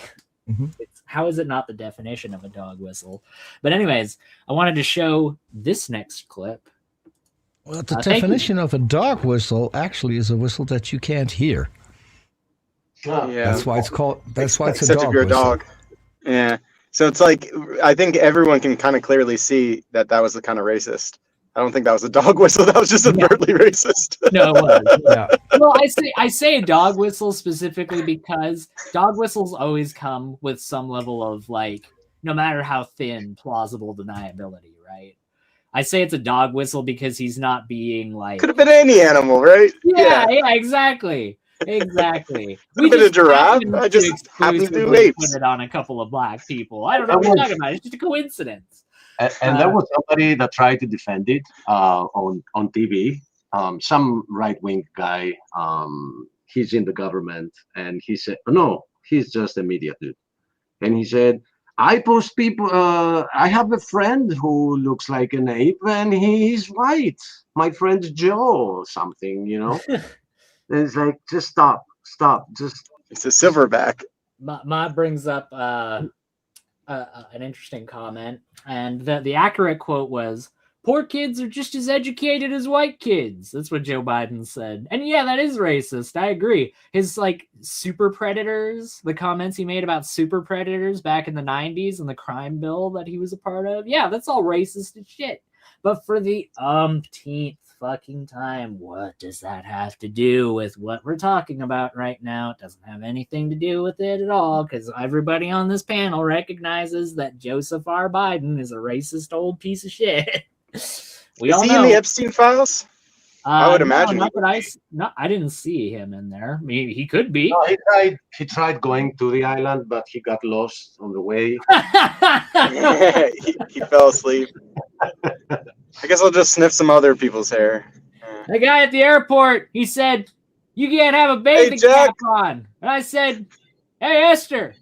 how is it not the definition of a dog whistle? But anyways, I wanted to show this next clip. Well, the definition of a dog whistle actually is a whistle that you can't hear. Yeah. That's why it's called. That's why it's a Except dog if you're a whistle. dog. Yeah. So it's like, I think everyone can kind of clearly see that that was the kind of racist. I don't think that was a dog whistle. That was just overtly racist. No, it was. Yeah. Well, I say a dog whistle specifically because dog whistles always come with some level of, like, no matter how thin, plausible deniability, right? I say it's a dog whistle because he's not being like. Could have been any animal, right? Yeah, exactly. Exactly. Could have been a giraffe. I just happened to do apes. Put it on a couple of black people. I don't know what you're talking about. It's just a coincidence. And there was somebody that tried to defend it on TV. some right-wing guy. He's in the government, and he said, no, he's just a media dude. And he said, I post people. I have a friend who looks like an ape, and he's white. My friend Joe, or something, you know. And it's like, just stop, just. It's a silverback. Ma brings up an interesting comment, and the accurate quote was, "Poor kids are just as educated as white kids." That's what Joe Biden said. And yeah, that is racist. I agree. His like super predators, the comments he made about super predators back in the 90s and the crime bill that he was a part of. Yeah, that's all racist as shit. But for the umpteenth fucking time, what does that have to do with what we're talking about right now? It doesn't have anything to do with it at all, because everybody on this panel recognizes that Joseph R. Biden is a racist old piece of shit. We all Is he know. in the Epstein files? I would imagine. I didn't see him in there. I mean, he could be. No, he tried going to the island, but he got lost on the way. he fell asleep. I guess I'll just sniff some other people's hair. The guy at the airport, he said, "You can't have a bathing cap on." And I said, "Hey, Esther,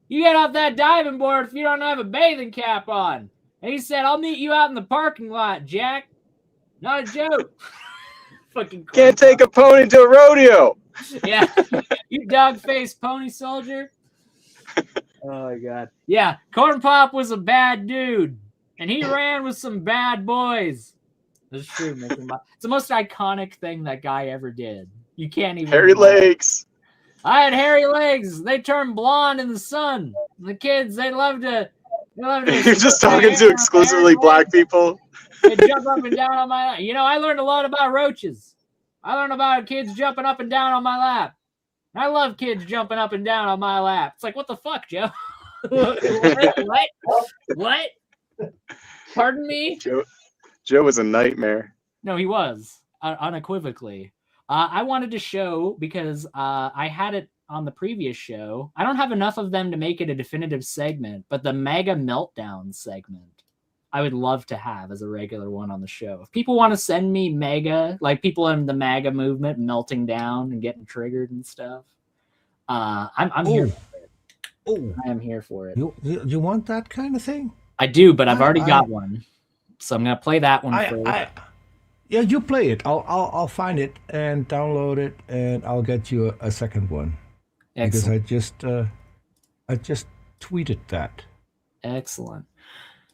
you get off that diving board if you don't have a bathing cap on." And he said, "I'll meet you out in the parking lot, Jack." Not a joke. Fucking can't take a pony to a rodeo. Yeah, you dog-faced pony soldier. Oh my god. Yeah, Corn Pop was a bad dude, and he ran with some bad boys. That's true. It's the most iconic thing that guy ever did. You can't even. Hairy legs. I had hairy legs. They turned blonde in the sun. The kids, they love to. You're just talking to exclusively black people. They jump up and down on my lap. You know, I learned a lot about roaches. I learned about kids jumping up and down on my lap. I love kids jumping up and down on my lap. It's like, what the fuck, Joe? What? Pardon me? Joe was a nightmare. No, he was, unequivocally. I wanted to show, because I had it on the previous show. I don't have enough of them to make it a definitive segment, but the Mega Meltdown segment, I would love to have as a regular one on the show. If people want to send me mega, like people in the MAGA movement melting down and getting triggered and stuff, I'm here for it. Oh, I am here for it. You want that kind of thing? I do, but I've already got one, so I'm gonna play that one first. Yeah, you play it. I'll find it and download it, and I'll get you a second one. Excellent. Because I just tweeted that. Excellent.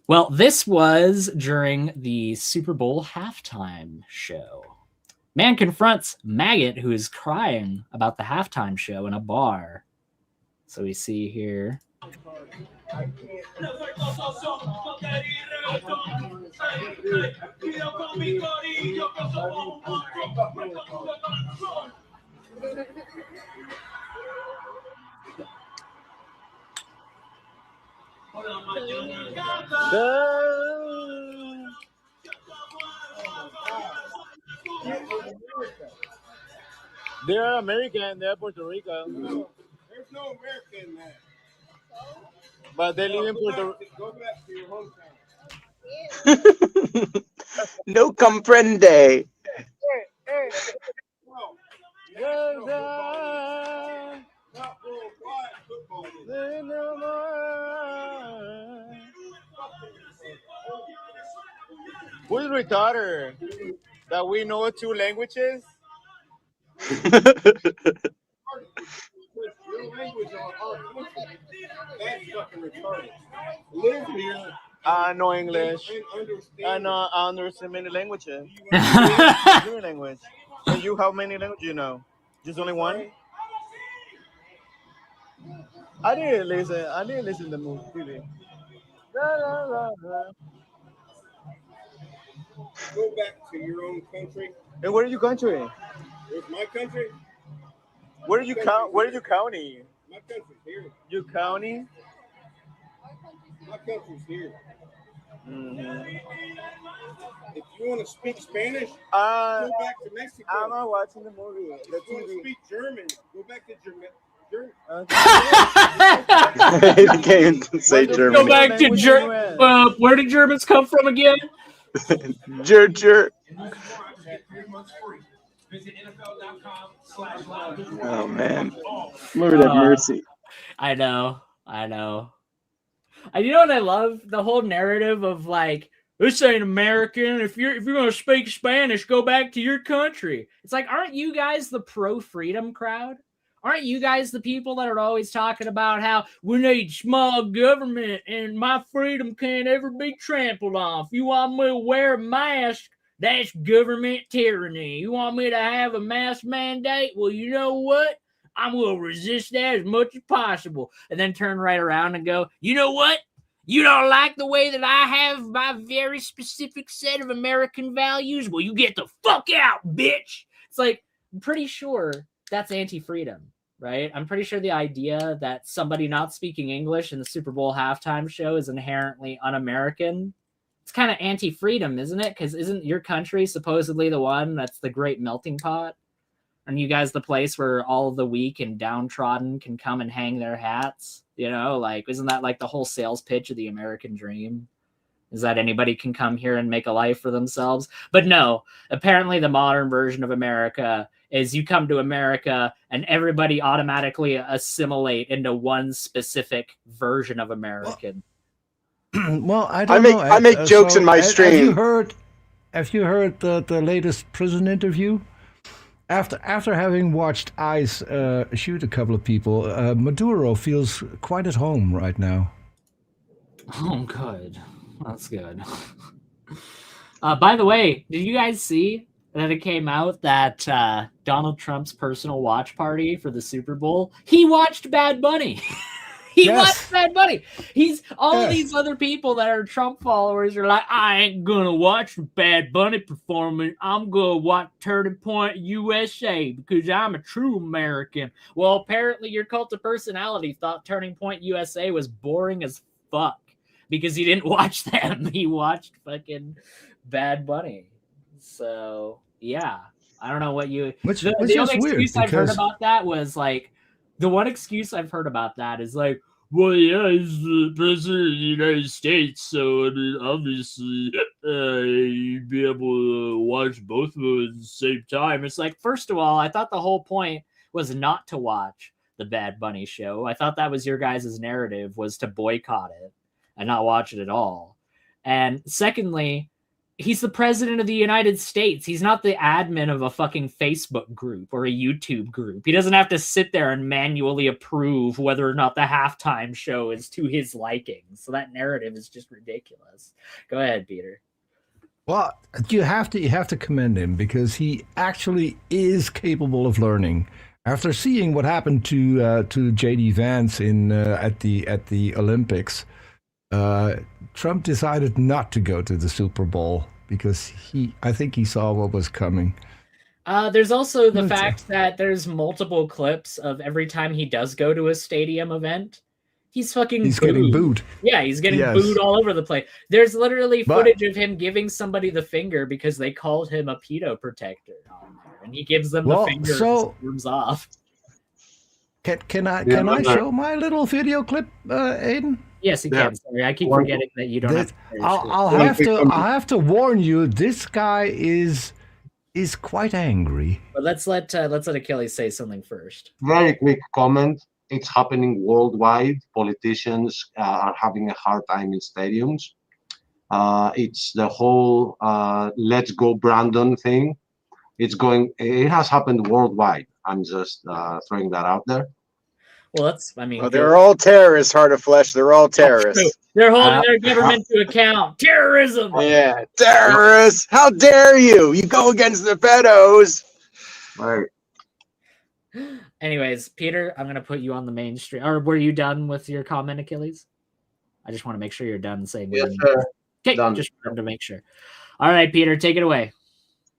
Well, this was during the Super Bowl halftime show. Man confronts maggot who is crying about the halftime show in a bar. So we see here. They're American, they're Puerto Rican. There's no American there. But they live in Puerto Rico. Go back to your hometown. No comprende. Who's retarded? That we know 2 languages? I know English. I understand many languages. Your language. And you, how many languages you know? Just only one? I didn't listen to the movie. Go back to your own country. And where are you country? Where's my country? Where are you county? My country's here. You county? My country's here. Mm-hmm. If you want to speak Spanish, go back to Mexico. I'm not watching the movie. If you want to speak German, go back to Germany. He can't say German. Go back to Germany. Where did Germans come from again? Jer. Oh man, Lord have mercy. I know. And you know what I love? The whole narrative of like, this ain't American. If you're gonna speak Spanish, go back to your country. It's like, aren't you guys the pro-freedom crowd? Aren't you guys the people that are always talking about how we need small government and my freedom can't ever be trampled on? If you want me to wear a mask, that's government tyranny. You want me to have a mask mandate? Well, you know what? I'm going to resist that as much as possible. And then turn right around and go, you know what? You don't like the way that I have my very specific set of American values? Well, you get the fuck out, bitch. It's like, I'm pretty sure that's anti-freedom, right? I'm pretty sure the idea that somebody not speaking English in the Super Bowl halftime show is inherently un-American. It's kind of anti-freedom, isn't it? Because isn't your country supposedly the one that's the great melting pot? And you guys the place where all of the weak and downtrodden can come and hang their hats? You know, like, isn't that like the whole sales pitch of the American dream? Is that anybody can come here and make a life for themselves? But no, apparently the modern version of America is you come to America and everybody automatically assimilate into one specific version of American. Well, I don't know. I make jokes in my stream. Have you heard the latest prison interview? After having watched ICE shoot a couple of people, Maduro feels quite at home right now. Oh, good. That's good. By the way, did you guys see that it came out that Donald Trump's personal watch party for the Super Bowl, he watched Bad Bunny. He watched Bad Bunny. He's all these other people that are Trump followers are like, I ain't gonna watch Bad Bunny performance. I'm gonna watch Turning Point USA because I'm a true American. Well, apparently your cult of personality thought Turning Point USA was boring as fuck because he didn't watch them. He watched fucking Bad Bunny. So yeah, I don't know what you. The only excuse I've heard about that was like. The one excuse I've heard about that is like, well, yeah, he's the president of the United States, so I mean, obviously you'd be able to watch both of them at the same time. It's like, first of all, I thought the whole point was not to watch the Bad Bunny show. I thought that was your guys' narrative, was to boycott it and not watch it at all. And secondly, he's the president of the United States. He's not the admin of a fucking Facebook group or a YouTube group. He doesn't have to sit there and manually approve whether or not the halftime show is to his liking. So that narrative is just ridiculous. Go ahead, Peter. Well, you have to commend him because he actually is capable of learning. After seeing what happened to JD Vance at the Olympics, Trump decided not to go to the Super Bowl because I think he saw what was coming. There's also the fact that there's multiple clips of every time he does go to a stadium event, he's getting booed. Yeah, he's getting booed all over the place. There's literally footage of him giving somebody the finger because they called him a pedo protector on there, and he gives them the finger and storms off. Can I show my little video clip, Aiden? Yes, you can. Sorry, I keep forgetting that you don't have to. I'll have to warn you. This guy is quite angry. But let's let Achilles say something first. Very quick comment. It's happening worldwide. Politicians are having a hard time in stadiums. It's the whole "Let's Go Brandon" thing. It has happened worldwide. I'm just throwing that out there. Well, they're all terrorists, Heart of Flesh. They're all terrorists. They're holding their government to account. Terrorism. Yeah, terrorists. How dare you? You go against the pedos. Right. Anyways, Peter, I'm going to put you on the mainstream. Or were you done with your comment, Achilles? I just want to make sure you're done saying. Yes, sir. Okay, done. Just wanted to make sure. All right, Peter, take it away.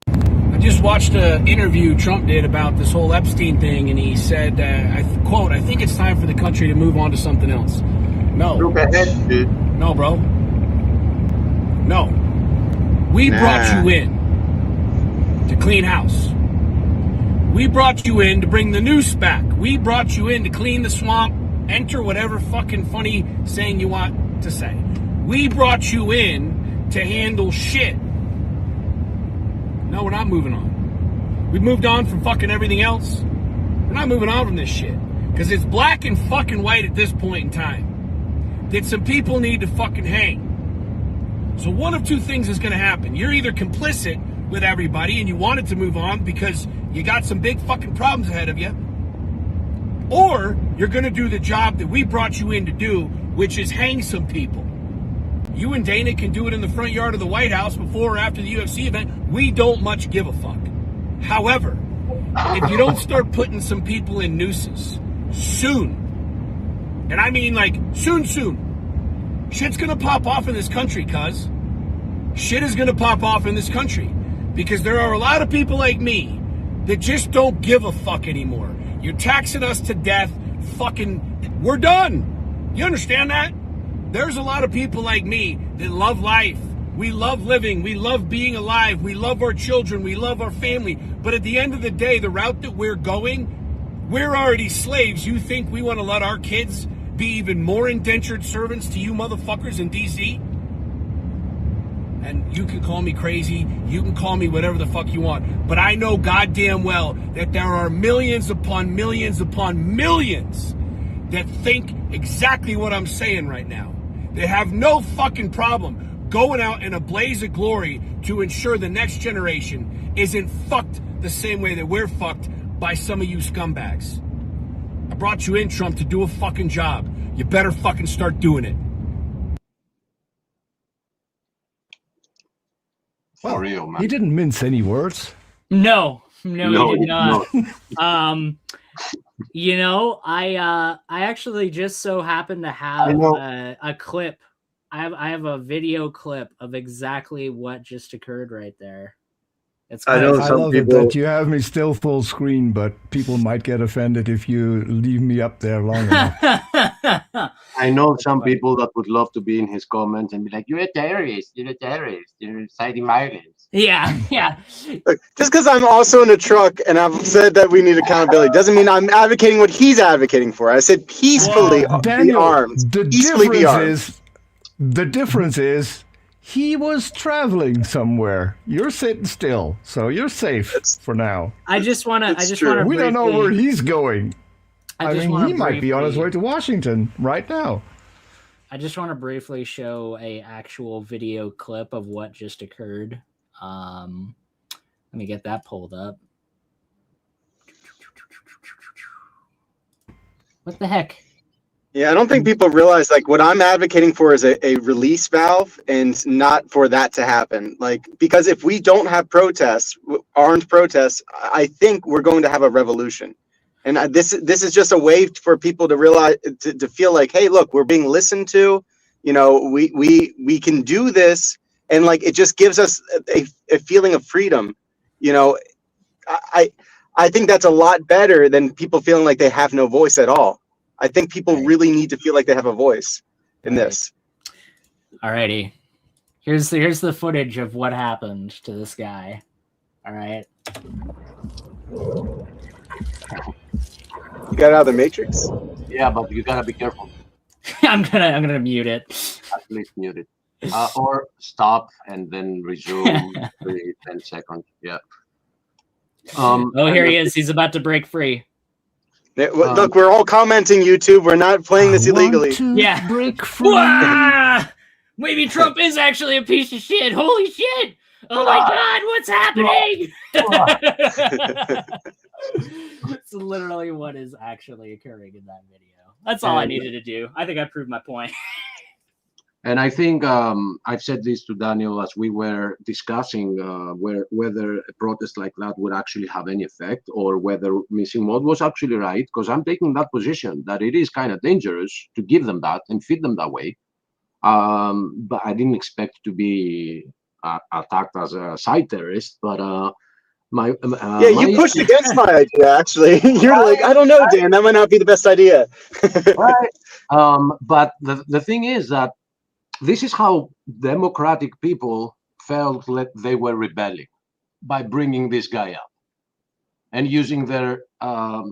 I just watched an interview Trump did about this whole Epstein thing, and he said, I quote, "I think it's time for the country to move on to something else." No. Look ahead, dude. No, bro. No. We brought you in to clean house. We brought you in to bring the noose back. We brought you in to clean the swamp, enter whatever fucking funny saying you want to say. We brought you in to handle shit. No, we're not moving on. We've moved on from fucking everything else. We're not moving on from this shit. Because it's black and fucking white at this point in time. That some people need to fucking hang. So one of two things is going to happen. You're either complicit with everybody and you wanted to move on because you got some big fucking problems ahead of you. Or you're going to do the job that we brought you in to do, which is hang some people. You and Dana can do it in the front yard of the White House before or after the UFC event. We don't much give a fuck. However, if you don't start putting some people in nooses soon, and I mean like soon, shit's gonna pop off in this country, cuz. Shit is gonna pop off in this country. Because there are a lot of people like me that just don't give a fuck anymore. You're taxing us to death. Fucking, we're done. You understand that? There's a lot of people like me that love life. We love living. We love being alive. We love our children. We love our family. But at the end of the day, the route that we're going, we're already slaves. You think we want to let our kids be even more indentured servants to you motherfuckers in D.C.? And you can call me crazy. You can call me whatever the fuck you want. But I know goddamn well that there are millions upon millions upon millions that think exactly what I'm saying right now. They have no fucking problem going out in a blaze of glory to ensure the next generation isn't fucked the same way that we're fucked by some of you scumbags. I brought you in, Trump, to do a fucking job. You better fucking start doing it. Well, For real, man. He didn't mince any words. No, he did not. No. You know, I actually just so happen to have a clip. I have a video clip of exactly what just occurred right there. It's I love it that you have me still full screen, but people might get offended if you leave me up there long enough. I know some people that would love to be in his comments and be like, "You're a terrorist. You're a terrorist. You're inciting violence." Yeah. Look, just because I'm also in a truck and I've said that we need accountability doesn't mean I'm advocating what he's advocating for. I said peacefully be armed. Peacefully be armed. The difference is he was traveling somewhere. You're sitting still, so you're safe for now. I just want to. We don't know where he's going. I mean, he might be on his briefly- way to Washington right now. I just want to briefly show a actual video clip of what just occurred. Let me get that pulled up. What the heck? Yeah, I don't think people realize like what I'm advocating for is a release valve and not for that to happen. Like, because if we don't have protests, armed protests, I think we're going to have a revolution. And this is just a way for people to realize, to feel like, hey, look, we're being listened to. You know, we can do this, and like it just gives us a feeling of freedom. You know, I think that's a lot better than people feeling like they have no voice at all. I think people really need to feel like they have a voice in this. Alrighty, here's the footage of what happened to this guy. All right. You got out of the Matrix? Yeah, but you gotta be careful. I'm gonna mute it. At least mute it, or stop and then resume 10 seconds. Yeah. Here he is. He's about to break free. Look, we're all commenting YouTube. We're not playing this illegally. Yeah. Break free. Wah! Maybe Trump is actually a piece of shit. Holy shit! Oh my God, what's happening? It's literally what is actually occurring in that video. That's all I needed to do. I think I proved my point. And I think I've said this to Daniel as we were discussing whether a protest like that would actually have any effect, or whether Missing Mode was actually right, because I'm taking that position that it is kind of dangerous to give them that and feed them that way. But I didn't expect to be attacked as a side terrorist, but you pushed against my idea, actually. You're like, I don't know, Dan, that might not be the best idea. Right. But the thing is that this is how democratic people felt that they were rebelling, by bringing this guy up and using their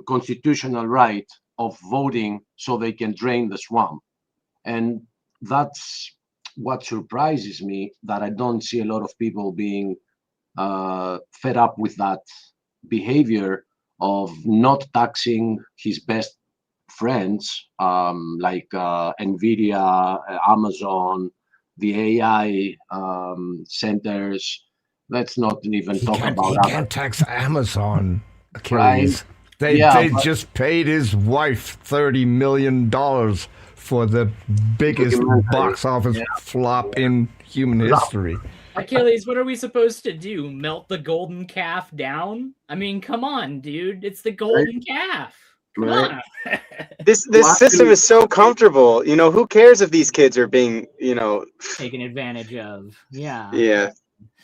constitutional right of voting so they can drain the swamp. And that's what surprises me, that I don't see a lot of people being fed up with that behavior of not taxing his best friends, like NVIDIA, Amazon, the AI centers. Let's not even talk about He that. can't tax Amazon, Right? Achilles. They but- just paid his wife $30 million for the biggest Documentary. box office flop in human history. Achilles, what are we supposed to do? Melt the golden calf down? I mean, come on, dude. It's the golden calf. Come on. This system is so comfortable. You know, who cares if these kids are being, you know, taken advantage of. Yeah. Yeah.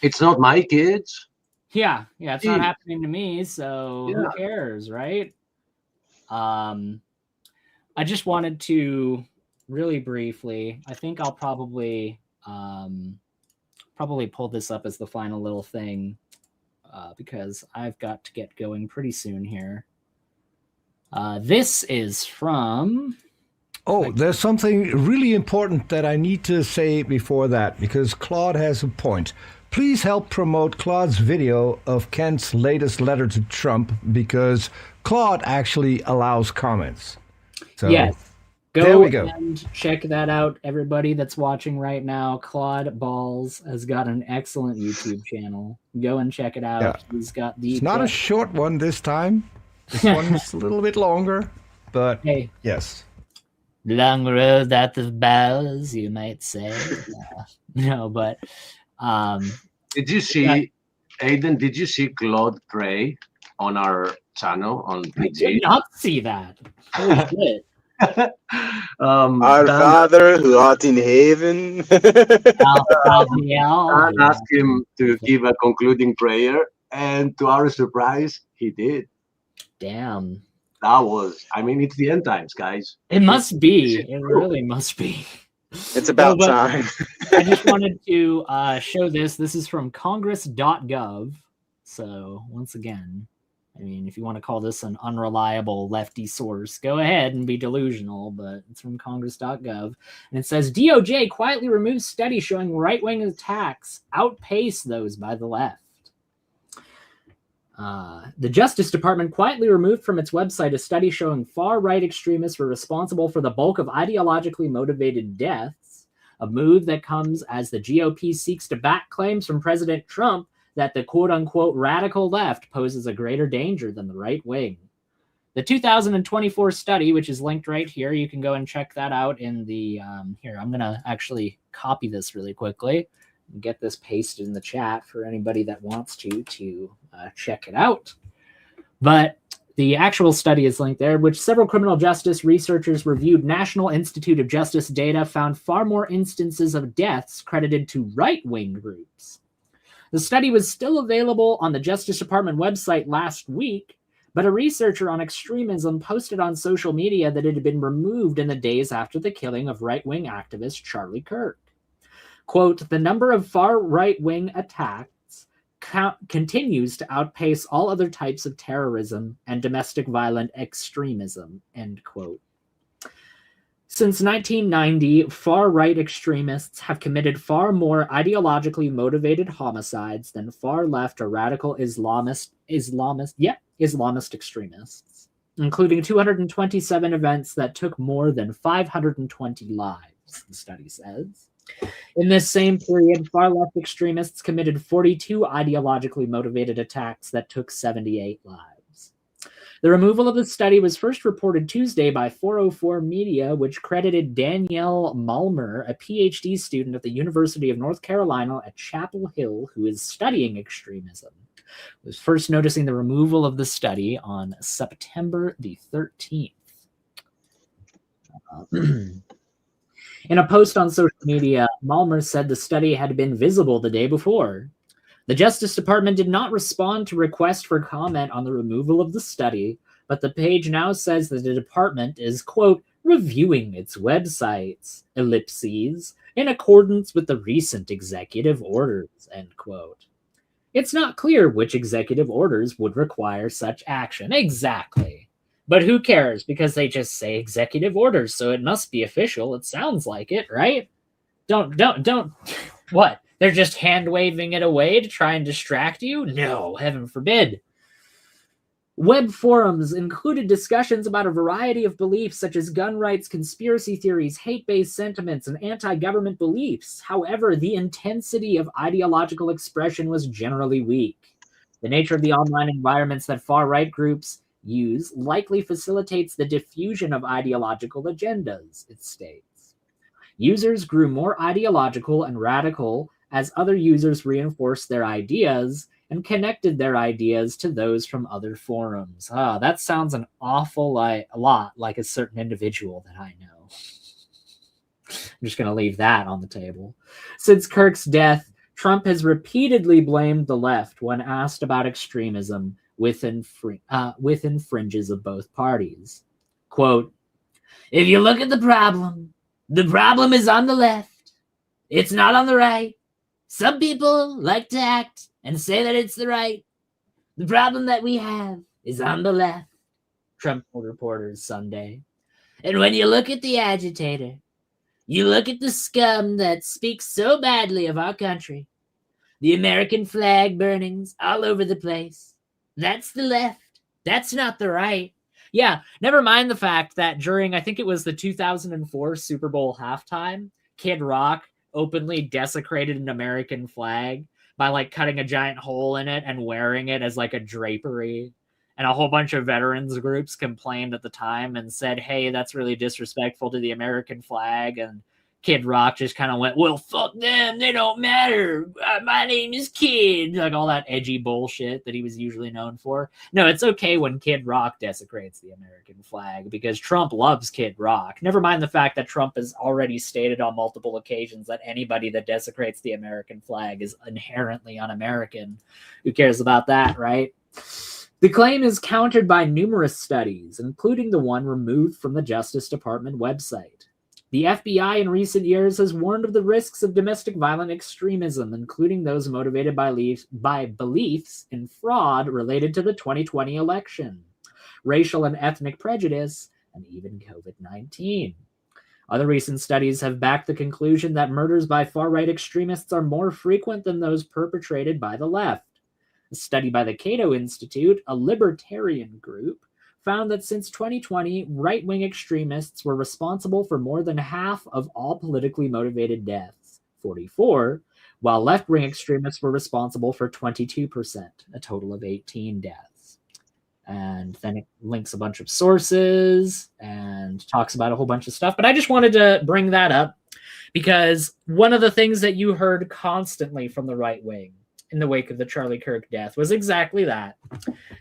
It's not my kids. Yeah, it's not happening to me, so who cares, right? I just wanted to really briefly, I think I'll probably pull this up as the final little thing because I've got to get going pretty soon here. This is from... Oh, there's something really important that I need to say before that, because Claude has a point. Please help promote Claude's video of Kent's latest letter to Trump, because Claude actually allows comments. So, yes. There we go. And check that out, everybody that's watching right now. Claude Balls has got an excellent YouTube channel. Go and check it out. Yeah. He's got the... It's not a short one this time. This one's a little bit longer, but hey. Yes. Long road out of balls, you might say. No, but... Did you see, Aiden, did you see Claude pray on our channel on PG? I did not see that. Holy shit. Our Father who art in heaven. Dan asked him to give a concluding prayer, and to our surprise, he did. Damn. That was, I mean, it's the end times, guys. It must be. It really must be. It's about time. I just wanted to show this. This is from congress.gov. So once again, I mean, if you want to call this an unreliable lefty source, go ahead and be delusional, but it's from congress.gov. And it says, DOJ quietly removes study showing right-wing attacks outpace those by the left. The Justice Department quietly removed from its website a study showing far-right extremists were responsible for the bulk of ideologically motivated deaths, a move that comes as the GOP seeks to back claims from President Trump that the quote-unquote radical left poses a greater danger than the right wing. The 2024 study, which is linked right here, you can go and check that out in the... here, I'm going to actually copy this really quickly and get this pasted in the chat for anybody that wants to check it out. But the actual study is linked there, which several criminal justice researchers reviewed National Institute of Justice data found far more instances of deaths credited to right-wing groups. The study was still available on the Justice Department website last week, but a researcher on extremism posted on social media that it had been removed in the days after the killing of right-wing activist Charlie Kirk. Quote, the number of far right-wing attacks continues to outpace all other types of terrorism and domestic violent extremism, end quote. Since 1990, far-right extremists have committed far more ideologically motivated homicides than far-left or radical Islamist extremists, including 227 events that took more than 520 lives, the study says. In this same period, far-left extremists committed 42 ideologically motivated attacks that took 78 lives. The removal of the study was first reported Tuesday by 404 Media, which credited Danielle Malmer, a PhD student at the University of North Carolina at Chapel Hill, who is studying extremism, was first noticing the removal of the study on September the 13th. In a post on social media, Malmer said the study had been visible the day before. The Justice Department did not respond to requests for comment on the removal of the study, but the page now says that the department is, quote, reviewing its websites, ellipses, in accordance with the recent executive orders, end quote. It's not clear which executive orders would require such action. Exactly. But who cares? Because they just say executive orders, so it must be official. It sounds like it, right? Don't. What? They're just hand-waving it away to try and distract you? No, heaven forbid. Web forums included discussions about a variety of beliefs such as gun rights, conspiracy theories, hate-based sentiments, and anti-government beliefs. However, the intensity of ideological expression was generally weak. The nature of the online environments that far-right groups use likely facilitates the diffusion of ideological agendas, it states. Users grew more ideological and radical as other users reinforced their ideas and connected their ideas to those from other forums. That sounds an awful lot like a certain individual that I know. I'm just going to leave that on the table. Since Kirk's death, Trump has repeatedly blamed the left when asked about extremism within fringes of both parties. Quote, "If you look at the problem is on the left. It's not on the right. Some people like to act and say that it's the right. The problem that we have is on the left," Trump told reporters Sunday. "And when you look at the agitator, you look at the scum that speaks so badly of our country, the American flag burnings all over the place. That's the left. That's not the right." Yeah, never mind the fact that during, I think it was the 2004 Super Bowl halftime, Kid Rock openly desecrated an American flag by like cutting a giant hole in it and wearing it as like a drapery. And a whole bunch of veterans groups complained at the time and said, hey, that's really disrespectful to the American flag. And Kid Rock just kind of went, well, fuck them. They don't matter. My name is Kid. Like all that edgy bullshit that he was usually known for. No, it's okay when Kid Rock desecrates the American flag because Trump loves Kid Rock. Never mind the fact that Trump has already stated on multiple occasions that anybody that desecrates the American flag is inherently un-American. Who cares about that, right? The claim is countered by numerous studies, including the one removed from the Justice Department website. The FBI in recent years has warned of the risks of domestic violent extremism, including those motivated by beliefs in fraud related to the 2020 election, racial and ethnic prejudice, and even COVID-19. Other recent studies have backed the conclusion that murders by far-right extremists are more frequent than those perpetrated by the left. A study by the Cato Institute, a libertarian group, found that since 2020, right-wing extremists were responsible for more than half of all politically motivated deaths, 44, while left-wing extremists were responsible for 22%, a total of 18 deaths. And then it links a bunch of sources and talks about a whole bunch of stuff. But I just wanted to bring that up because one of the things that you heard constantly from the right wing in the wake of the Charlie Kirk death was exactly that.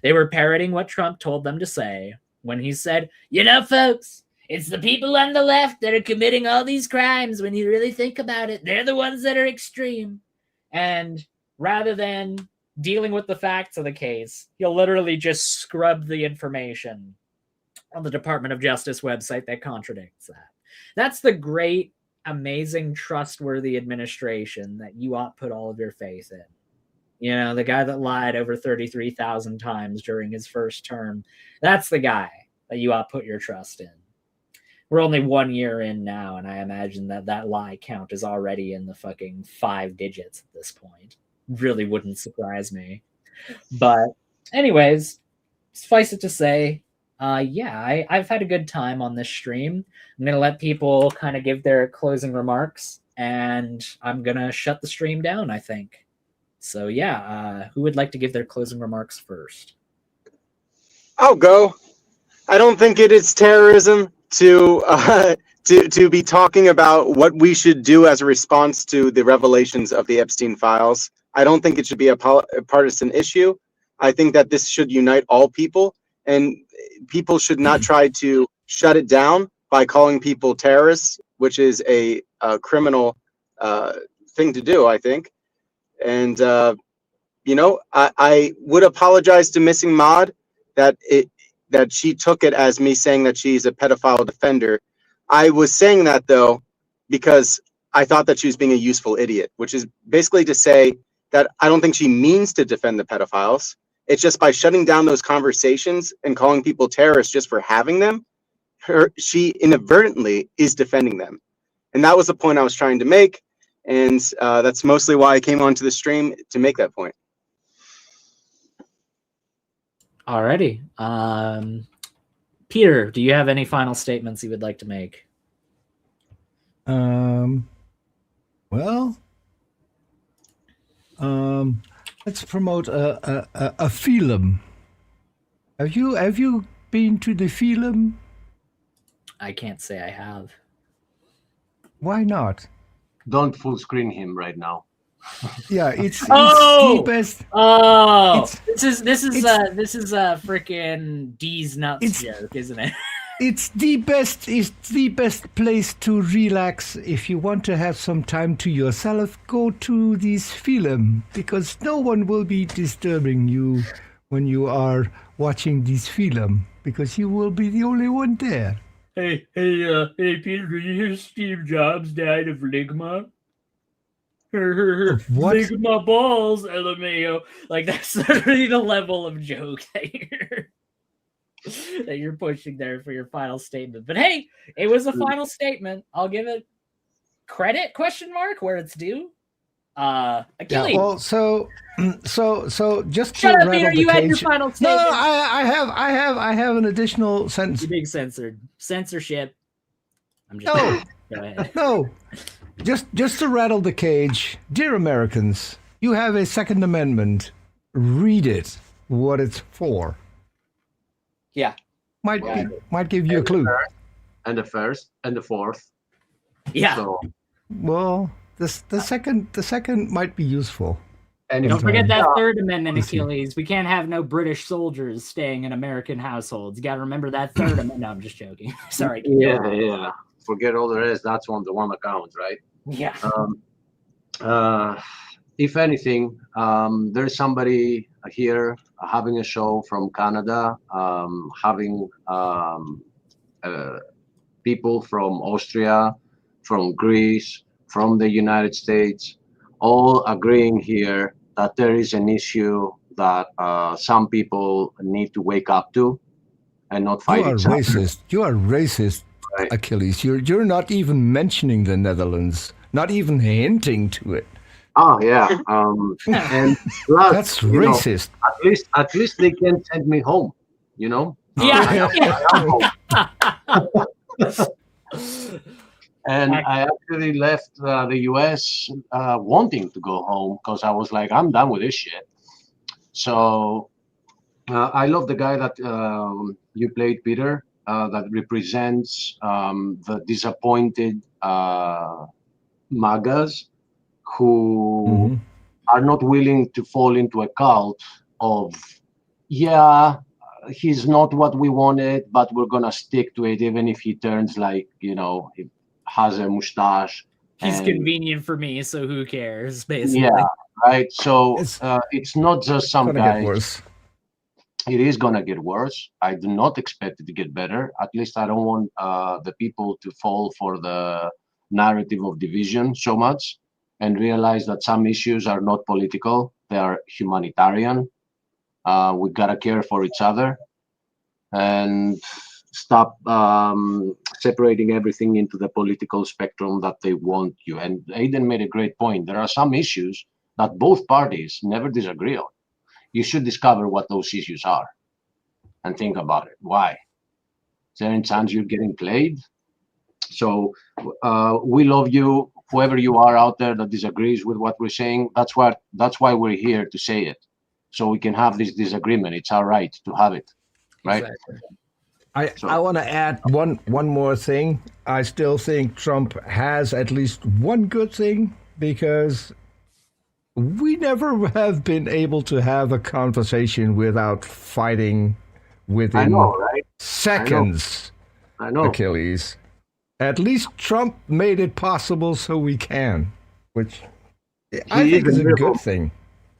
They were parroting what Trump told them to say when he said, you know, folks, it's the people on the left that are committing all these crimes. When you really think about it, they're the ones that are extreme. And rather than dealing with the facts of the case, he'll literally just scrub the information on the Department of Justice website that contradicts that. That's the great, amazing, trustworthy administration that you ought to put all of your faith in. You know, the guy that lied over 33,000 times during his first term, that's the guy that you ought to put your trust in. We're only 1 year in now, and I imagine that that lie count is already in the fucking 5 digits at this point. Really wouldn't surprise me. But anyways, suffice it to say, I've had a good time on this stream. I'm going to let people kind of give their closing remarks, and I'm going to shut the stream down, I think. So who would like to give their closing remarks first? I'll go. I don't think it is terrorism to be talking about what we should do as a response to the revelations of the Epstein files. I don't think it should be a partisan issue. I think that this should unite all people, and people should not try to shut it down by calling people terrorists, which is a criminal thing to do, I think. And I would apologize to Missing Mod that she took it as me saying that she's a pedophile defender. I was saying that though because I thought that she was being a useful idiot, which is basically to say that I don't think she means to defend the pedophiles. It's just by shutting down those conversations and calling people terrorists just for having them, she inadvertently is defending them. And that was the point I was trying to make. And that's mostly why I came onto the stream, to make that point. Alrighty. Peter, do you have any final statements you would like to make? Well, let's promote a film. Have you been to the film? I can't say I have. Why not? Don't full screen him right now. Yeah, it's Oh! the best. Oh, It's- this is a freaking D's nuts joke, isn't it? It's the best. It's the best place to relax. If you want to have some time to yourself, go to this film, because no one will be disturbing you when you are watching this film, because you will be the only one there. Hey, Peter, did you hear Steve Jobs died of ligma? What? Ligma balls, LMAO. Like, that's literally the level of joke that you're pushing there for your final statement. But hey, it was a final statement. I'll give it credit, question mark, where it's due. Achilles. Yeah, well, so just Shut to up, rattle Peter. the You had your cage- final No, statement. I have an additional sentence. You're being censored. Censorship. I'm just No. Go ahead. No, just to rattle the cage, dear Americans, you have a Second Amendment. Read it, what it's for. Yeah. Might give you a clue. And the first and the fourth. Yeah. So, Well, the second might be useful. and Don't forget that Third Amendment, Listen. Achilles. We can't have no British soldiers staying in American households. You got to remember that Third Amendment. No, I'm just joking. Sorry. keep Yeah, going. yeah. Forget all the rest. That's on the one account, right? Yeah. If anything, there's somebody here having a show from Canada, having people from Austria, from Greece, from the United States, all agreeing here that there is an issue that some people need to wake up to and not You fight are each other. racist. You are racist, Right. Achilles. You're not even mentioning the Netherlands. Not even hinting to it. Oh yeah, and plus, That's you know, racist. at least they can send me home. You know. Yeah. And I actually left the US wanting to go home because I was like, I'm done with this shit. So I love the guy that you played, Peter, that represents the disappointed MAGAs who are not willing to fall into a cult of, yeah, he's not what we wanted, but we're gonna stick to it, even if he turns like, you know, he has a mustache. He's and- convenient for me, so who cares, basically. Yeah, right. So it's not just some Gonna get guys. worse. It is gonna get worse. I do not expect it to get better. At least I don't want the people to fall for the narrative of division so much and realize that some issues are not political, they are humanitarian. We gotta care for each other and stop separating everything into the political spectrum that they want you. And Aiden made a great point. There are some issues that both parties never disagree on. You should discover what those issues are and think about it. Why? Is there any chance you're getting played? So we love you, whoever you are out there that disagrees with what we're saying. That's why we're here to say it, so we can have this disagreement. It's our right to have it, right? Exactly. I want to add one more thing. I still think Trump has at least one good thing, because we never have been able to have a conversation without fighting within I know, right? seconds. I know. Achilles. At least Trump made it possible, so we can, which I He think is is a a miracle. good thing.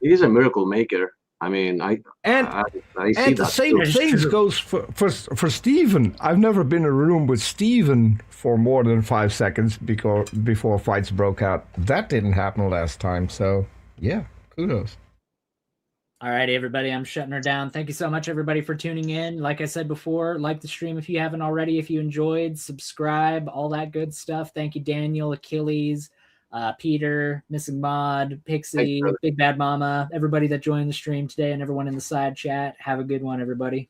He's a miracle maker. I mean, I see And the that same too. things goes for Stephen. I've never been in a room with Stephen for more than 5 seconds before fights broke out. That didn't happen last time. So yeah, kudos. All right, everybody, I'm shutting her down. Thank you so much, everybody, for tuning in. Like I said before, like the stream if you haven't already. If you enjoyed, subscribe, all that good stuff. Thank you, Daniel, Achilles, Peter, Missing Mod, Pixie, Big Bad Mama, everybody that joined the stream today, and everyone in the side chat. Have a good one, everybody.